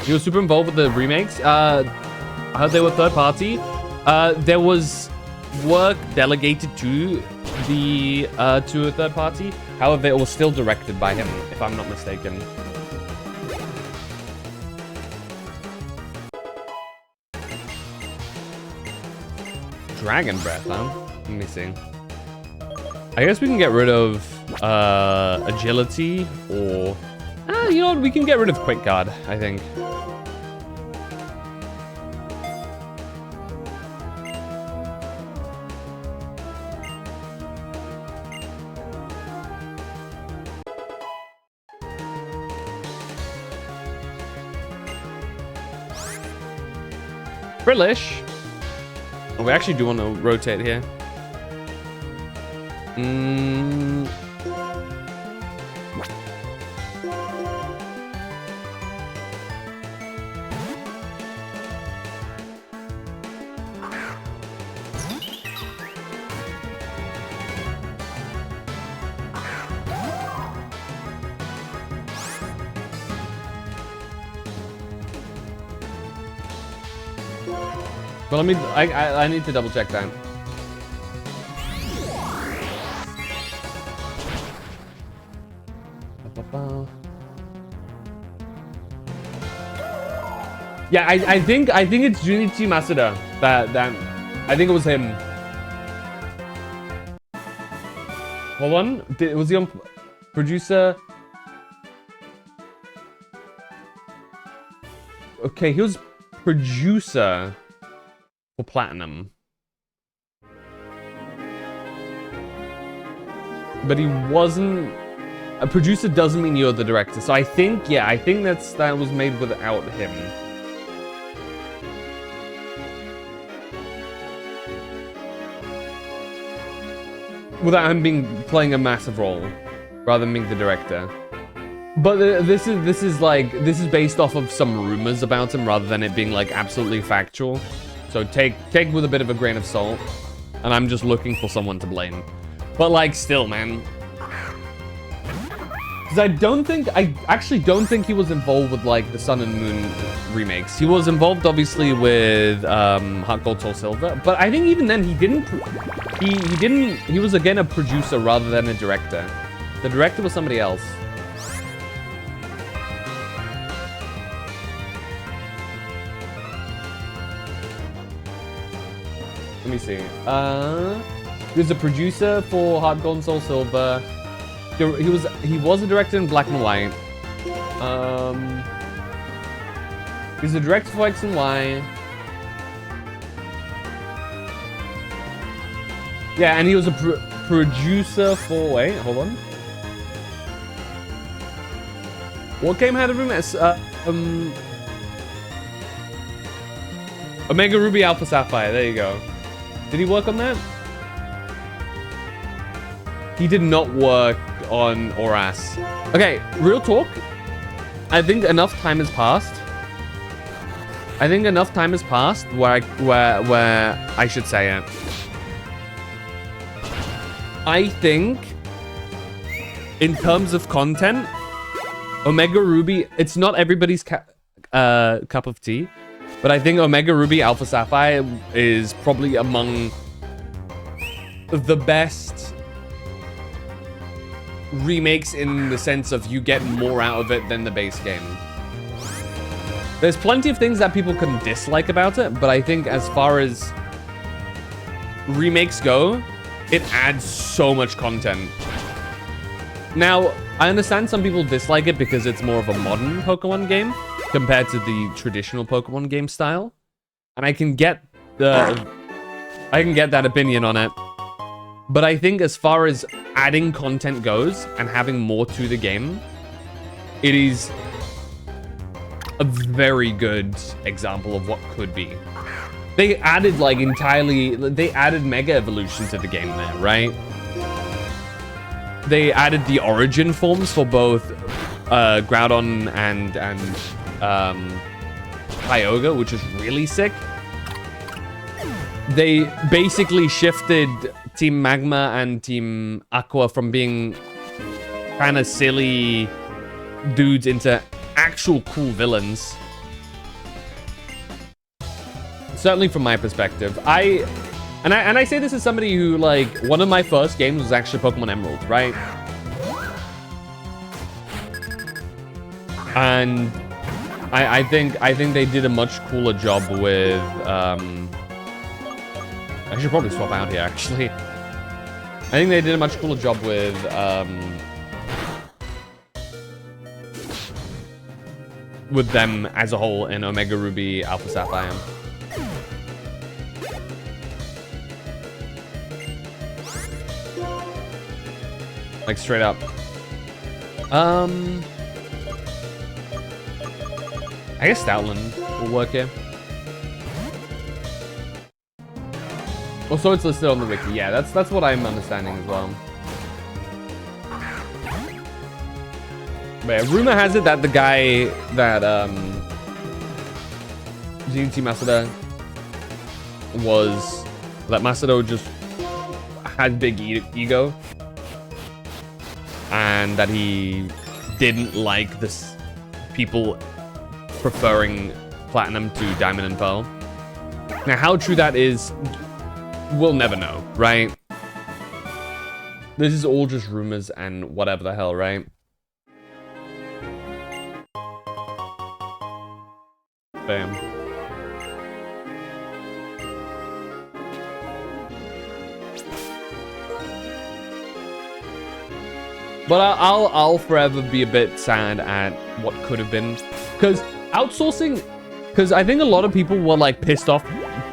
You were super involved with the remakes. I heard they were third party. There was work delegated to a third party. However, it was still directed by him, if I'm not mistaken. Dragon Breath, huh? Let me see. I guess we can get rid of agility, or you know what? We can get rid of Quick Guard, I think. Brillish. Oh, we actually do want to rotate here. But let me, I need to double check that. Yeah, I think it's Junichi Masuda that I think it was him. Hold on, was he on producer? Okay, he was producer for Platinum. But he wasn't... A producer doesn't mean you're the director. So I think, yeah, I think that was made without him. Without him playing a massive role, rather than being the director. But this is based off of some rumors about him, rather than it being like absolutely factual. So take with a bit of a grain of salt. And I'm just looking for someone to blame. But like, still, man. Because I actually don't think he was involved with like the Sun and Moon remakes. He was involved obviously with Heart Gold Soul Silver, but I think even then he didn't. He was again a producer rather than a director. The director was somebody else. Let me see. He was a producer for Heart Gold and Soul Silver. He was a director in Black and White. He was a director for X and Y. Yeah, and he was a producer for... Wait, hold on. What game had a remix? Omega Ruby Alpha Sapphire. There you go. Did he work on that? He did not work on Oras. Okay, real talk. I think enough time has passed. where I should say it. I think, in terms of content, Omega Ruby, it's not everybody's cup of tea, but I think Omega Ruby Alpha Sapphire is probably among the best remakes in the sense of you get more out of it than the base game. There's plenty of things that people can dislike about it, but I think as far as remakes go, it adds so much content. Now, I understand some people dislike it because it's more of a modern Pokemon game compared to the traditional Pokemon game style. And I can get that opinion on it. But I think as far as adding content goes and having more to the game, it is a very good example of what could be. They added they added Mega Evolution to the game there, right? They added the origin forms for both Groudon and Kyogre, which is really sick. They basically shifted Team Magma and Team Aqua from being kind of silly dudes into actual cool villains. Certainly from my perspective. I say this as somebody who, like, one of my first games was actually Pokemon Emerald, right? And I think they did a much cooler job with I should probably swap out here, actually. I think they did a much cooler job with them as a whole in Omega Ruby Alpha Sapphire. Like, straight up. I guess Stoutland will work here. Oh, so it's listed on the wiki. Yeah, that's what I'm understanding as well. But yeah, rumor has it that the guy that Junichi Masuda was... That Masuda just had big ego. And that he didn't like this people preferring Platinum to Diamond and Pearl. Now, how true that is, we'll never know, right? This is all just rumors and whatever the hell, right? Bam. But I'll forever be a bit sad at what could have been, because outsourcing, because I think a lot of people were like pissed off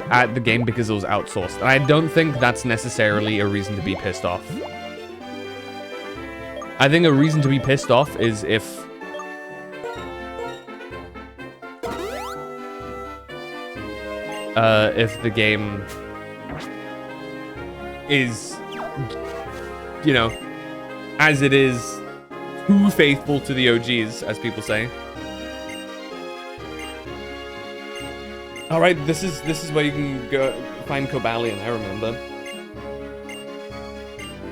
at the game because it was outsourced, and I don't think that's necessarily a reason to be pissed off. I think a reason to be pissed off is if the game is, you know, as it is, too faithful to the OGs, as people say. All right, this is where you can go find Cobalion. I remember.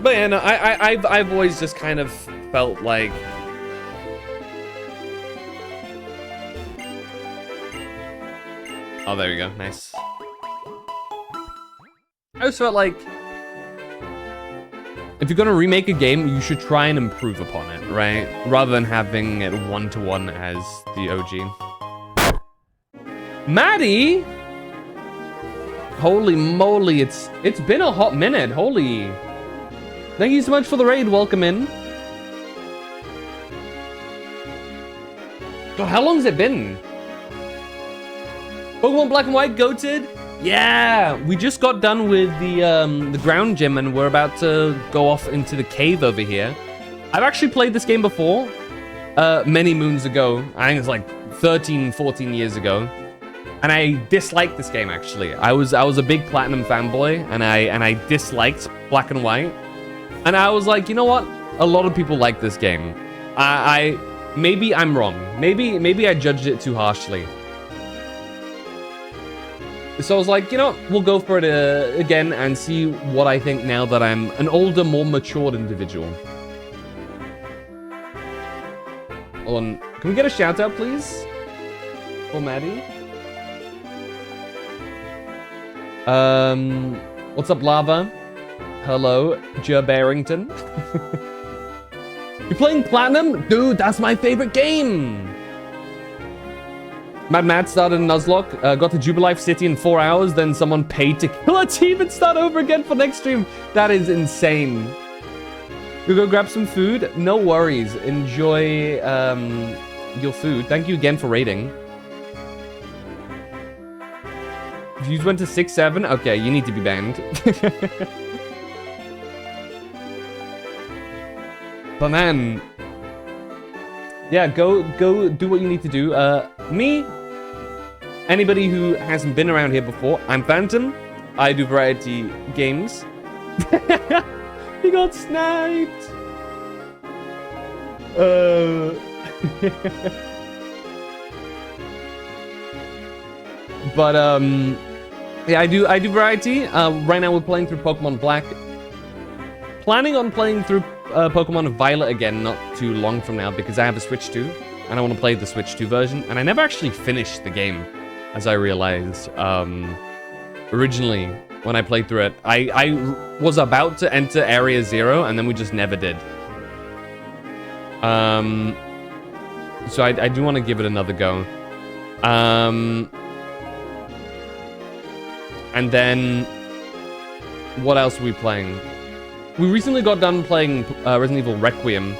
But yeah, no, I've always just kind of felt like oh, there you go, nice. I always felt like if you're gonna remake a game, you should try and improve upon it, right? Rather than having it one-to-one as the OG. Maddie! Holy moly, it's been a hot minute, holy. Thank you so much for the raid, welcome in. God, how long has it been? Pokemon Black and White, goated? Yeah, we just got done with the ground gym and we're about to go off into the cave over here. I've actually played this game before, many moons ago. I think it's like 13, 14 years ago. And I disliked this game actually. I was a big Platinum fanboy and I disliked Black and White. And I was like, you know what? A lot of people like this game. Maybe I'm wrong. Maybe I judged it too harshly. So I was like, you know, we'll go for it again and see what I think now that I'm an older, more matured individual. Hold on. Can we get a shout out, please? For Maddie? What's up, Lava? Hello, Jer Barrington. You playing Platinum? Dude, that's my favorite game! Mad Matt started in Nuzlocke, got to Jubilife City in 4 hours, then someone paid to kill our team and start over again for next stream. That is insane. You go grab some food? No worries. Enjoy your food. Thank you again for raiding. Views went to 6-7? Okay, you need to be banned. But man, yeah, go do what you need to do. Me, anybody who hasn't been around here before, I'm Phantom. I do variety games. He got sniped. But yeah, I do variety. Right now we're playing through Pokemon Black. Planning on playing through Pokemon Violet again not too long from now because I have a Switch 2 and I want to play the Switch 2 version, and I never actually finished the game, as I realized. Originally, when I played through it, I was about to enter Area 0 and then we just never did. So I do want to give it another go. And then, what else are we playing? We recently got done playing Resident Evil Requiem,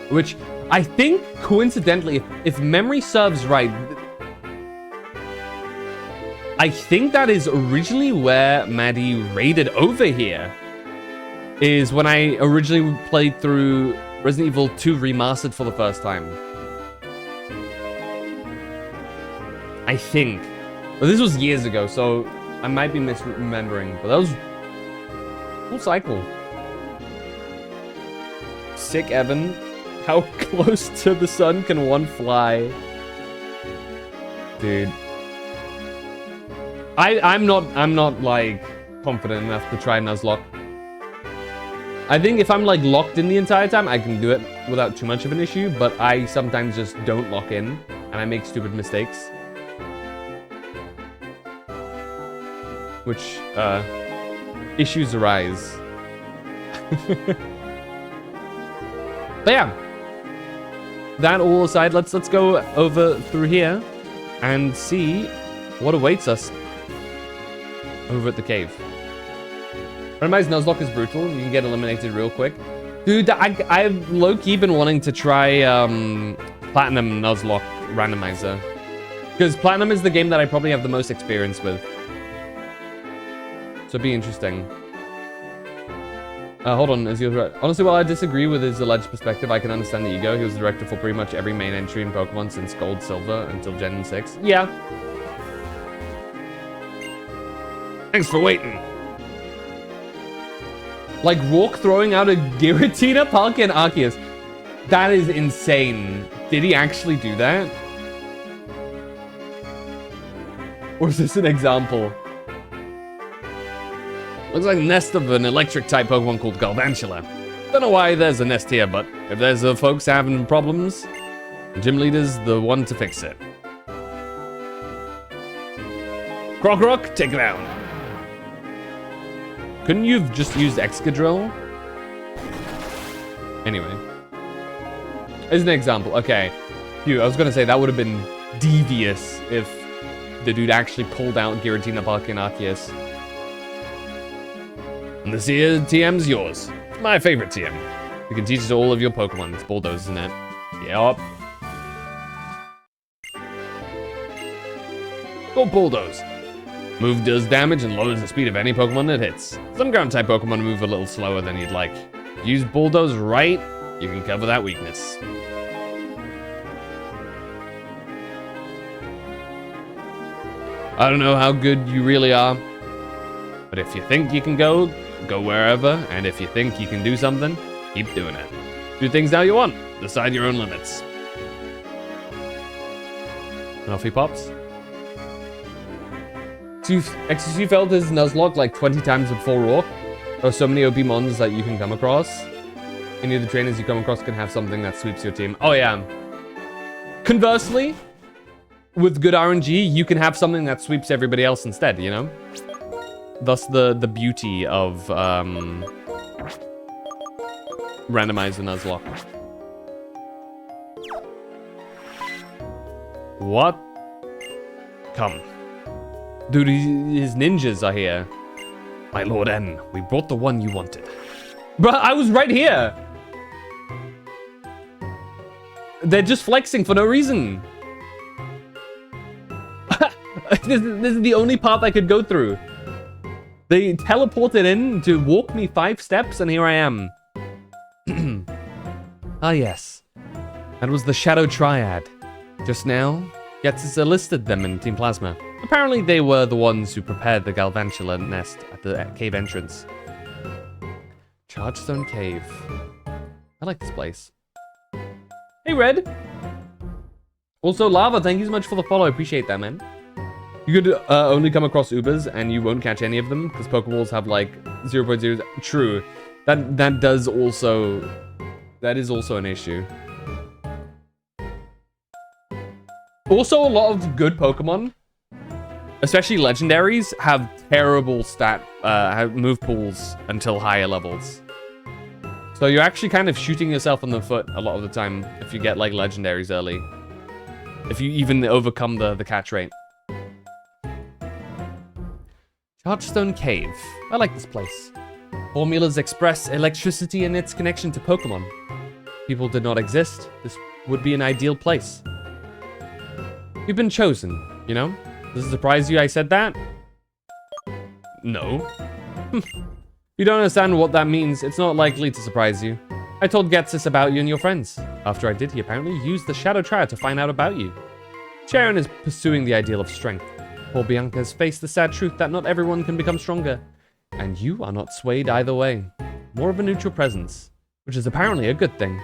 which I think, coincidentally, if memory serves right, I think that is originally where Maddie raided over here. Is when I originally played through Resident Evil 2 Remastered for the first time. I think. But this was years ago, so I might be misremembering, but that was full cycle. Sick, Evan. How close to the sun can one fly? Dude. I'm not like confident enough to try Nuzlocke. I think if I'm like locked in the entire time, I can do it without too much of an issue, but I sometimes just don't lock in and I make stupid mistakes. Which, issues arise. But yeah, that all aside, let's go over through here. and see what awaits us over at the cave. Randomized Nuzlocke is brutal. You can get eliminated real quick. Dude, I've low-key been wanting to try Platinum Nuzlocke Randomizer. Because Platinum is the game that I probably have the most experience with. So it'd be interesting. Hold on, honestly, while I disagree with his alleged perspective, I can understand the ego. He was the director for pretty much every main entry in Pokemon since Gold, Silver, until Gen 6. Yeah. Thanks for waiting. Like, Rourke throwing out a Giratina, Palkia, and Arceus. That is insane. Did he actually do that? Or is this an example? Looks like a nest of an electric-type Pokemon called Galvantula. Don't know why there's a nest here, but if there's folks having problems, the gym leader's the one to fix it. Krokorok, take it out. Couldn't you have just used Excadrill? Anyway. As an example, okay. Phew, I was gonna say that would have been devious if the dude actually pulled out Giratina, Palkia, and Arceus. And this here TM's yours. My favorite TM. You can teach it to all of your Pokemon. It's Bulldoze, isn't it? Yup. Go Bulldoze. Move does damage and lowers the speed of any Pokemon it hits. Some ground-type Pokemon move a little slower than you'd like. Use Bulldoze right, you can cover that weakness. I don't know how good you really are, but if you think you can go wherever, and if you think you can do something, keep doing it. Do things how you want. Decide your own limits. And off he pops. XQC failed his Nuzlocke like 20 times before Rourke. There are so many OP mons that you can come across. Any of the trainers you come across can have something that sweeps your team. Oh yeah. Conversely, with good RNG, you can have something that sweeps everybody else instead, you know? Thus the beauty of randomize the Nuzlocke. What? Come. Dude, his ninjas are here. My Lord N, we brought the one you wanted. Bruh, I was right here. They're just flexing for no reason. This is the only path I could go through. They teleported in to walk me 5 steps, and here I am. Ah, yes. That was the Shadow Triad. Just now, Getsis enlisted them in Team Plasma. Apparently, they were the ones who prepared the Galvantula nest at the cave entrance. Chargestone Cave. I like this place. Hey, Red. Also, Lava, thank you so much for the follow. I appreciate that, man. You could only come across Ubers, and you won't catch any of them, because Pokeballs have, like, 0.0... True. That is also an issue. Also, a lot of good Pokemon, especially legendaries, have terrible move pools until higher levels. So you're actually kind of shooting yourself in the foot a lot of the time if you get, like, legendaries early. If you even overcome the catch rate. Chargestone Cave. I like this place. Formulas express electricity in its connection to Pokemon. If people did not exist, this would be an ideal place. You've been chosen, you know? Does it surprise you I said that? No. If you don't understand what that means, it's not likely to surprise you. I told Getsis about you and your friends. After I did, he apparently used the Shadow Triad to find out about you. Sharon is pursuing the ideal of strength. Poor Bianca has faced the sad truth that not everyone can become stronger. And you are not swayed either way. More of a neutral presence, which is apparently a good thing.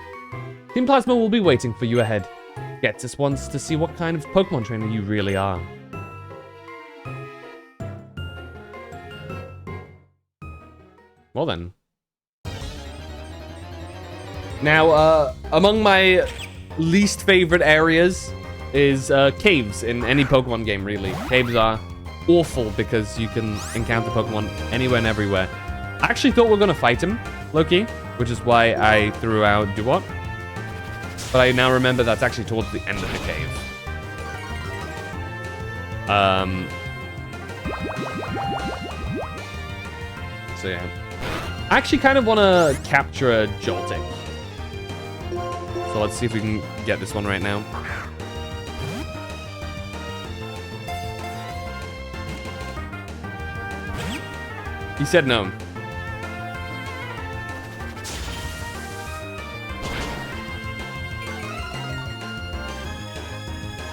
Team Plasma will be waiting for you ahead. Getsis wants to see what kind of Pokemon trainer you really are. Well then. Now, among my least favorite areas is caves in any Pokemon game, really. Caves are awful because you can encounter Pokemon anywhere and everywhere. I actually thought we were going to fight him, Loki, which is why I threw out Duwop. But I now remember that's actually towards the end of the cave. So yeah. I actually kind of want to capture a Joltik. So let's see if we can get this one right now. He said no.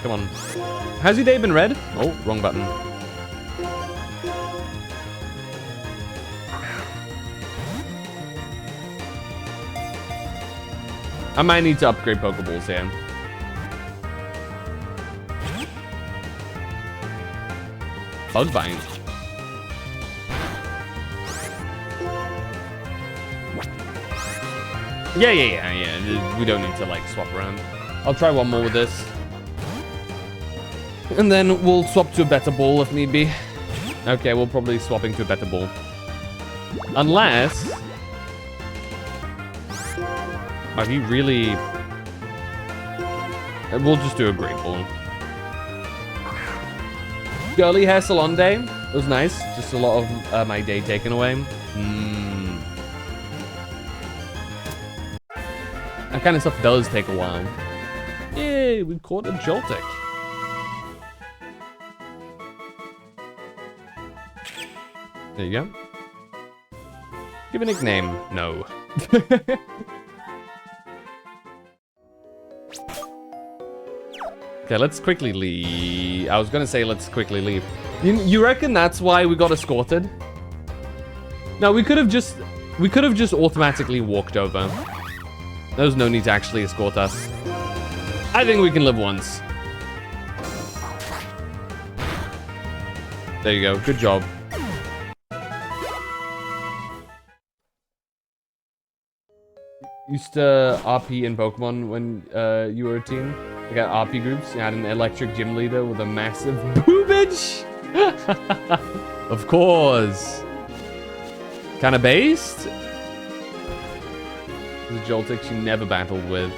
Come on. Has your day been read? Oh, wrong button. I might need to upgrade Pokeballs here. Bug Bite. Yeah. We don't need to, like, swap around. I'll try one more with this. And then we'll swap to a better ball if need be. Okay, we'll probably swapping to a better ball. Unless... Like, he really... We'll just do a great ball. Girly hair salon day. It was nice. Just a lot of my day taken away. That kind of stuff does take a while. Yay, we caught a Joltik. There you go. Give a nickname. No. Okay, let's quickly leave. I was gonna say let's quickly leave. You reckon that's why we got escorted? No, we could have just automatically walked over. There was no need to actually escort us. I think we can live once. There you go. Good job. Used to RP in Pokemon when you were a teen. We got RP groups. You had an electric gym leader with a massive boobage. Of course. Kind of based. The Joltik she never battled with.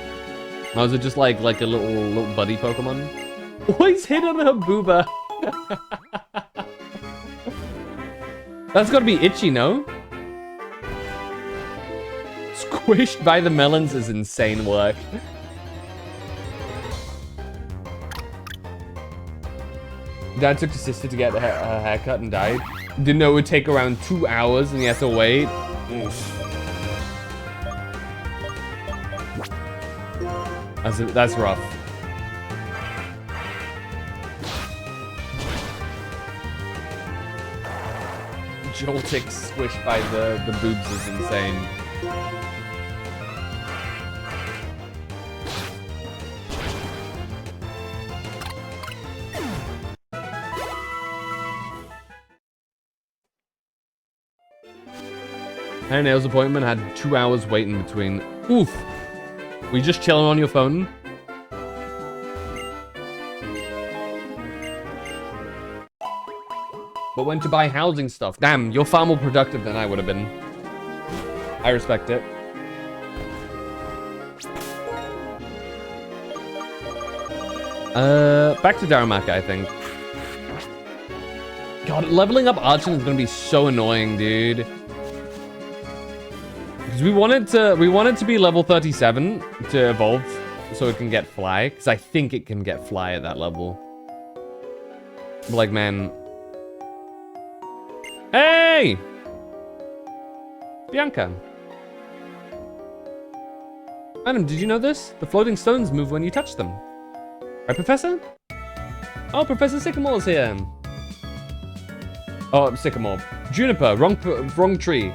Or was it just like a little buddy Pokemon? Always hit on her booba. That's gotta be itchy, no? Squished by the melons is insane work. Dad took his sister to get her haircut and died. Didn't know it would take around 2 hours and he had to wait. Oof. That's rough. Joltik squished by the boobs is insane. Hair nails appointment had 2 hours waiting between. Oof. Were you just chilling on your phone? But went to buy housing stuff. Damn, you're far more productive than I would have been. I respect it. Back to Darumaka, I think. God, leveling up Archon is gonna be so annoying, dude. Because we want it to be level 37 to evolve so it can get fly. Because I think it can get fly at that level. But like, man. Hey! Bianca. Madam, did you know this? The floating stones move when you touch them. Right, Professor? Oh, Professor Sycamore's here. Oh, Sycamore. Juniper, wrong tree.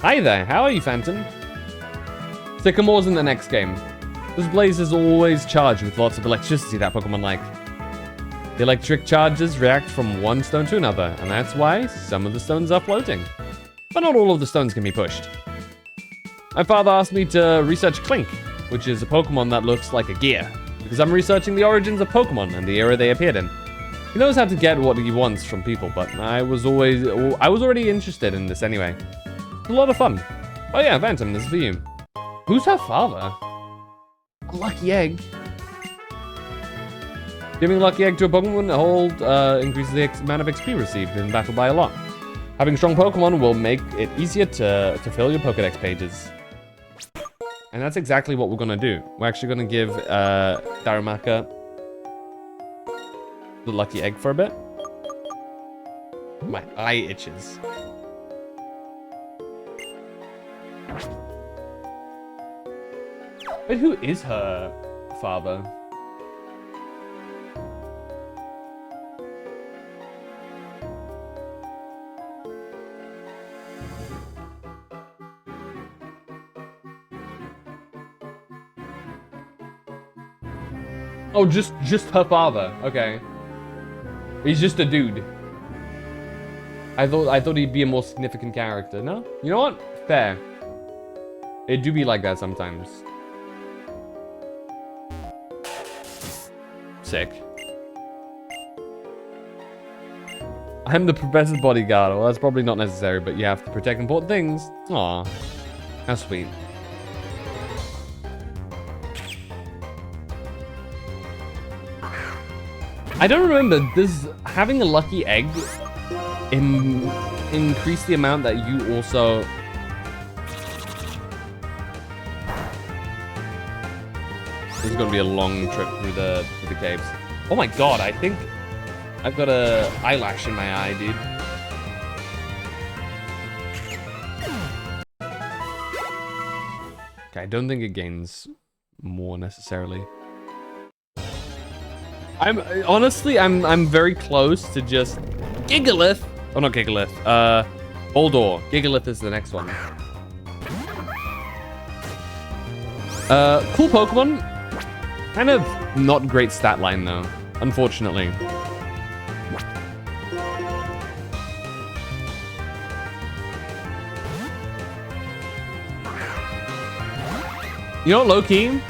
Hi there, how are you, Phantom? Sycamore's in the next game. This blaze is always charged with lots of electricity that Pokemon like. The electric charges react from one stone to another, and that's why some of the stones are floating. But not all of the stones can be pushed. My father asked me to research Klink, which is a Pokemon that looks like a gear, because I'm researching the origins of Pokemon and the era they appeared in. He knows how to get what he wants from people, but I was already interested in this anyway. It's a lot of fun. Oh yeah, Phantom, this is for you. Who's her father? A lucky egg. Giving Lucky Egg to a Pokemon hold increases the amount of XP received in battle by a lot. Having strong Pokemon will make it easier to fill your Pokedex pages. And that's exactly what we're gonna do. We're actually gonna give Darumaka the Lucky Egg for a bit. My eye itches. But who is her father? Oh, just her father. Okay. He's just a dude. I thought he'd be a more significant character. No? You know what? Fair. It do be like that sometimes. Sick. I'm the professor's bodyguard. Well, that's probably not necessary, but you have to protect important things. Aw. How sweet. I don't remember, does having a lucky egg increase the amount that you also... This is gonna be a long trip through the caves. Oh my god, I think I've got a eyelash in my eye, dude. Okay, I don't think it gains more necessarily. I'm very close to just Gigalith. Oh, not Gigalith. Boldore. Gigalith is the next one. Cool Pokemon. Kind of not great stat line though, unfortunately. You know, low-key,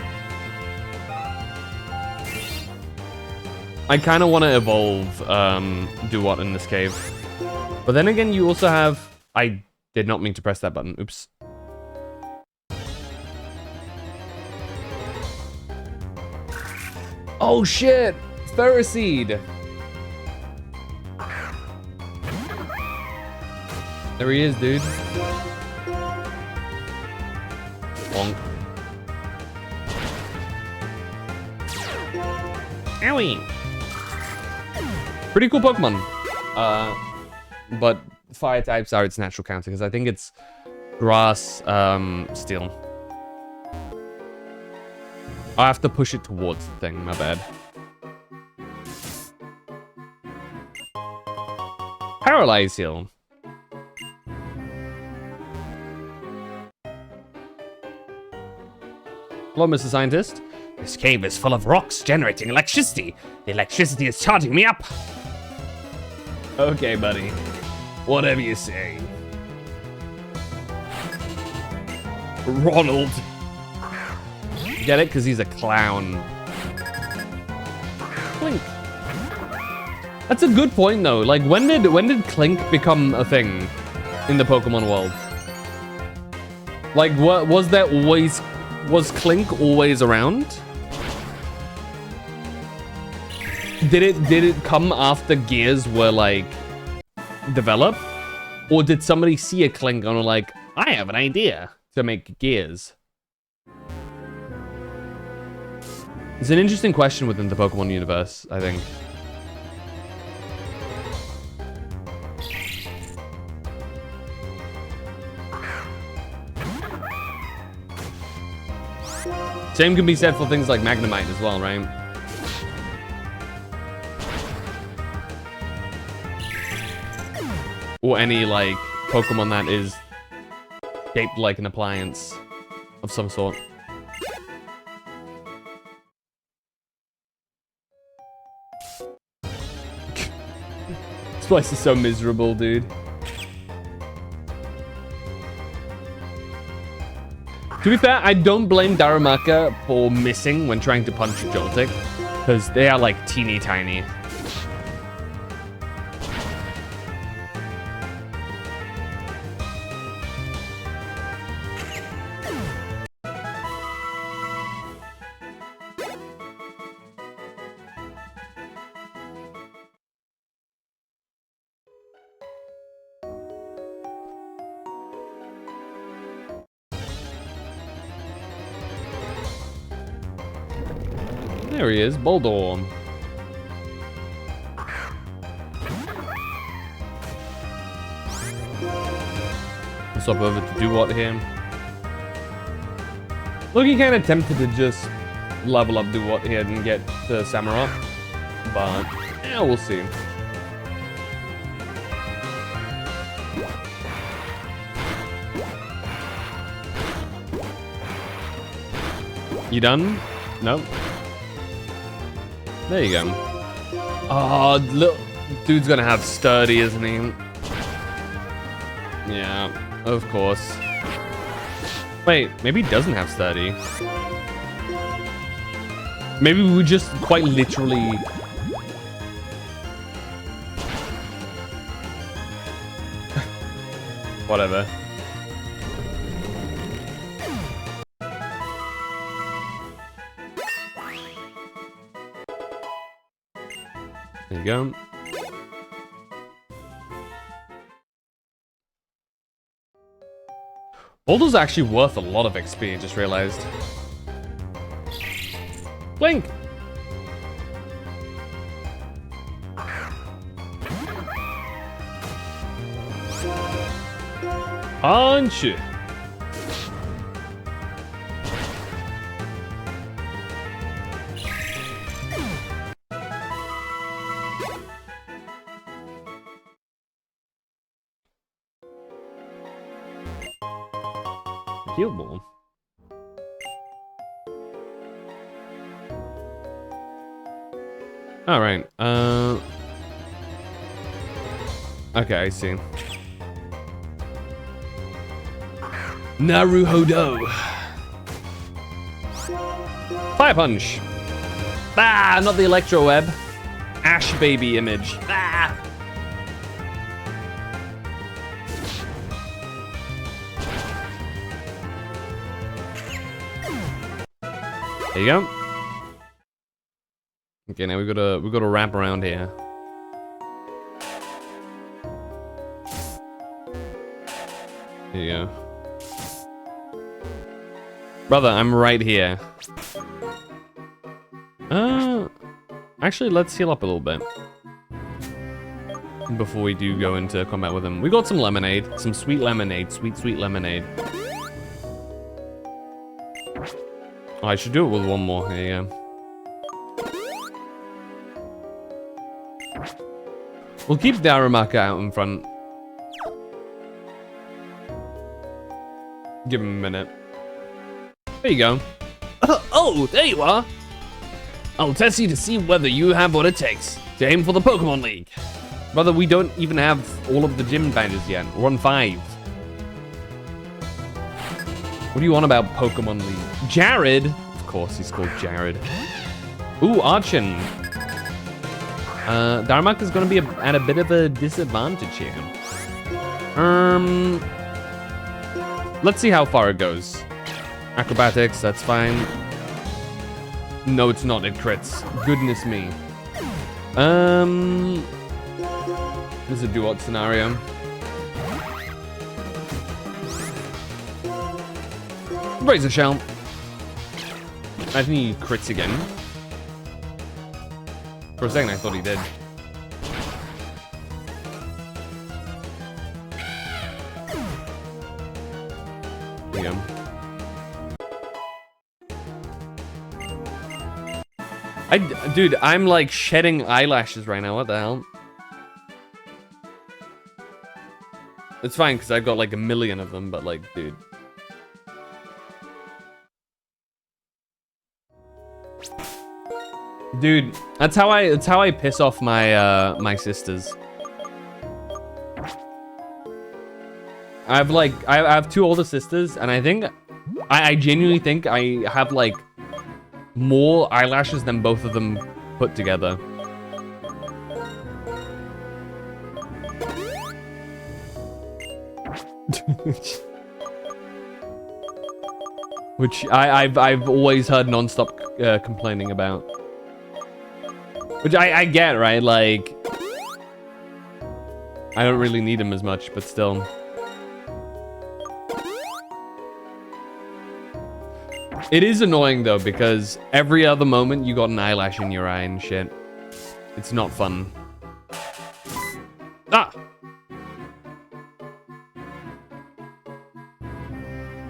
I kind of want to evolve Duat in this cave. But then again, you also have... I did not mean to press that button. Oops. Oh shit! Ferroseed! There he is, dude. Bonk. Owie! Pretty cool Pokemon. But fire types are its natural counter because I think it's grass, steel. I have to push it towards the thing, my bad. Paralyze Heal. Hello, Mr. Scientist. This cave is full of rocks generating electricity. The electricity is charging me up. Okay, buddy. Whatever you say. Ronald. Get it? Because he's a clown. Clink. That's a good point, though. Like, when did Clink become a thing in the Pokemon world? Like, what was there always? Was Clink always around? Did it come after Gears were like developed, or did somebody see a Clink and were like, I have an idea to make Gears? It's an interesting question within the Pokemon universe, I think. Same can be said for things like Magnemite as well, right? Or any, like, Pokemon that is shaped like an appliance of some sort. This place is so miserable, dude. To be fair, I don't blame Darumaka for missing when trying to punch Joltik, because they are like teeny tiny. There he is, Boldor. Let's hop over to do what here. Looking kind of tempted to just level up do what here and get the Samurott, but yeah, we'll see. You done? Nope. There you go. Oh, look, dude's gonna have sturdy, isn't he? Yeah, of course. Wait, maybe he doesn't have sturdy. Maybe we just quite literally... Whatever. There you go. Boldor's actually worth a lot of XP, I just realized. Blink! Punch! Heal ball. All right. Okay, I see. Naruhodo. Fire punch. Ah, not the electro web. Ash baby image. Ah. There you go. Okay, now we gotta wrap around here. There you go. Brother, I'm right here. Actually, let's heal up a little bit before we do go into combat with him. We got some lemonade, some sweet lemonade, sweet lemonade. Oh, I should do it with one more. Here you go. We'll keep Darumaka out in front. Give him a minute. There you go. Oh, there you are. I'll test you to see whether you have what it takes to aim for the Pokemon League. Brother, we don't even have all of the gym badges yet. We're on 5. What do you want about Pokemon League? Jared? Of course, he's called Jared. Ooh, Archon. Darumaka's gonna be at a bit of a disadvantage here. Let's see how far it goes. Acrobatics, that's fine. No, it's not. It crits. Goodness me. This is a duot scenario. Razor Shell. I think he crits again. For a second, I thought he did. There you go. Dude, I'm like shedding eyelashes right now. What the hell? It's fine because I've got like a million of them, but like, dude. Dude, that's how I piss off my my sisters. I have 2 older sisters, and I think I genuinely think I have like more eyelashes than both of them put together. Which I've always heard non-stop complaining about. Which I get, right? Like, I don't really need them as much, but still. It is annoying though, because every other moment you got an eyelash in your eye and shit. It's not fun. Ah!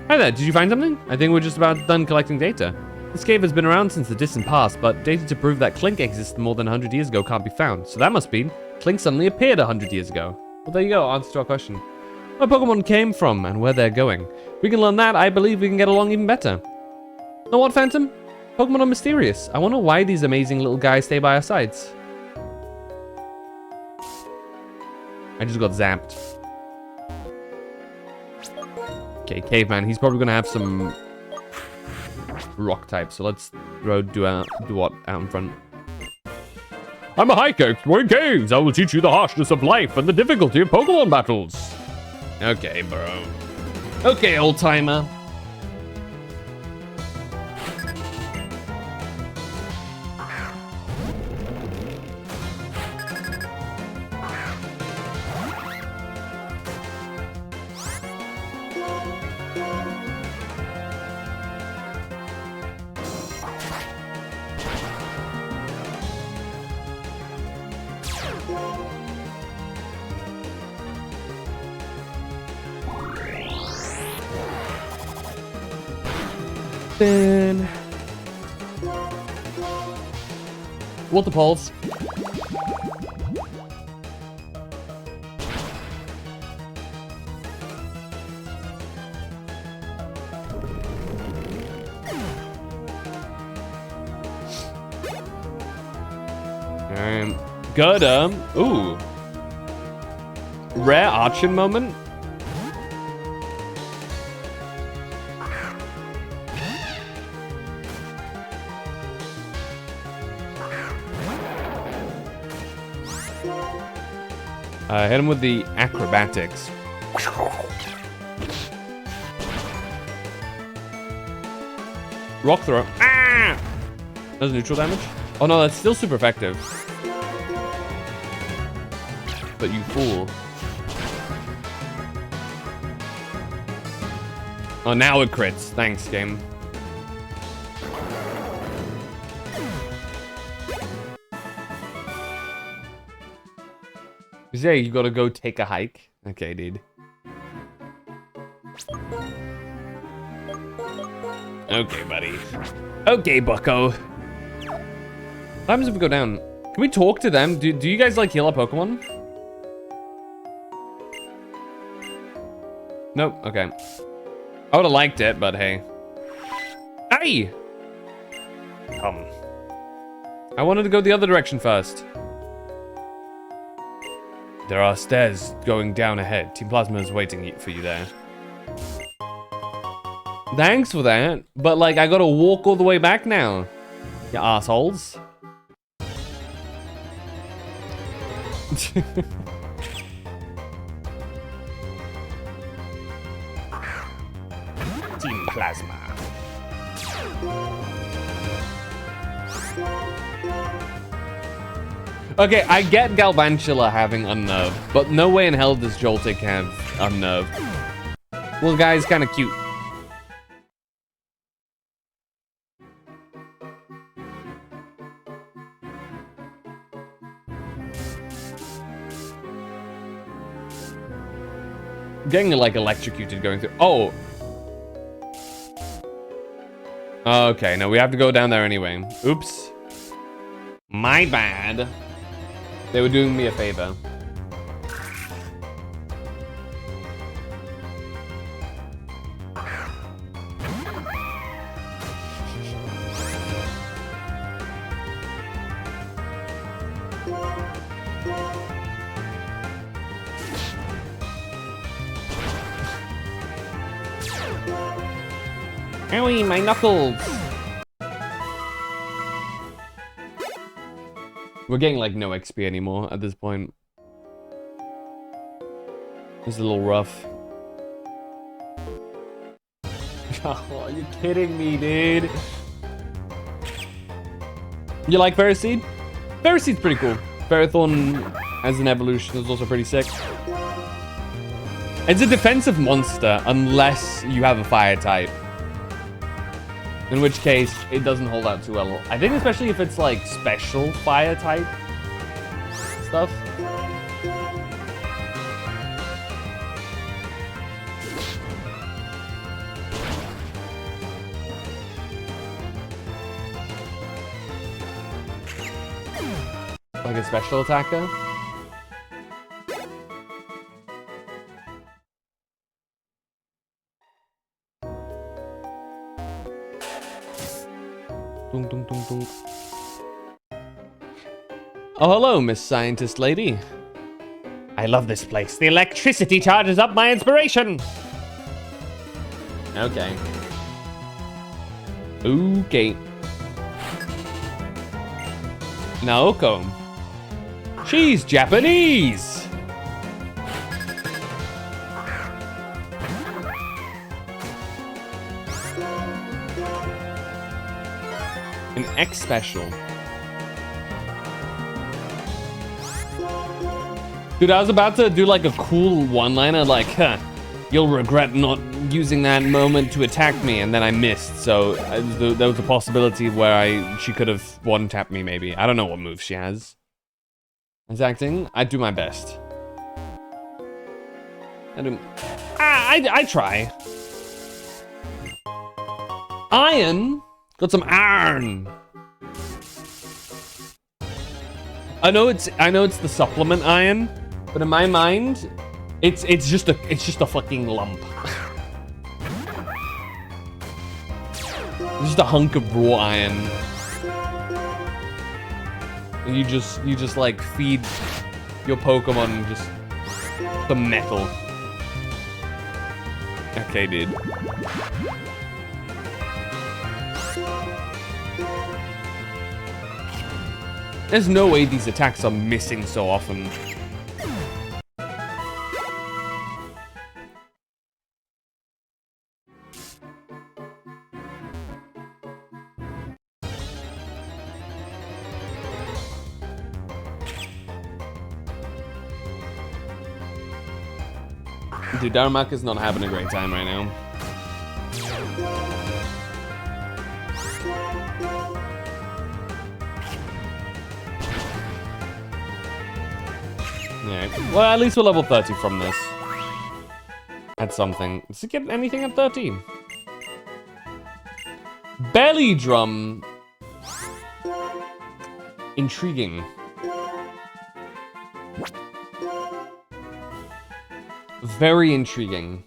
Hi there, did you find something? I think we're just about done collecting data. This cave has been around since the distant past, but data to prove that Clink existed more than 100 years ago can't be found. So that must mean Clink suddenly appeared 100 years ago. Well, there you go, answer to our question. Where Pokemon came from and where they're going. If we can learn that, I believe we can get along even better. Know what, Phantom? Pokemon are mysterious. I wonder why these amazing little guys stay by our sides. I just got zapped. Okay, Caveman, he's probably gonna have some rock type, so let's throw Duat out in front. I'm a hiker exploring caves. I will teach you the harshness of life and the difficulty of Pokemon battles. Okay, bro. Okay, old timer. Then Water Pulse. Good, ooh. Rare Archon moment. Hit him with the acrobatics. Rock throw. Ah! Does neutral damage? Oh no, that's still super effective. But you fool. Oh, now it crits. Thanks, game. Yeah, you gotta go take a hike. Okay, dude. Okay, buddy. Okay, bucko. What happens if we go down? Can we talk to them? Do you guys like heal up Pokemon? Nope, okay. I would've liked it, but hey. Hey! Come. I wanted to go the other direction first. There are stairs going down ahead. Team Plasma is waiting for you there. Thanks for that, but like I gotta walk all the way back now. You assholes. Team Plasma. Okay, I get Galvantula having Unnerve, but no way in hell does Joltik have Unnerve. Well, guy's kind of cute. Getting like electrocuted going through. Oh. Okay, no, we have to go down there anyway. Oops. My bad. They were doing me a favor. Owie, my knuckles! We're getting like no XP anymore at this point. This is a little rough. Oh, are you kidding me, dude? You like Ferroseed? Ferroseed's pretty cool. Ferrothorn as an evolution is also pretty sick. It's a defensive monster unless you have a fire type. In which case, it doesn't hold out too well. I think especially if it's like special fire type stuff. Like a special attacker. Dunk, dunk, dunk, dunk. Oh, hello, Miss Scientist Lady. I love this place. The electricity charges up my inspiration. Okay. Okay. Naoko. She's Japanese. An X special. Dude, I was about to do like a cool one-liner like, huh, you'll regret not using that moment to attack me, and then I missed, so there was a possibility where she could have one-tapped me maybe. I don't know what move she has. As acting, I do my best. I try. Iron? Got some iron. I know it's the supplement iron, but in my mind, it's just a fucking lump. It's just a hunk of raw iron. And you just like feed your Pokemon just the metal. Okay, dude. There's no way these attacks are missing so often. Dude, Darumaka's not having a great time right now. Yeah, well, at least we're level 30 from this. That's something. Does it get anything at 13? Belly drum. Intriguing. Very intriguing.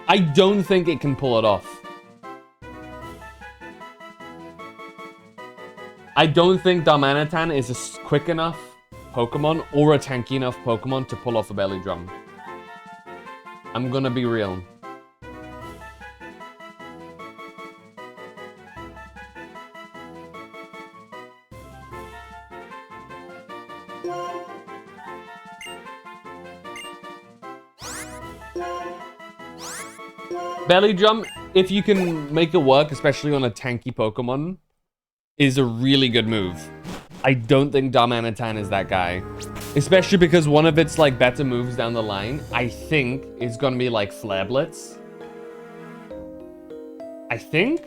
I don't think it can pull it off. I don't think Darmanitan is a quick enough Pokemon or a tanky enough Pokemon to pull off a belly drum. I'm gonna be real. Belly drum, if you can make it work, especially on a tanky Pokemon, is a really good move. I don't think Darmanitan is that guy. Especially because one of its like better moves down the line, I think, is gonna be like Flare Blitz. I think?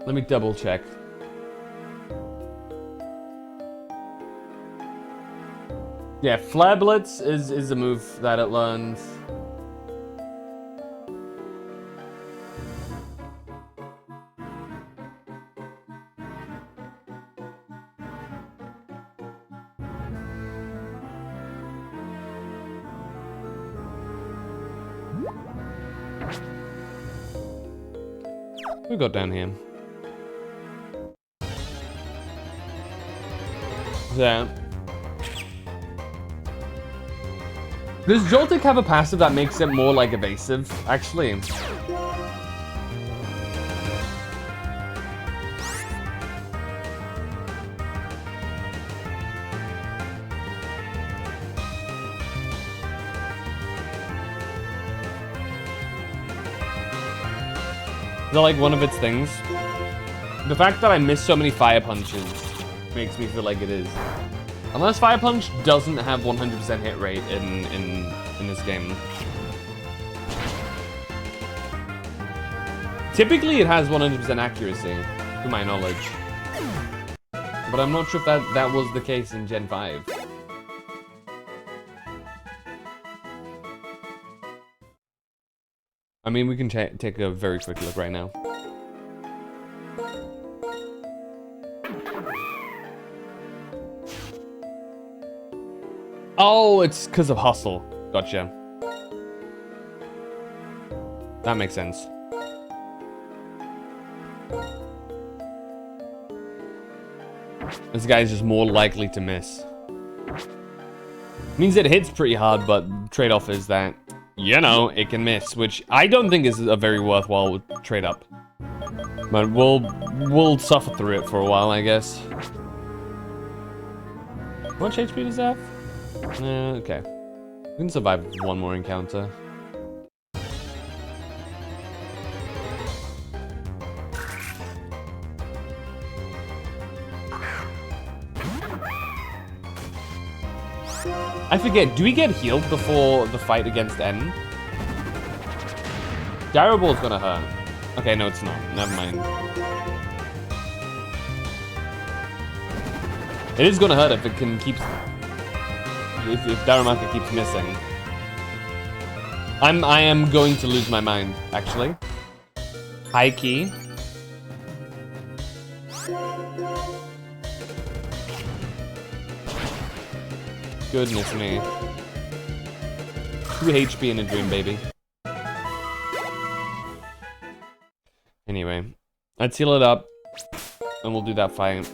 Let me double check. Yeah, Flare Blitz is a move that it learns. We got down here. Yeah. Does Joltik have a passive that makes it more like evasive, actually? Is that like one of its things? The fact that I miss so many fire punches makes me feel like it is. Unless Fire Punch doesn't have 100% hit rate in this game. Typically it has 100% accuracy, to my knowledge. But I'm not sure if that was the case in Gen 5. I mean, we can take a very quick look right now. Oh, it's because of hustle. Gotcha. That makes sense. This guy's just more likely to miss. Means it hits pretty hard, but trade-off is that, you know, it can miss, which I don't think is a very worthwhile trade-up. But we'll suffer through it for a while, I guess. How much HP does that have? Okay. We can survive one more encounter. I forget, do we get healed before the fight against N? Gyro Ball's gonna hurt. Okay, no it's not. Never mind. It is gonna hurt if it can keep... If Darumaka keeps missing. I am going to lose my mind, actually. High key. Goodness me. 2 HP in a dream, baby. Anyway, let's heal it up, and we'll do that fight.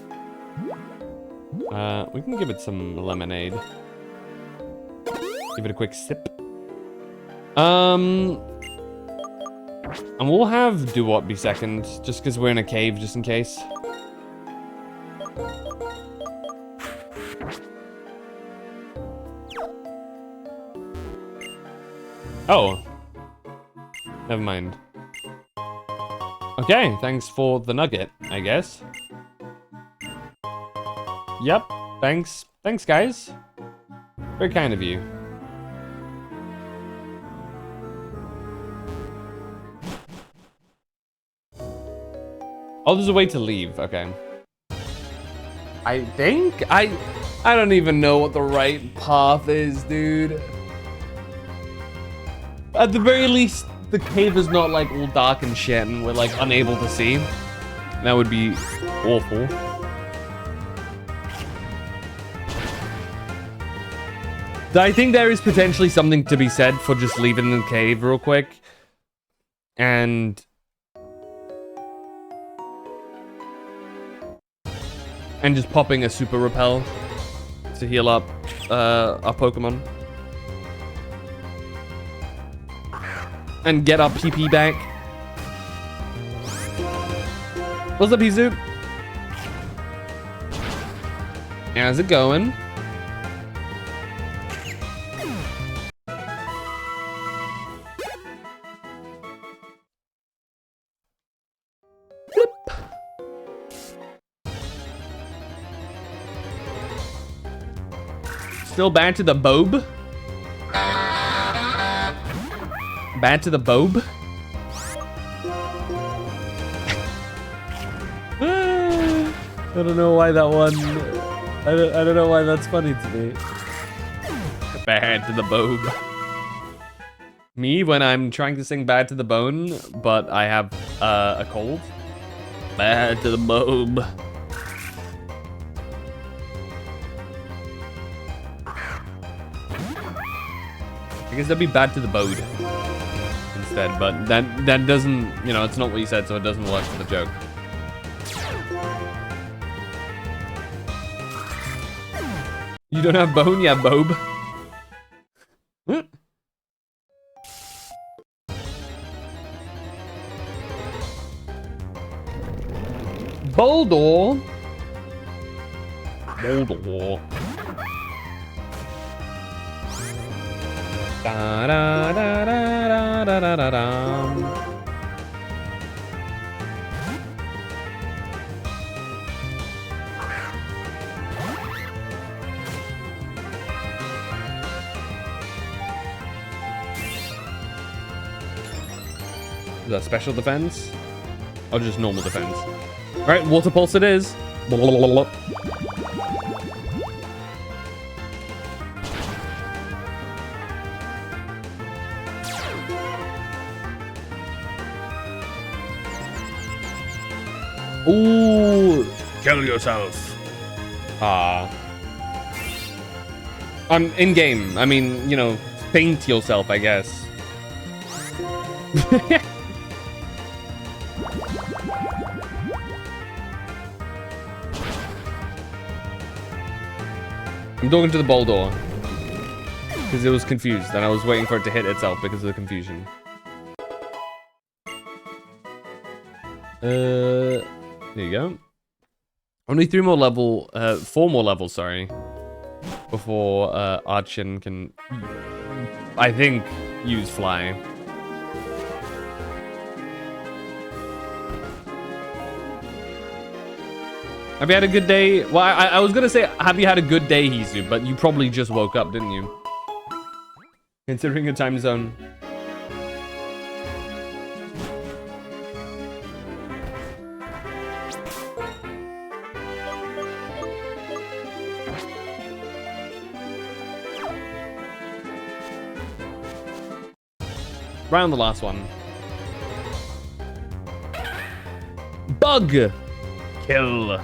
We can give it some lemonade. Give it a quick sip. And we'll have Dewott be second, just because we're in a cave, just in case. Oh. Never mind. Okay, thanks for the nugget, I guess. Yep, thanks. Thanks, guys. Very kind of you. Oh, there's a way to leave. Okay. I think I don't even know what the right path is, dude. At the very least, the cave is not like all dark and shit and we're like unable to see. That would be awful. I think there is potentially something to be said for just leaving the cave real quick. And just popping a super repel to heal up our Pokemon. And get our PP back. What's up, Pizu? How's it going? Still bad to the Bob? Bad to the Bob? I don't know why that one... I don't know why that's funny to me. Bad to the Bob. Me, when I'm trying to sing Bad to the Bone, but I have a cold. Bad to the Bob. I guess that'd be Bad to the Bode instead, but that doesn't, you know, it's not what you said, so it doesn't work for the joke. You don't have bone? Yeah, Bob. Boldor. Boldor. Da, da, da, da, da, da, da, da. Is that special defense? Or just normal defense? Alright, water pulse it is. Ooh, kill yourself. In game. I mean, you know, faint yourself, I guess. I'm talking to the ball door because it was confused and I was waiting for it to hit itself because of the confusion. There you go. Only 4 more levels, sorry, before Archon can, I think, use fly. Have you had a good day? Well, I was gonna say, have you had a good day, Hizu? But you probably just woke up, didn't you? Considering your time zone. Round the last one. Bug kill.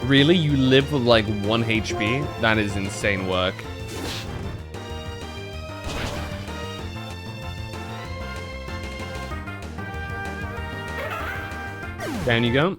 Really? You live with like 1 HP? That is insane work. Down you go.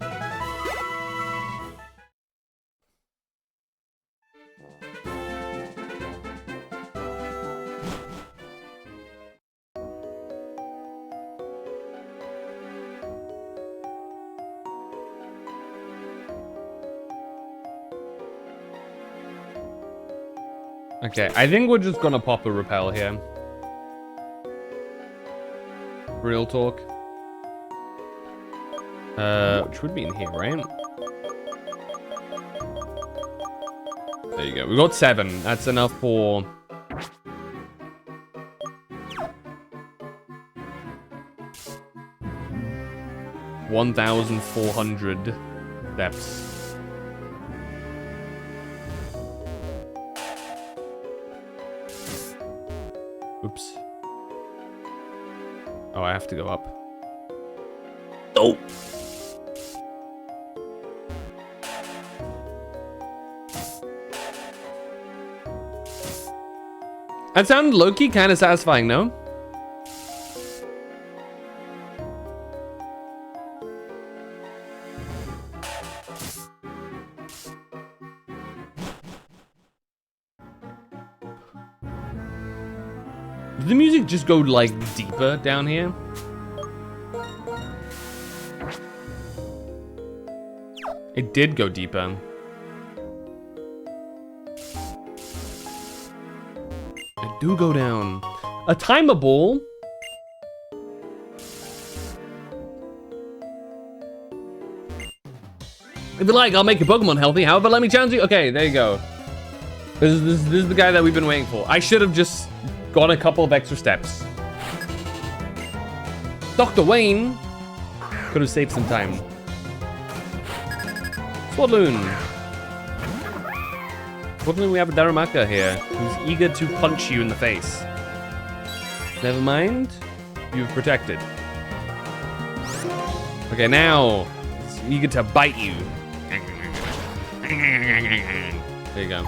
Okay, I think we're just gonna pop a repel here. Real talk. Which would be in here, right? There you go. We got 7. That's enough for... $1,400 steps. Oops. Oh, I have to go up. Oh! That sounded low-key kind of satisfying, no? Did the music just go, like, deeper down here? It did go deeper. It do go down. A timer ball? If you like, I'll make your Pokemon healthy. However, let me challenge you. Okay, there you go. This is the guy that we've been waiting for. I should have just got a couple of extra steps. Dr. Wayne could have saved some time. Swadloon. Swadloon, we have a Darumaka here who's eager to punch you in the face. Never mind. You've protected. Okay, now it's eager to bite you. There you go.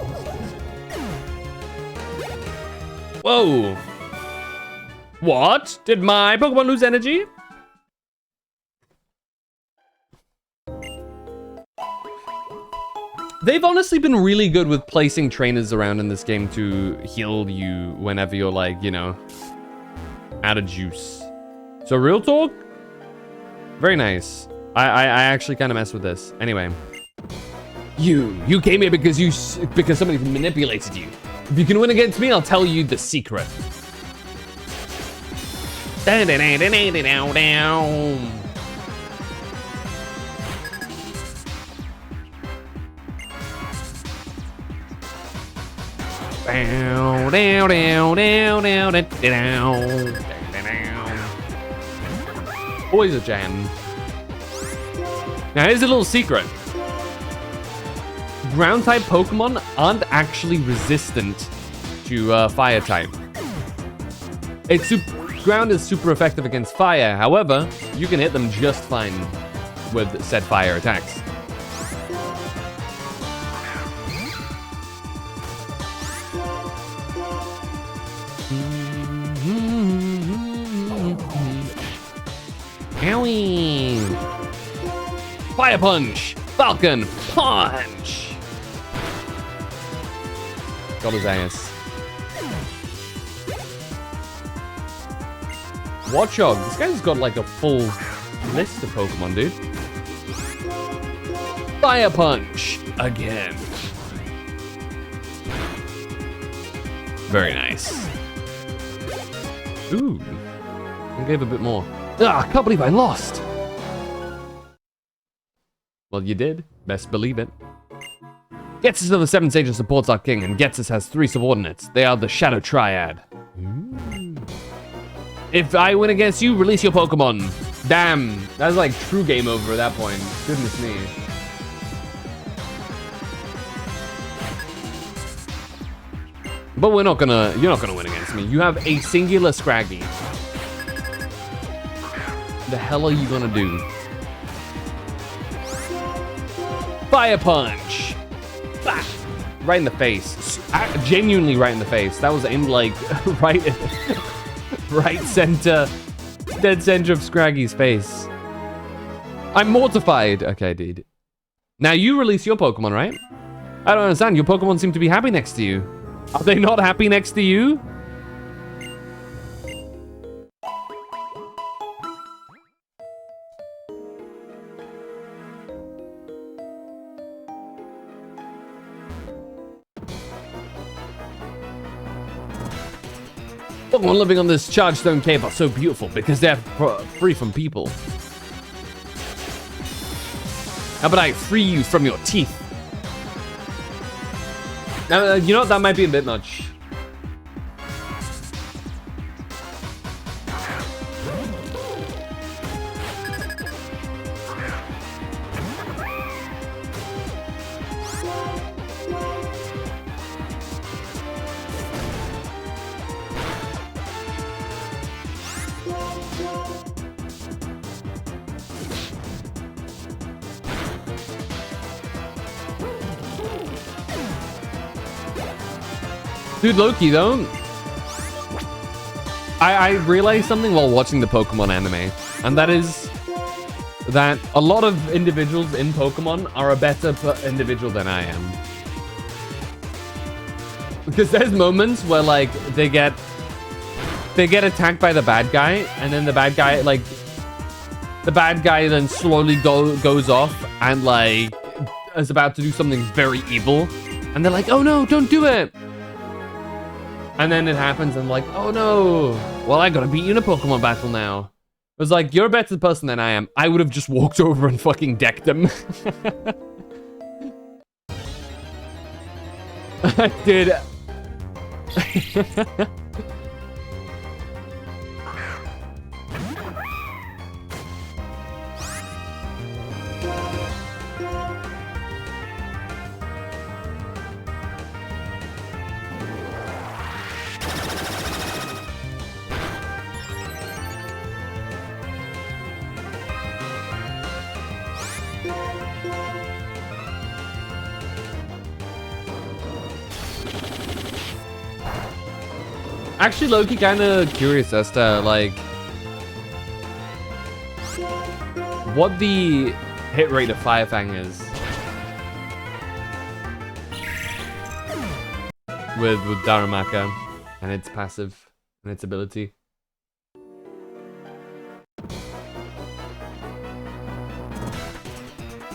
Whoa! What? Did my Pokemon lose energy? They've honestly been really good with placing trainers around in this game to heal you whenever you're like, you know, out of juice. So real talk, very nice. I actually kind of mess with this. Anyway, You came here because somebody manipulated you. If you can win against me, I'll tell you the secret. Always a jam. Now here's a little secret. Ground type Pokemon aren't actually resistant to fire type. Ground is super effective against fire. However, you can hit them just fine with said fire attacks. Owie! Fire Punch! Falcon Punch! Got his ass. Watchog. This guy's got like a full list of Pokemon, dude. Fire Punch! Again. Very nice. Ooh. I gave a bit more. Ah, I can't believe I lost! Well, you did. Best believe it. Getsus of the Seven Sages supports our king, and Getsus has 3 subordinates. They are the Shadow Triad. If I win against you, release your Pokemon. Damn, that's like true game over at that point. Goodness me. But you're not gonna win against me. You have a singular Scraggy. The hell are you gonna do? Fire Punch! Bah! Right in the face. Genuinely right in the face. That was aimed like right center. Dead center of Scraggy's face. I'm mortified. Okay, dude. Now you release your Pokemon, right? I don't understand. Your Pokemon seem to be happy next to you. Are they not happy next to you? Pokemon living on this charged stone cave are so beautiful because they're free from people. How about I free you from your teeth? Now, you know what? That might be a bit much. Dude, Loki, though, I realized something while watching the Pokemon anime, and that is that a lot of individuals in Pokemon are a better individual than I am. Because there's moments where, like, they get attacked by the bad guy, and then the bad guy then slowly goes off and, like, is about to do something very evil, and they're like, oh no, don't do it! And then it happens, and I'm like, oh no. Well, I gotta beat you in a Pokemon battle now. It was like, you're a better person than I am. I would have just walked over and fucking decked him. Dude. Actually, Loki, kind of curious as to, like, what the hit rate of Firefang is with Darumaka and its passive and its ability.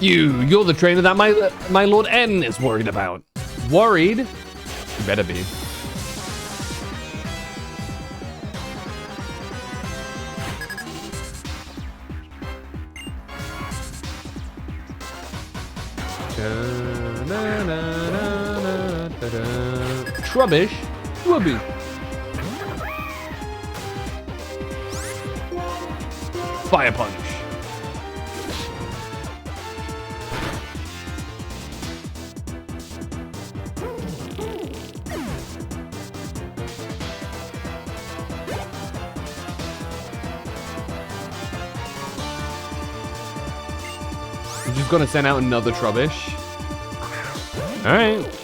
You're the trainer that my Lord N is worried about. Worried? You better be. Trubbish? Whoopee. Fire punch. We're just gonna send out another Trubbish. Alright.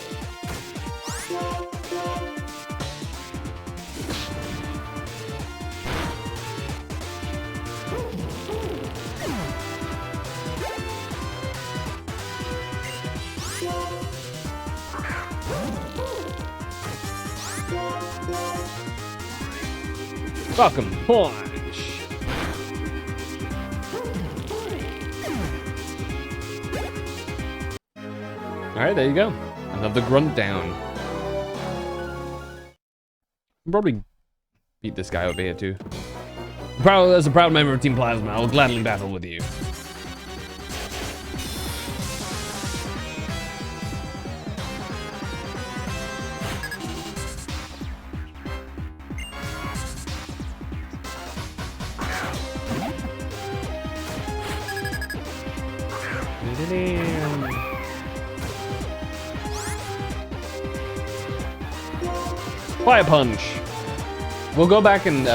Welcome, punch. Alright, there you go. Another grunt down. I'll probably beat this guy over here too. As a proud member of Team Plasma, I will gladly battle with you. Fire punch. We'll go back and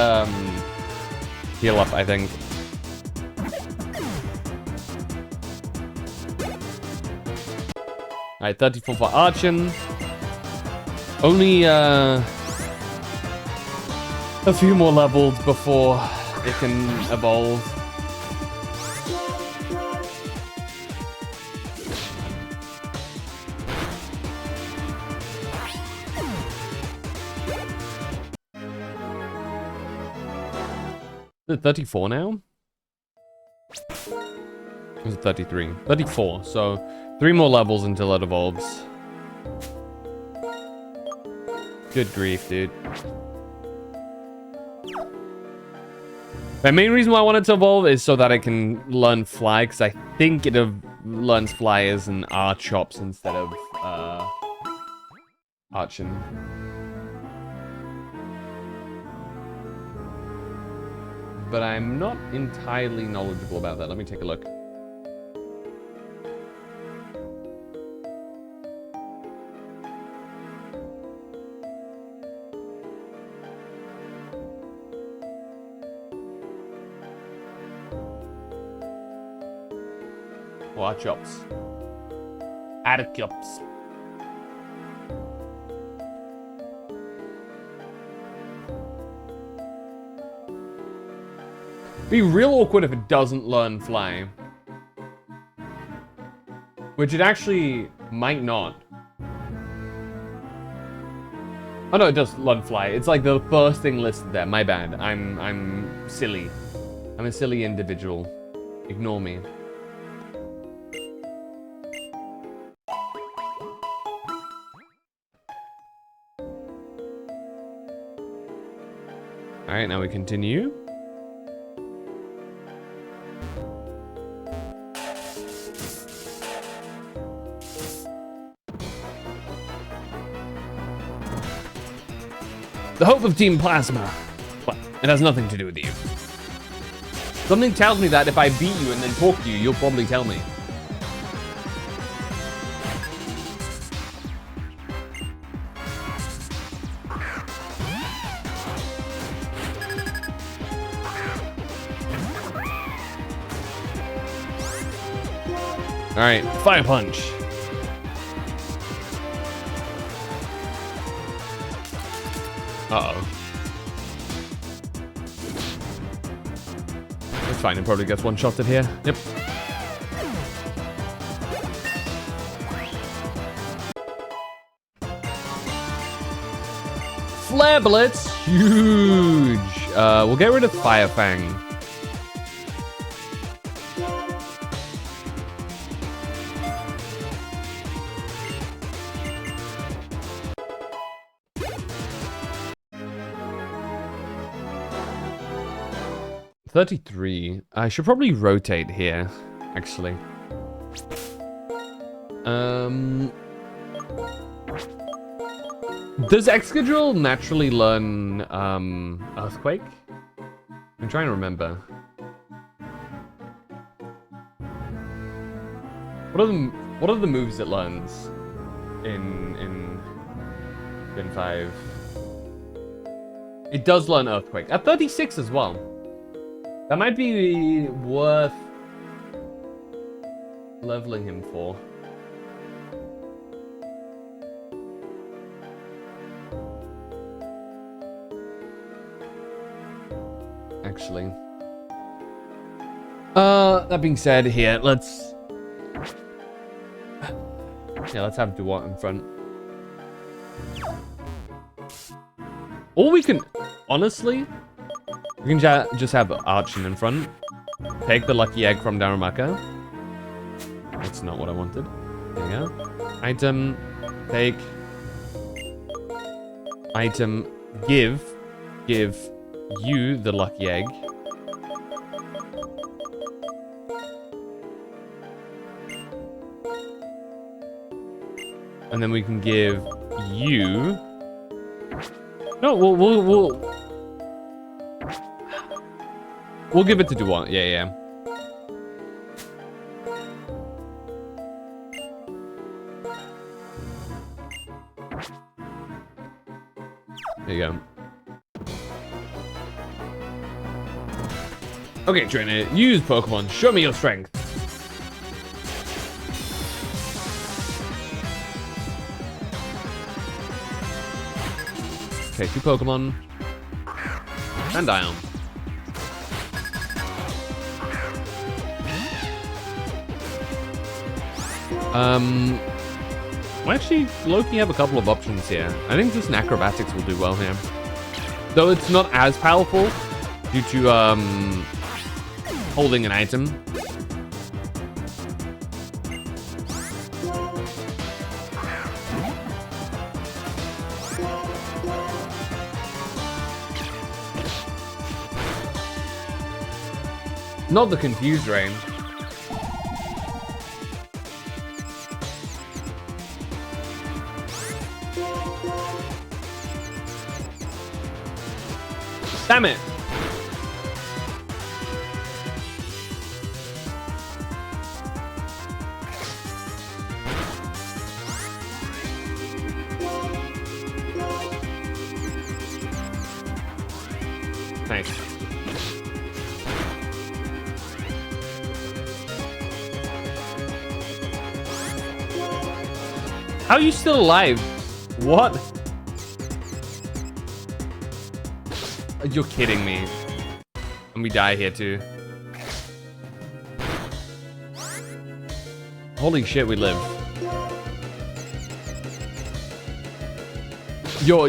heal up, I think. Alright, 34 for Archon. Only a few more levels before it can evolve. Is it 34 now? Or is it 33? 34, so 3 more levels until it evolves. Good grief, dude. The main reason why I wanted to evolve is so that I can learn Fly, because I think it learns Fly as an Archops instead of Archon. But I'm not entirely knowledgeable about that. Let me take a look. Archops. Archops. Be real awkward if it doesn't learn Fly. Which it actually might not. Oh no, it does learn Fly. It's like the first thing listed there. My bad. I'm silly. I'm a silly individual. Ignore me. Alright, now we continue. The hope of Team Plasma. Well, it has nothing to do with you. Something tells me that if I beat you and then talk to you, you'll probably tell me. Alright, Fire Punch. Uh-oh. That's fine, it probably gets one-shotted here. Yep. Flare Blitz! Huge! We'll get rid of Fire Fang. $33. I should probably rotate here, actually. Does Excadrill naturally learn Earthquake? I'm trying to remember. What are the moves it learns in Gen 5? It does learn Earthquake at 36 as well. That might be worth leveling him for. Actually. That being said, here, let's have Duat in front. Or we can, honestly, we can just have Archon in front. Take the lucky egg from Darumaka. That's not what I wanted. There you go. Item, take. Item, give you the lucky egg. And then we can give you... No, we'll give it to Duat. Yeah. There you go. Okay, trainer, use Pokemon. Show me your strength. Okay, 2 Pokemon. And Ion. We actually, low-key have a couple of options here. I think just an Acrobatics will do well here. Though it's not as powerful due to, holding an item. Not the confused range. Damn it! Nice. How are you still alive? What? You're kidding me. And we die here too. Holy shit, we live. You're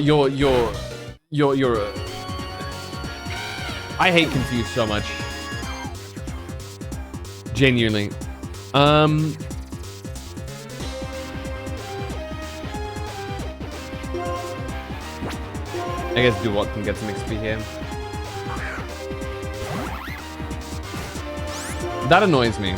I hate Confused so much. Genuinely. I guess Duat can get some XP here. That annoys me.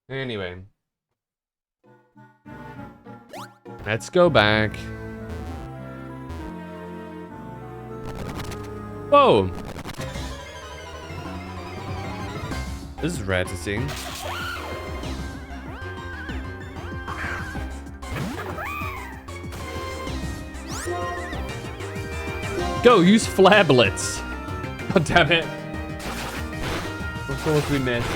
Anyway. Let's go back. Whoa! This is rare to see. Go, use Flare Blitz. God damn it. Of course we missed.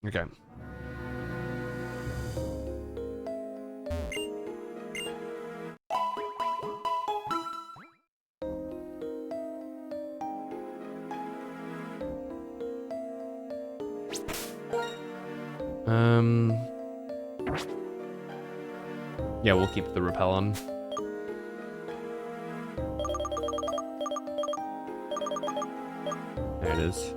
Okay. Yeah, we'll keep the rappel on. There it is.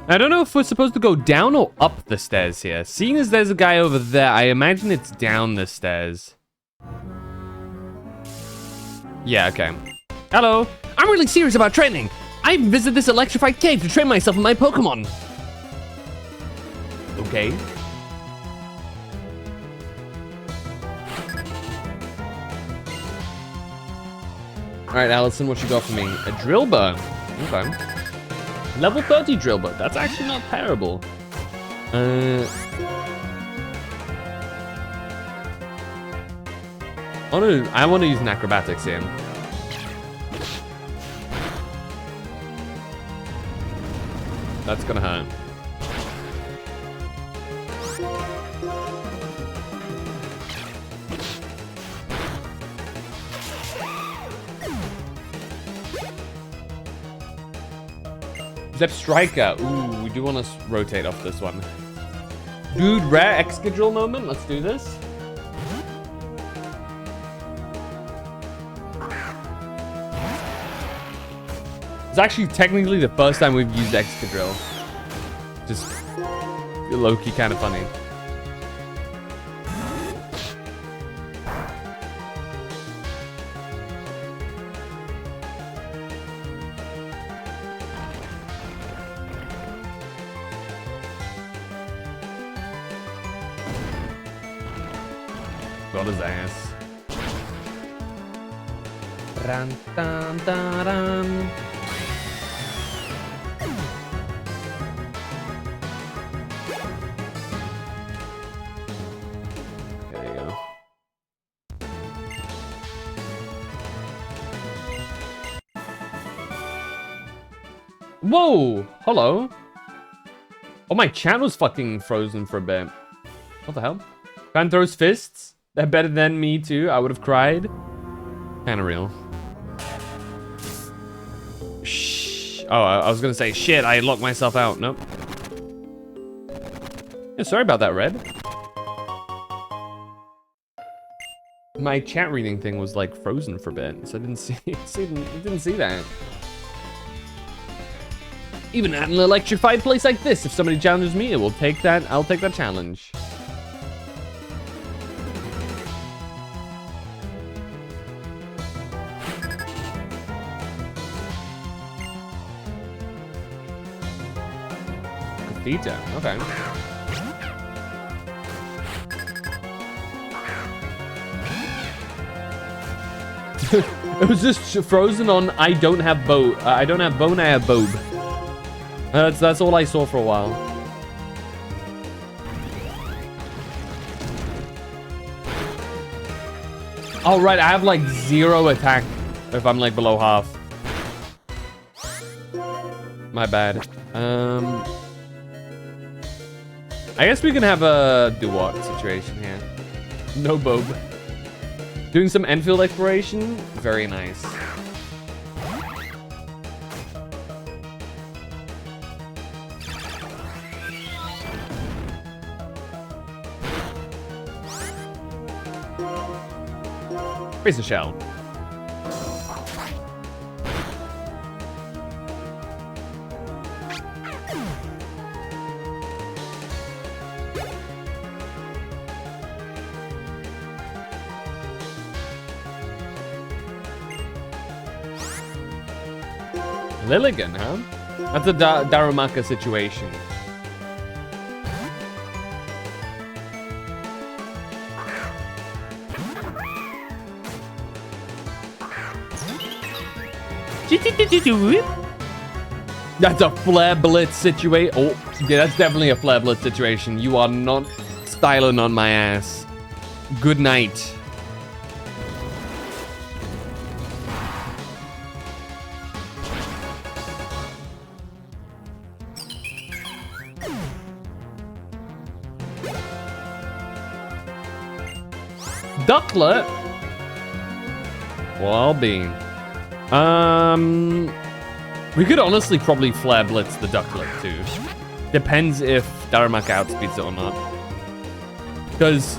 I don't know if we're supposed to go down or up the stairs here. Seeing as there's a guy over there, I imagine it's down the stairs. Yeah, okay. Hello. I'm really serious about training. I visited this electrified cave to train myself and my Pokemon. Okay. Alright, Allison, what you got for me? A Drillbur. Okay. Level 30 Drillbur. That's actually not terrible. I want to use an acrobatics here. That's gonna hurt. Zep Striker. Ooh, we do want to rotate off this one. Dude, rare Excadrill moment. Let's do this. It's actually technically the first time we've used Excadrill. Just low-key kind of funny. Got his ass. Dun, dun, dun, dun. There you go. Whoa! Hello. Oh, my chat was fucking frozen for a bit. What the hell? Fan throws fists? They're better than me too. I would have cried. Kinda real. Shh. Oh, I was gonna say shit. I locked myself out. Nope. Yeah, sorry about that, Red. My chat reading thing was like frozen for a bit, so I didn't see. Didn't see that. Even at an electrified place like this, if somebody challenges me, it will take that. I'll take that challenge. Theta, okay. It was just frozen on I don't have boat. I don't have bone, I have bob. That's all I saw for a while. Oh right, I have like 0 attack if I'm like below half. My bad. I guess we can have a do-what situation here. No bob. Doing some Enfield exploration? Very nice. Raise a shell. Lilligan, huh? That's a Darumaka situation. That's a Flare Blitz situation. Oh, yeah, that's definitely a Flare Blitz situation. You are not styling on my ass. Good night. Ducklet? Well, I'll be. We could honestly probably Flare Blitz the Ducklet too. Depends if Darumaka outspeeds it or not. Because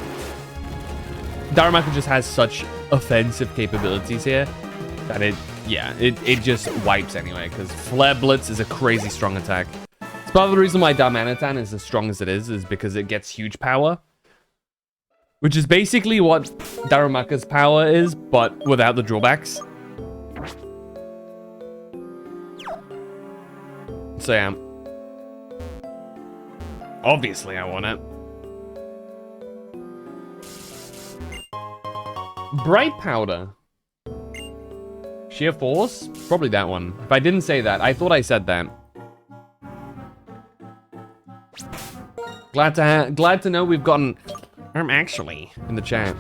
Darumaka just has such offensive capabilities here that it just wipes anyway. Because Flare Blitz is a crazy strong attack. It's part of the reason why Darmanitan is as strong as it is because it gets huge power. Which is basically what Darumaka's power is, but without the drawbacks. So yeah. Obviously I want it. Bright Powder. Sheer Force? Probably that one. If I didn't say that, I thought I said that. Glad to know we've gotten actually in the chat.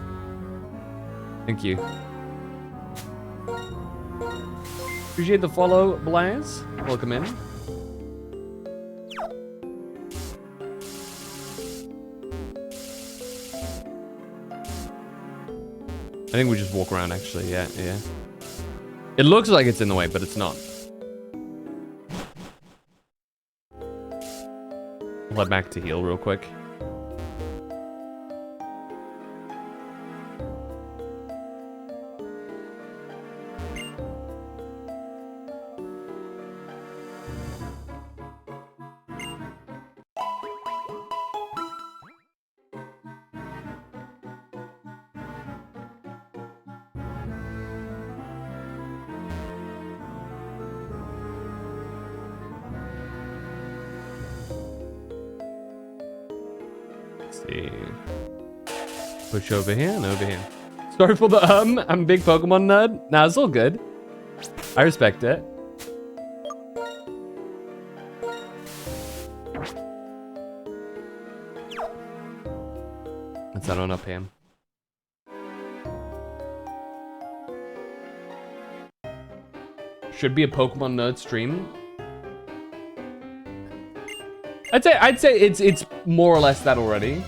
Thank you. Appreciate the follow, Blaze. Welcome in. I think we just walk around actually, yeah. It looks like it's in the way, but it's not. I'll head back to heal real quick. Push over here and over here. Sorry for the I'm a big Pokemon nerd. Nah, it's all good. I respect it. Let's head on up here. Should be a Pokemon nerd stream. I'd say it's more or less that already.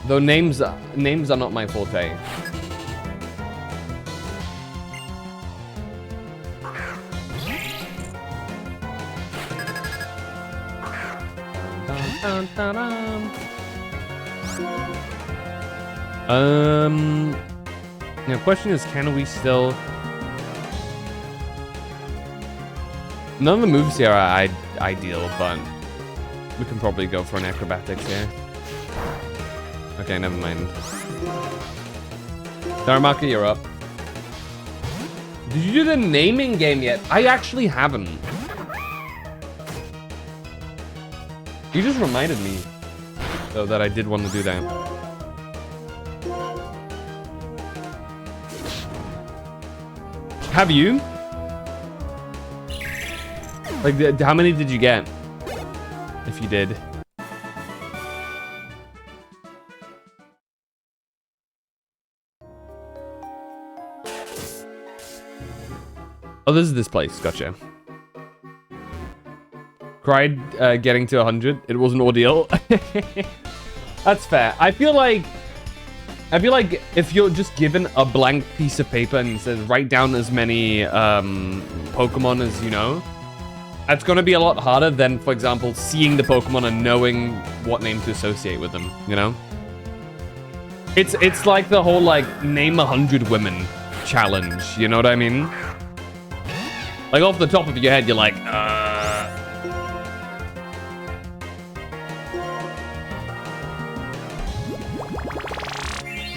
Though names are not my forte. The question is, can we still? None of the moves here are ideal, but we can probably go for an acrobatics here. Okay, never mind. Darumaka, you're up. Did you do the naming game yet? I actually haven't. You just reminded me, though, that I did want to do that. Have you? Like, how many did you get? If you did. Oh, this is this place. Gotcha. Cried getting to 100. It was an ordeal. That's fair. I feel like if you're just given a blank piece of paper and says write down as many Pokemon as you know, that's going to be a lot harder than, for example, seeing the Pokemon and knowing what name to associate with them, you know? It's like the whole, like, name 100 women challenge, you know what I mean? Like, off the top of your head, you're like,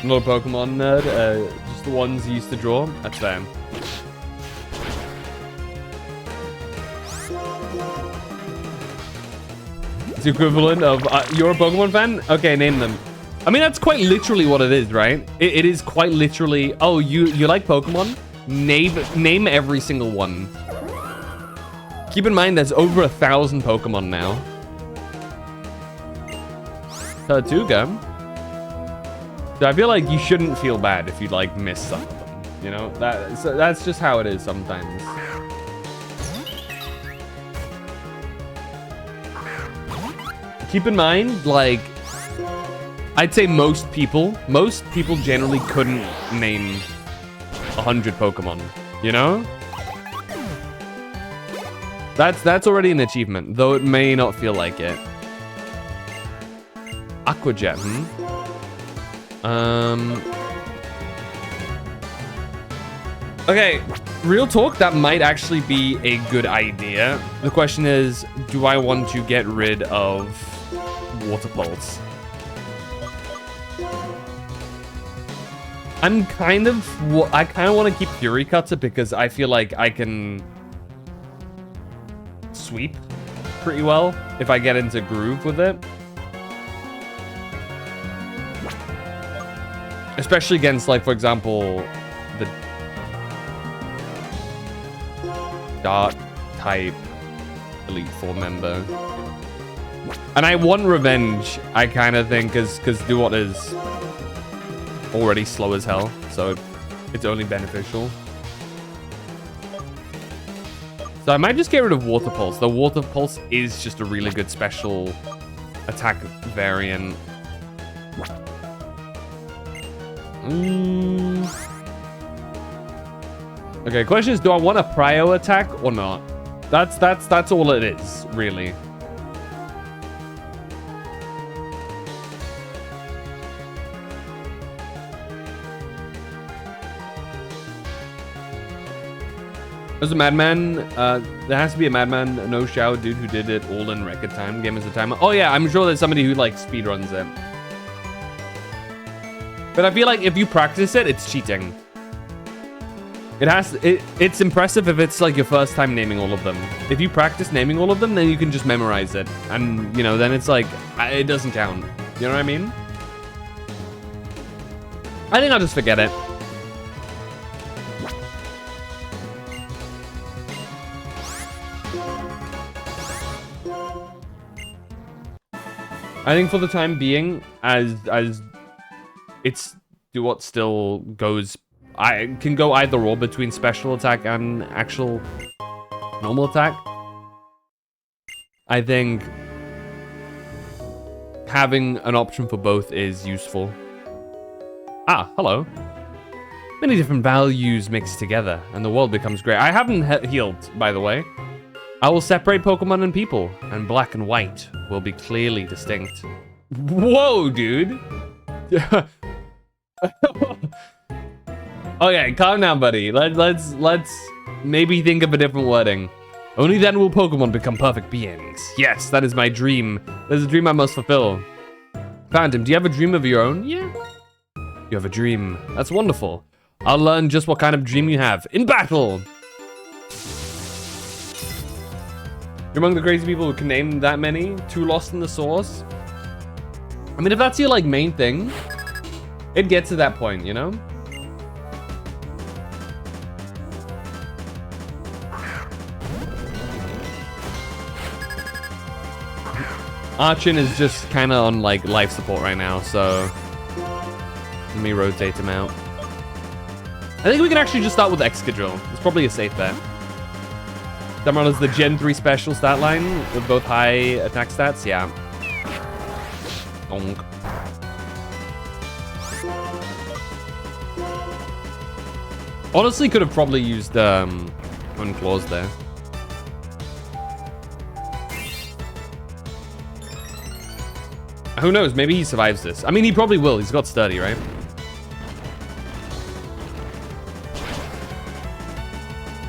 Not a Pokemon nerd, just the ones you used to draw. That's fair. It's the equivalent of, you're a Pokemon fan? Okay, name them. I mean, that's quite literally what it is, right? It is quite literally, oh, you like Pokemon? Name every single one. Keep in mind, there's over 1,000 Pokemon now. Tortuga. So I feel like you shouldn't feel bad if you, like, miss some of them. You know? That's just how it is sometimes. Keep in mind, like, I'd say most people generally couldn't name 100 Pokemon, you know? That's already an achievement, though it may not feel like it. Aqua Jet, Okay, real talk, that might actually be a good idea. The question is, do I want to get rid of Water Pulse? I kind of want to keep Fury Cutter because I feel like I can sweep pretty well if I get into groove with it. Especially against, like, for example, the Dart type Elite Four member. And I want Revenge, I kind of think, because Duot is already slow as hell, so it's only beneficial. So I might just get rid of Water Pulse. The Water Pulse is just a really good special attack variant. Okay, question is, do I want a prio attack or not? That's all it is, really. There's a Madman. There has to be a Madman, no shower dude who did it all in record time. Game as a timer. Oh yeah, I'm sure there's somebody who like speedruns it. But I feel like if you practice it, it's cheating. It's impressive if it's like your first time naming all of them. If you practice naming all of them, then you can just memorize it. And, you know, then it's like, it doesn't count. You know what I mean? I think I'll just forget it. I think for the time being, as it's Duot still goes, I can go either or between special attack and actual normal attack. I think having an option for both is useful. Ah, hello. Many different values mixed together, and the world becomes great. I haven't healed, by the way. I will separate Pokemon and people, and black and white will be clearly distinct. Whoa, dude. Okay, calm down, buddy. Let's maybe think of a different wording. Only then will Pokemon become perfect beings. Yes, that is my dream. There's a dream I must fulfill. Phantom, do you have a dream of your own? Yeah. You have a dream. That's wonderful. I'll learn just what kind of dream you have in battle. You're among the crazy people who can name that many? Too lost in the source? I mean, if that's your, like, main thing, it gets to that point, you know? Archon is just kind of on, like, life support right now, so let me rotate him out. I think we can actually just start with Excadrill. It's probably a safe bet. Damron is the Gen 3 special stat line with both high attack stats. Yeah. Donk. Honestly, could have probably used one claws there. Who knows? Maybe he survives this. I mean, he probably will. He's got sturdy, right?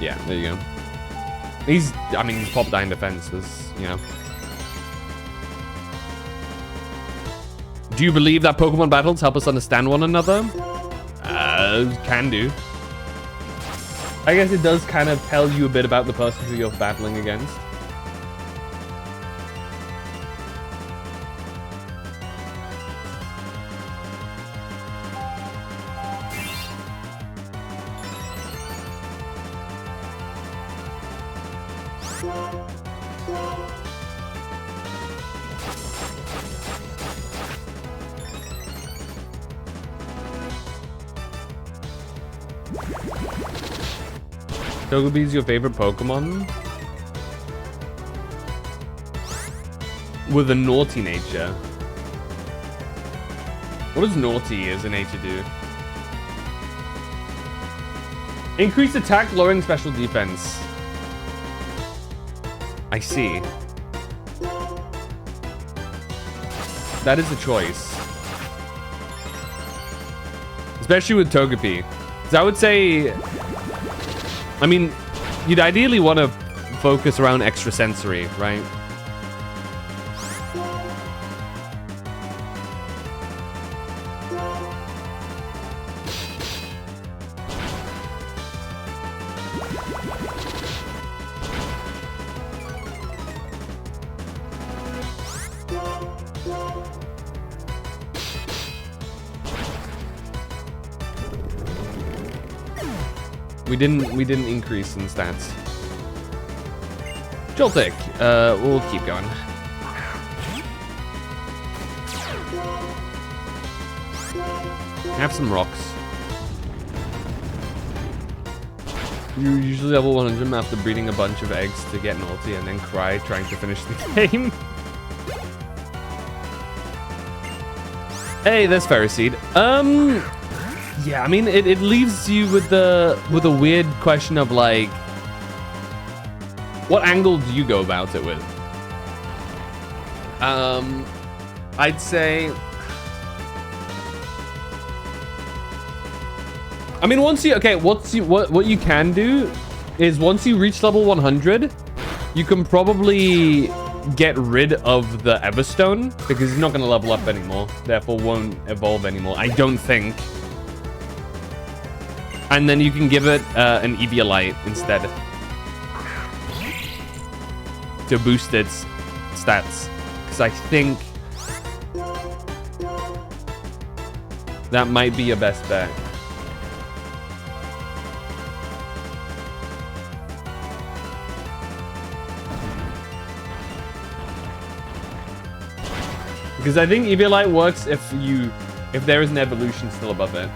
Yeah, there you go. He's pop die in defense. There's, you know. Do you believe that Pokemon battles help us understand one another? Can do. I guess it does kind of tell you a bit about the person who you're battling against. Togepi's your favorite Pokemon? With a naughty nature. What does naughty as an A to do? Increase attack, lowering special defense. I see. That is a choice. Especially with Togepi. Because I would say... I mean, you'd ideally want to focus around extrasensory, right? We didn't increase in stats. Joltik, we'll keep going. Have some rocks. You usually level 100 after breeding a bunch of eggs to get naughty and then cry trying to finish the game. Hey, there's Ferroseed. Yeah, I mean, it leaves you with a weird question of like, what angle do you go about it with? I'd say, I mean, what you can do is once you reach level 100, you can probably get rid of the Everstone because it's not going to level up anymore, therefore won't evolve anymore, I don't think. And then you can give it an Eviolite instead to boost its stats. Because I think that might be your best bet. Because I think Eviolite works if there is an evolution still above it.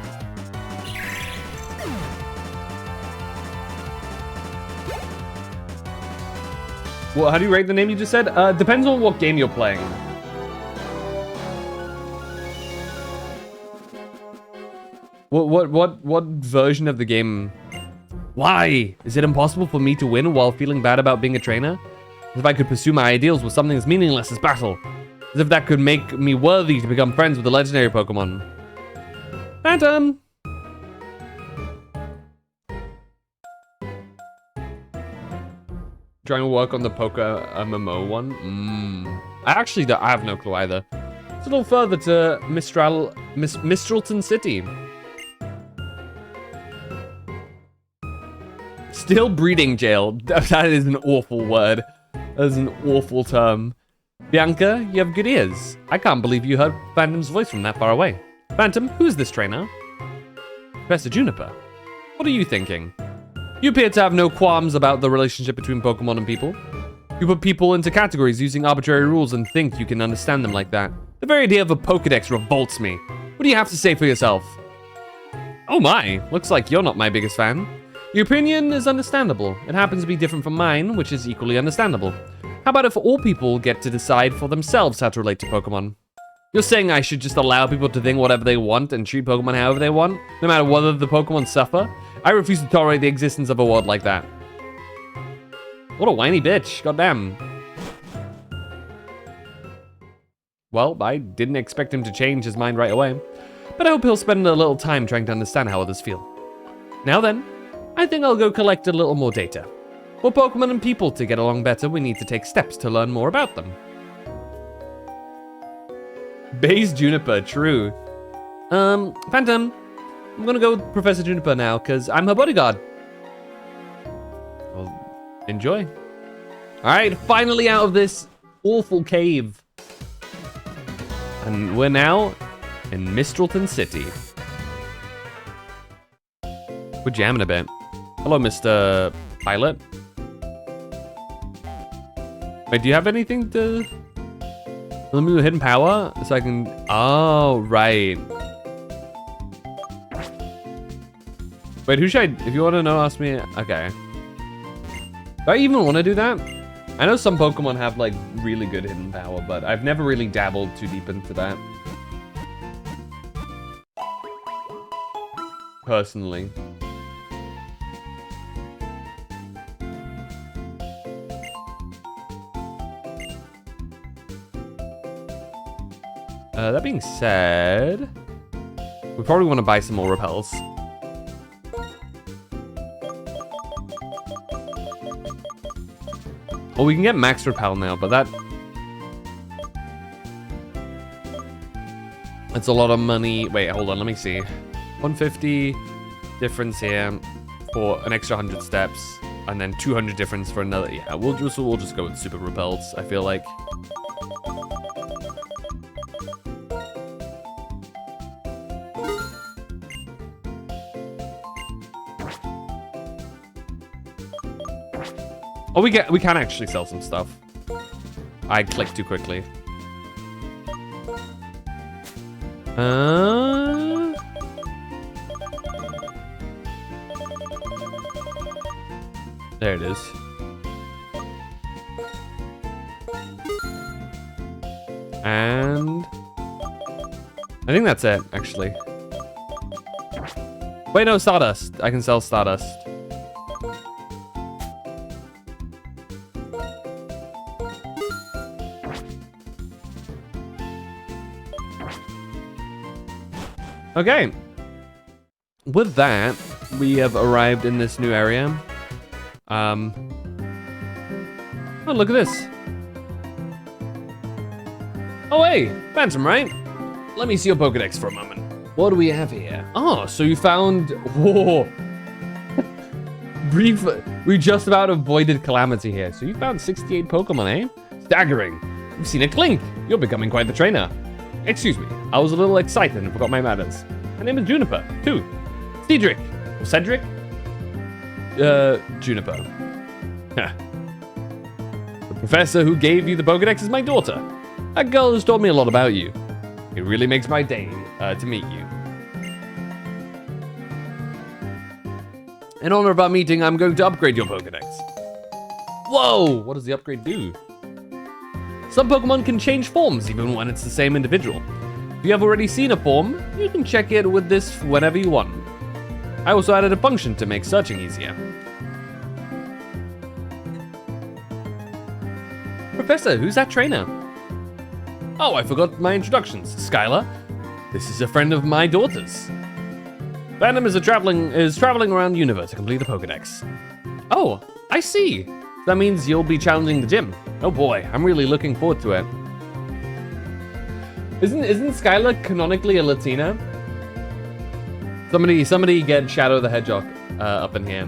Well, how do you rate the name you just said? Depends on what game you're playing. What version of the game? Why? Is it impossible for me to win while feeling bad about being a trainer? As if I could pursue my ideals with something as meaningless as battle. As if that could make me worthy to become friends with the legendary Pokemon. Phantom! Trying to work on the Poker MMO one? I have no clue either. It's a little further to Mistralton City. Still breeding jail. That is an awful word. That is an awful term. Bianca, you have good ears. I can't believe you heard Phantom's voice from that far away. Phantom, who is this trainer? Professor Juniper. What are you thinking? You appear to have no qualms about the relationship between Pokemon and people. You put people into categories using arbitrary rules and think you can understand them like that. The very idea of a Pokedex revolts me. What do you have to say for yourself? Oh my, looks like you're not my biggest fan. Your opinion is understandable. It happens to be different from mine, which is equally understandable. How about if all people get to decide for themselves how to relate to Pokemon? You're saying I should just allow people to think whatever they want and treat Pokemon however they want, no matter whether the Pokemon suffer? I refuse to tolerate the existence of a world like that. What a whiny bitch, goddamn. Well, I didn't expect him to change his mind right away, but I hope he'll spend a little time trying to understand how others feel. Now then, I think I'll go collect a little more data. For Pokemon and people to get along better, we need to take steps to learn more about them. Baze Juniper, true. Phantom, I'm gonna go with Professor Juniper now, because I'm her bodyguard. Well, enjoy. Alright, finally out of this awful cave. And we're now in Mistralton City. We're jamming a bit. Hello, Mr. Pilot. Wait, do you have anything to... Let me do hidden power so I can... Oh, right. Wait, who should I... If you want to know, ask me. Okay. Do I even want to do that? I know some Pokemon have, like, really good hidden power, but I've never really dabbled too deep into that. personally. That being said, we probably want to buy some more repels. Well, we can get max repel now, but that's a lot of money. Wait, hold on, let me see. 150 difference here for an extra 100 steps, and then 200 difference for another. Yeah, we'll just go with super repels, I feel like. Oh, we can actually sell some stuff. I clicked too quickly. There it is. And I think that's it, actually. Wait, no, Stardust. I can sell Stardust. Okay. With that, we have arrived in this new area. Oh, look at this. Oh, hey, Phantom, right? Let me see your Pokedex for a moment. What do we have here? Oh, so you found... Whoa. Brief... We just about avoided calamity here. So you found 68 Pokemon, eh? Staggering. You've seen a Clink. You're becoming quite the trainer. Excuse me. I was a little excited and forgot my manners. My name is Juniper, too. Cedric. Or Cedric? Juniper. The professor who gave you the Pokedex is my daughter. That girl has told me a lot about you. It really makes my day to meet you. In honor of our meeting, I'm going to upgrade your Pokedex. Whoa! What does the upgrade do? Some Pokemon can change forms even when it's the same individual. If you have already seen a form, you can check it with this whenever you want. I also added a function to make searching easier. Professor, who's that trainer? Oh, I forgot my introductions. Skylar, this is a friend of my daughter's. Phantom is traveling around the universe to complete the Pokedex. Oh, I see. That means you'll be challenging the gym. Oh boy, I'm really looking forward to it. Isn't Skylar canonically a Latina? Somebody get Shadow the Hedgehog up in here.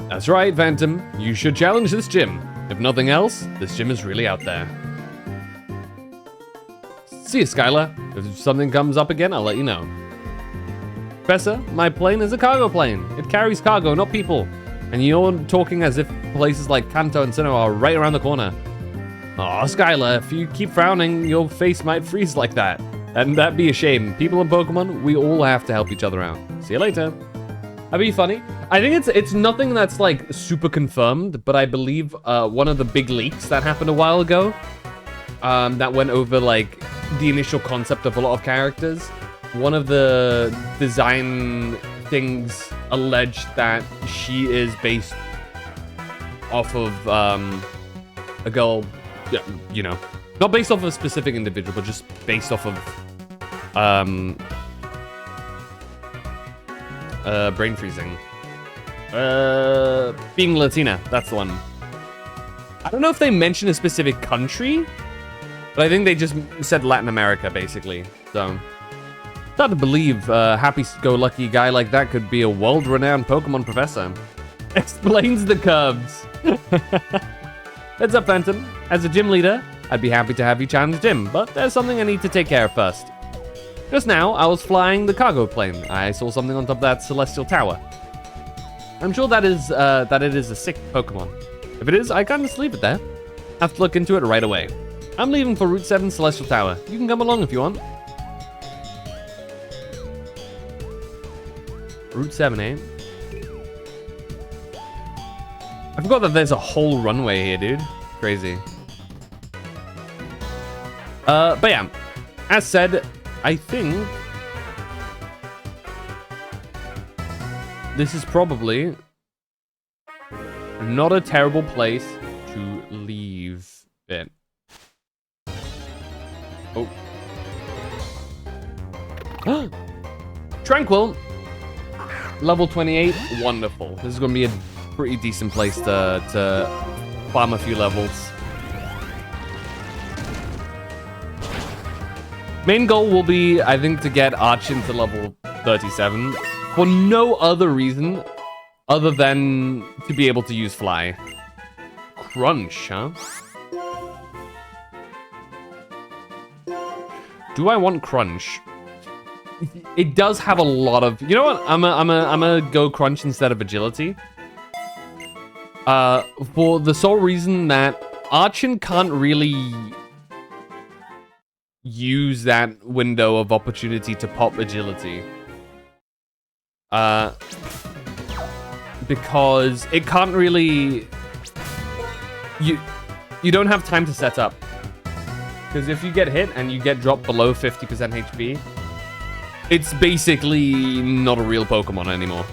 That's right, Phantom. You should challenge this gym. If nothing else, this gym is really out there. See you, Skylar. If something comes up again, I'll let you know. Professor, my plane is a cargo plane. It carries cargo, not people. And you're talking as if places like Kanto and Sinnoh are right around the corner. Aw, Skylar, if you keep frowning, your face might freeze like that. And that'd be a shame. People in Pokemon, we all have to help each other out. See you later. That'd be funny. I think it's nothing that's like super confirmed, but I believe one of the big leaks that happened a while ago that went over like the initial concept of a lot of characters. One of the design things alleged that she is based off of a girl, you know, not based off of a specific individual, but just based off of brain freezing. Being Latina, that's the one. I don't know if they mentioned a specific country, but I think they just said Latin America, basically. So, it's hard to believe a happy-go-lucky guy like that could be a world-renowned Pokemon professor. Explains the curves. Heads up, Phantom. As a gym leader, I'd be happy to have you challenge Jim, but there's something I need to take care of first. Just now, I was flying the cargo plane. I saw something on top of that celestial tower. I'm sure that it is a sick Pokemon. If it is, I can't just leave it there. Have to look into it right away. I'm leaving for Route 7 Celestial Tower. You can come along if you want. Route 7, eh? I forgot that there's a whole runway here, dude. Crazy. But yeah. As said, I think this is probably not a terrible place to leave it. Oh. Tranquil. Level 28. Wonderful. This is going to be a pretty decent place to farm a few levels. Main goal will be, I think, to get Archon to level 37 for no other reason other than to be able to use Fly. Crunch, huh? Do I want Crunch? It does have a lot of... You know what? I'm gonna go Crunch instead of Agility. For the sole reason that Archon can't really use that window of opportunity to pop Agility. Because it can't really... You don't have time to set up. Because if you get hit and you get dropped below 50% HP, it's basically not a real Pokemon anymore.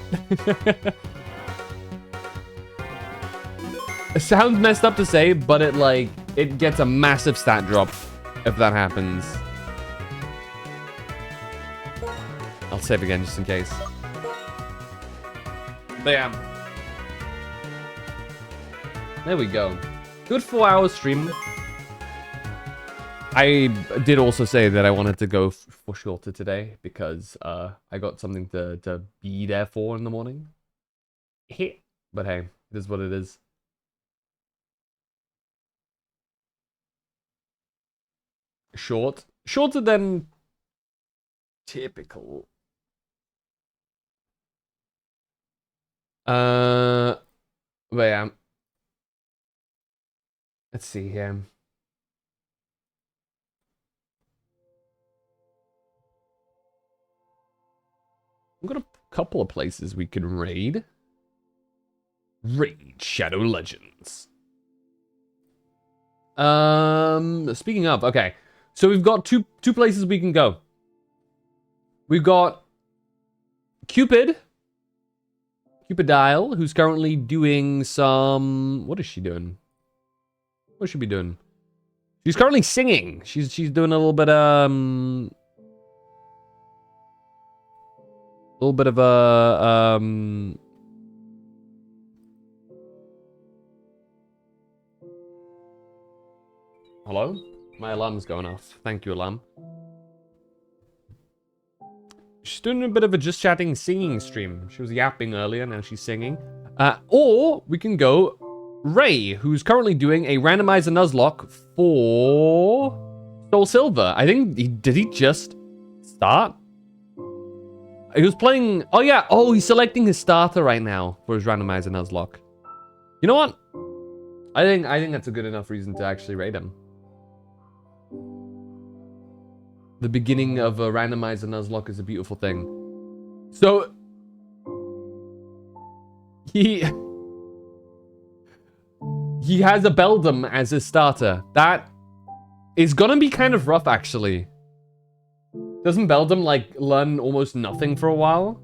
It sounds messed up to say, but it gets a massive stat drop if that happens. I'll save again just in case. Bam. There we go. Good 4-hour stream. I did also say that I wanted to go for shorter today because I got something to be there for in the morning. But hey, it is what it is. Shorter than typical. But yeah. Let's see here. We've got a couple of places we can raid. Raid Shadow Legends. Speaking of, okay. So we've got two places we can go. We've got Cupid. Cupidile, who's currently doing some... What is she doing? What should she be doing? She's currently singing. She's doing a little bit of a Hello? My alarm's going off. Thank you, alarm. She's doing a bit of a just chatting singing stream. She was yapping earlier, now she's singing. Or we can go Ray, who's currently doing a randomizer Nuzlocke for Soul Silver. I think did he just start? He was playing... Oh, yeah. Oh, he's selecting his starter right now for his randomizer Nuzlocke. You know what? I think that's a good enough reason to actually raid him. The beginning of a randomizer Nuzlocke is a beautiful thing. So... He has a Beldum as his starter. That is gonna be kind of rough, actually. Doesn't Beldum, like, learn almost nothing for a while?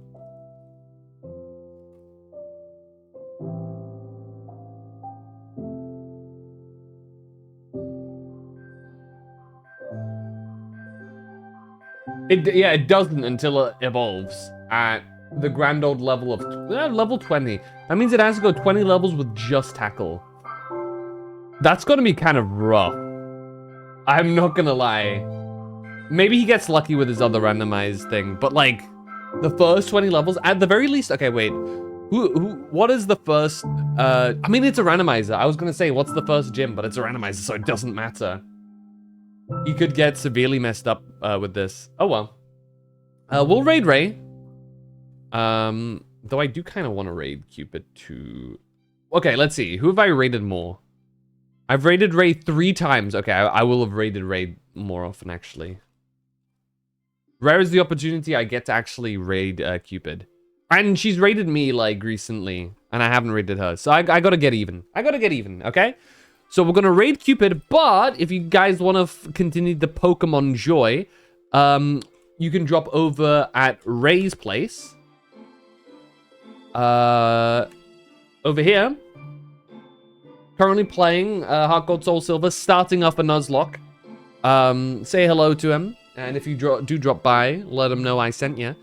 It doesn't until it evolves at the grand old level of... level 20. That means it has to go 20 levels with just Tackle. That's gonna be kind of rough. I'm not gonna lie. Maybe he gets lucky with his other randomized thing, but like the first 20 levels at the very least. Okay, wait. What is the first? I mean, it's a randomizer. I was gonna say what's the first gym, but it's a randomizer, so it doesn't matter. He could get severely messed up with this. Oh well. We'll raid Ray. Though I do kind of want to raid Cupid too. Okay, let's see. Who have I raided more? I've raided Ray 3 times. Okay, I will have raided Ray more often, actually. Rare is the opportunity I get to actually raid Cupid. And she's raided me, like, recently. And I haven't raided her. So I gotta get even. I gotta get even, okay? So we're gonna raid Cupid, but if you guys want to continue the Pokemon Joy, you can drop over at Ray's place. Over here. Currently playing Heart Gold Soul Silver, starting off a Nuzlocke. Say hello to him, and if you do drop by, let him know I sent you.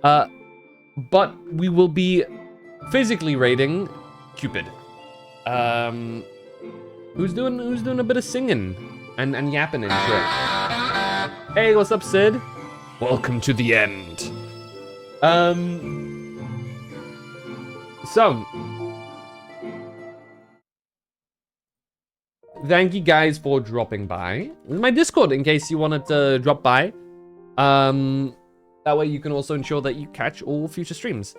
But we will be physically raiding Cupid. Who's doing a bit of singing and yapping and shit? Hey, what's up, Sid? Welcome to the end. So thank you guys for dropping by. This is my Discord in case you wanted to drop by. That way you can also ensure that you catch all future streams.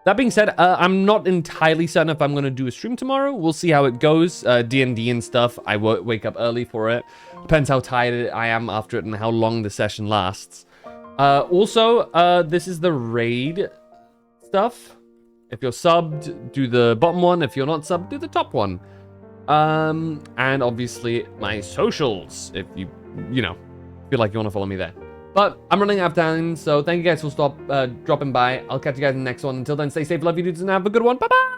That being said, I'm not entirely certain if I'm going to do a stream tomorrow. We'll see how it goes. D&D and stuff. I wake up early for it. Depends how tired I am after it and how long the session lasts. Also, this is the raid stuff. If you're subbed, do the bottom one. If you're not subbed, do the top one. And obviously my socials, if you feel like you want to follow me there. But I'm running out of time, so thank you guys for dropping by. I'll catch you guys in the next one. Until then, stay safe, love you dudes, and have a good one. Bye-bye!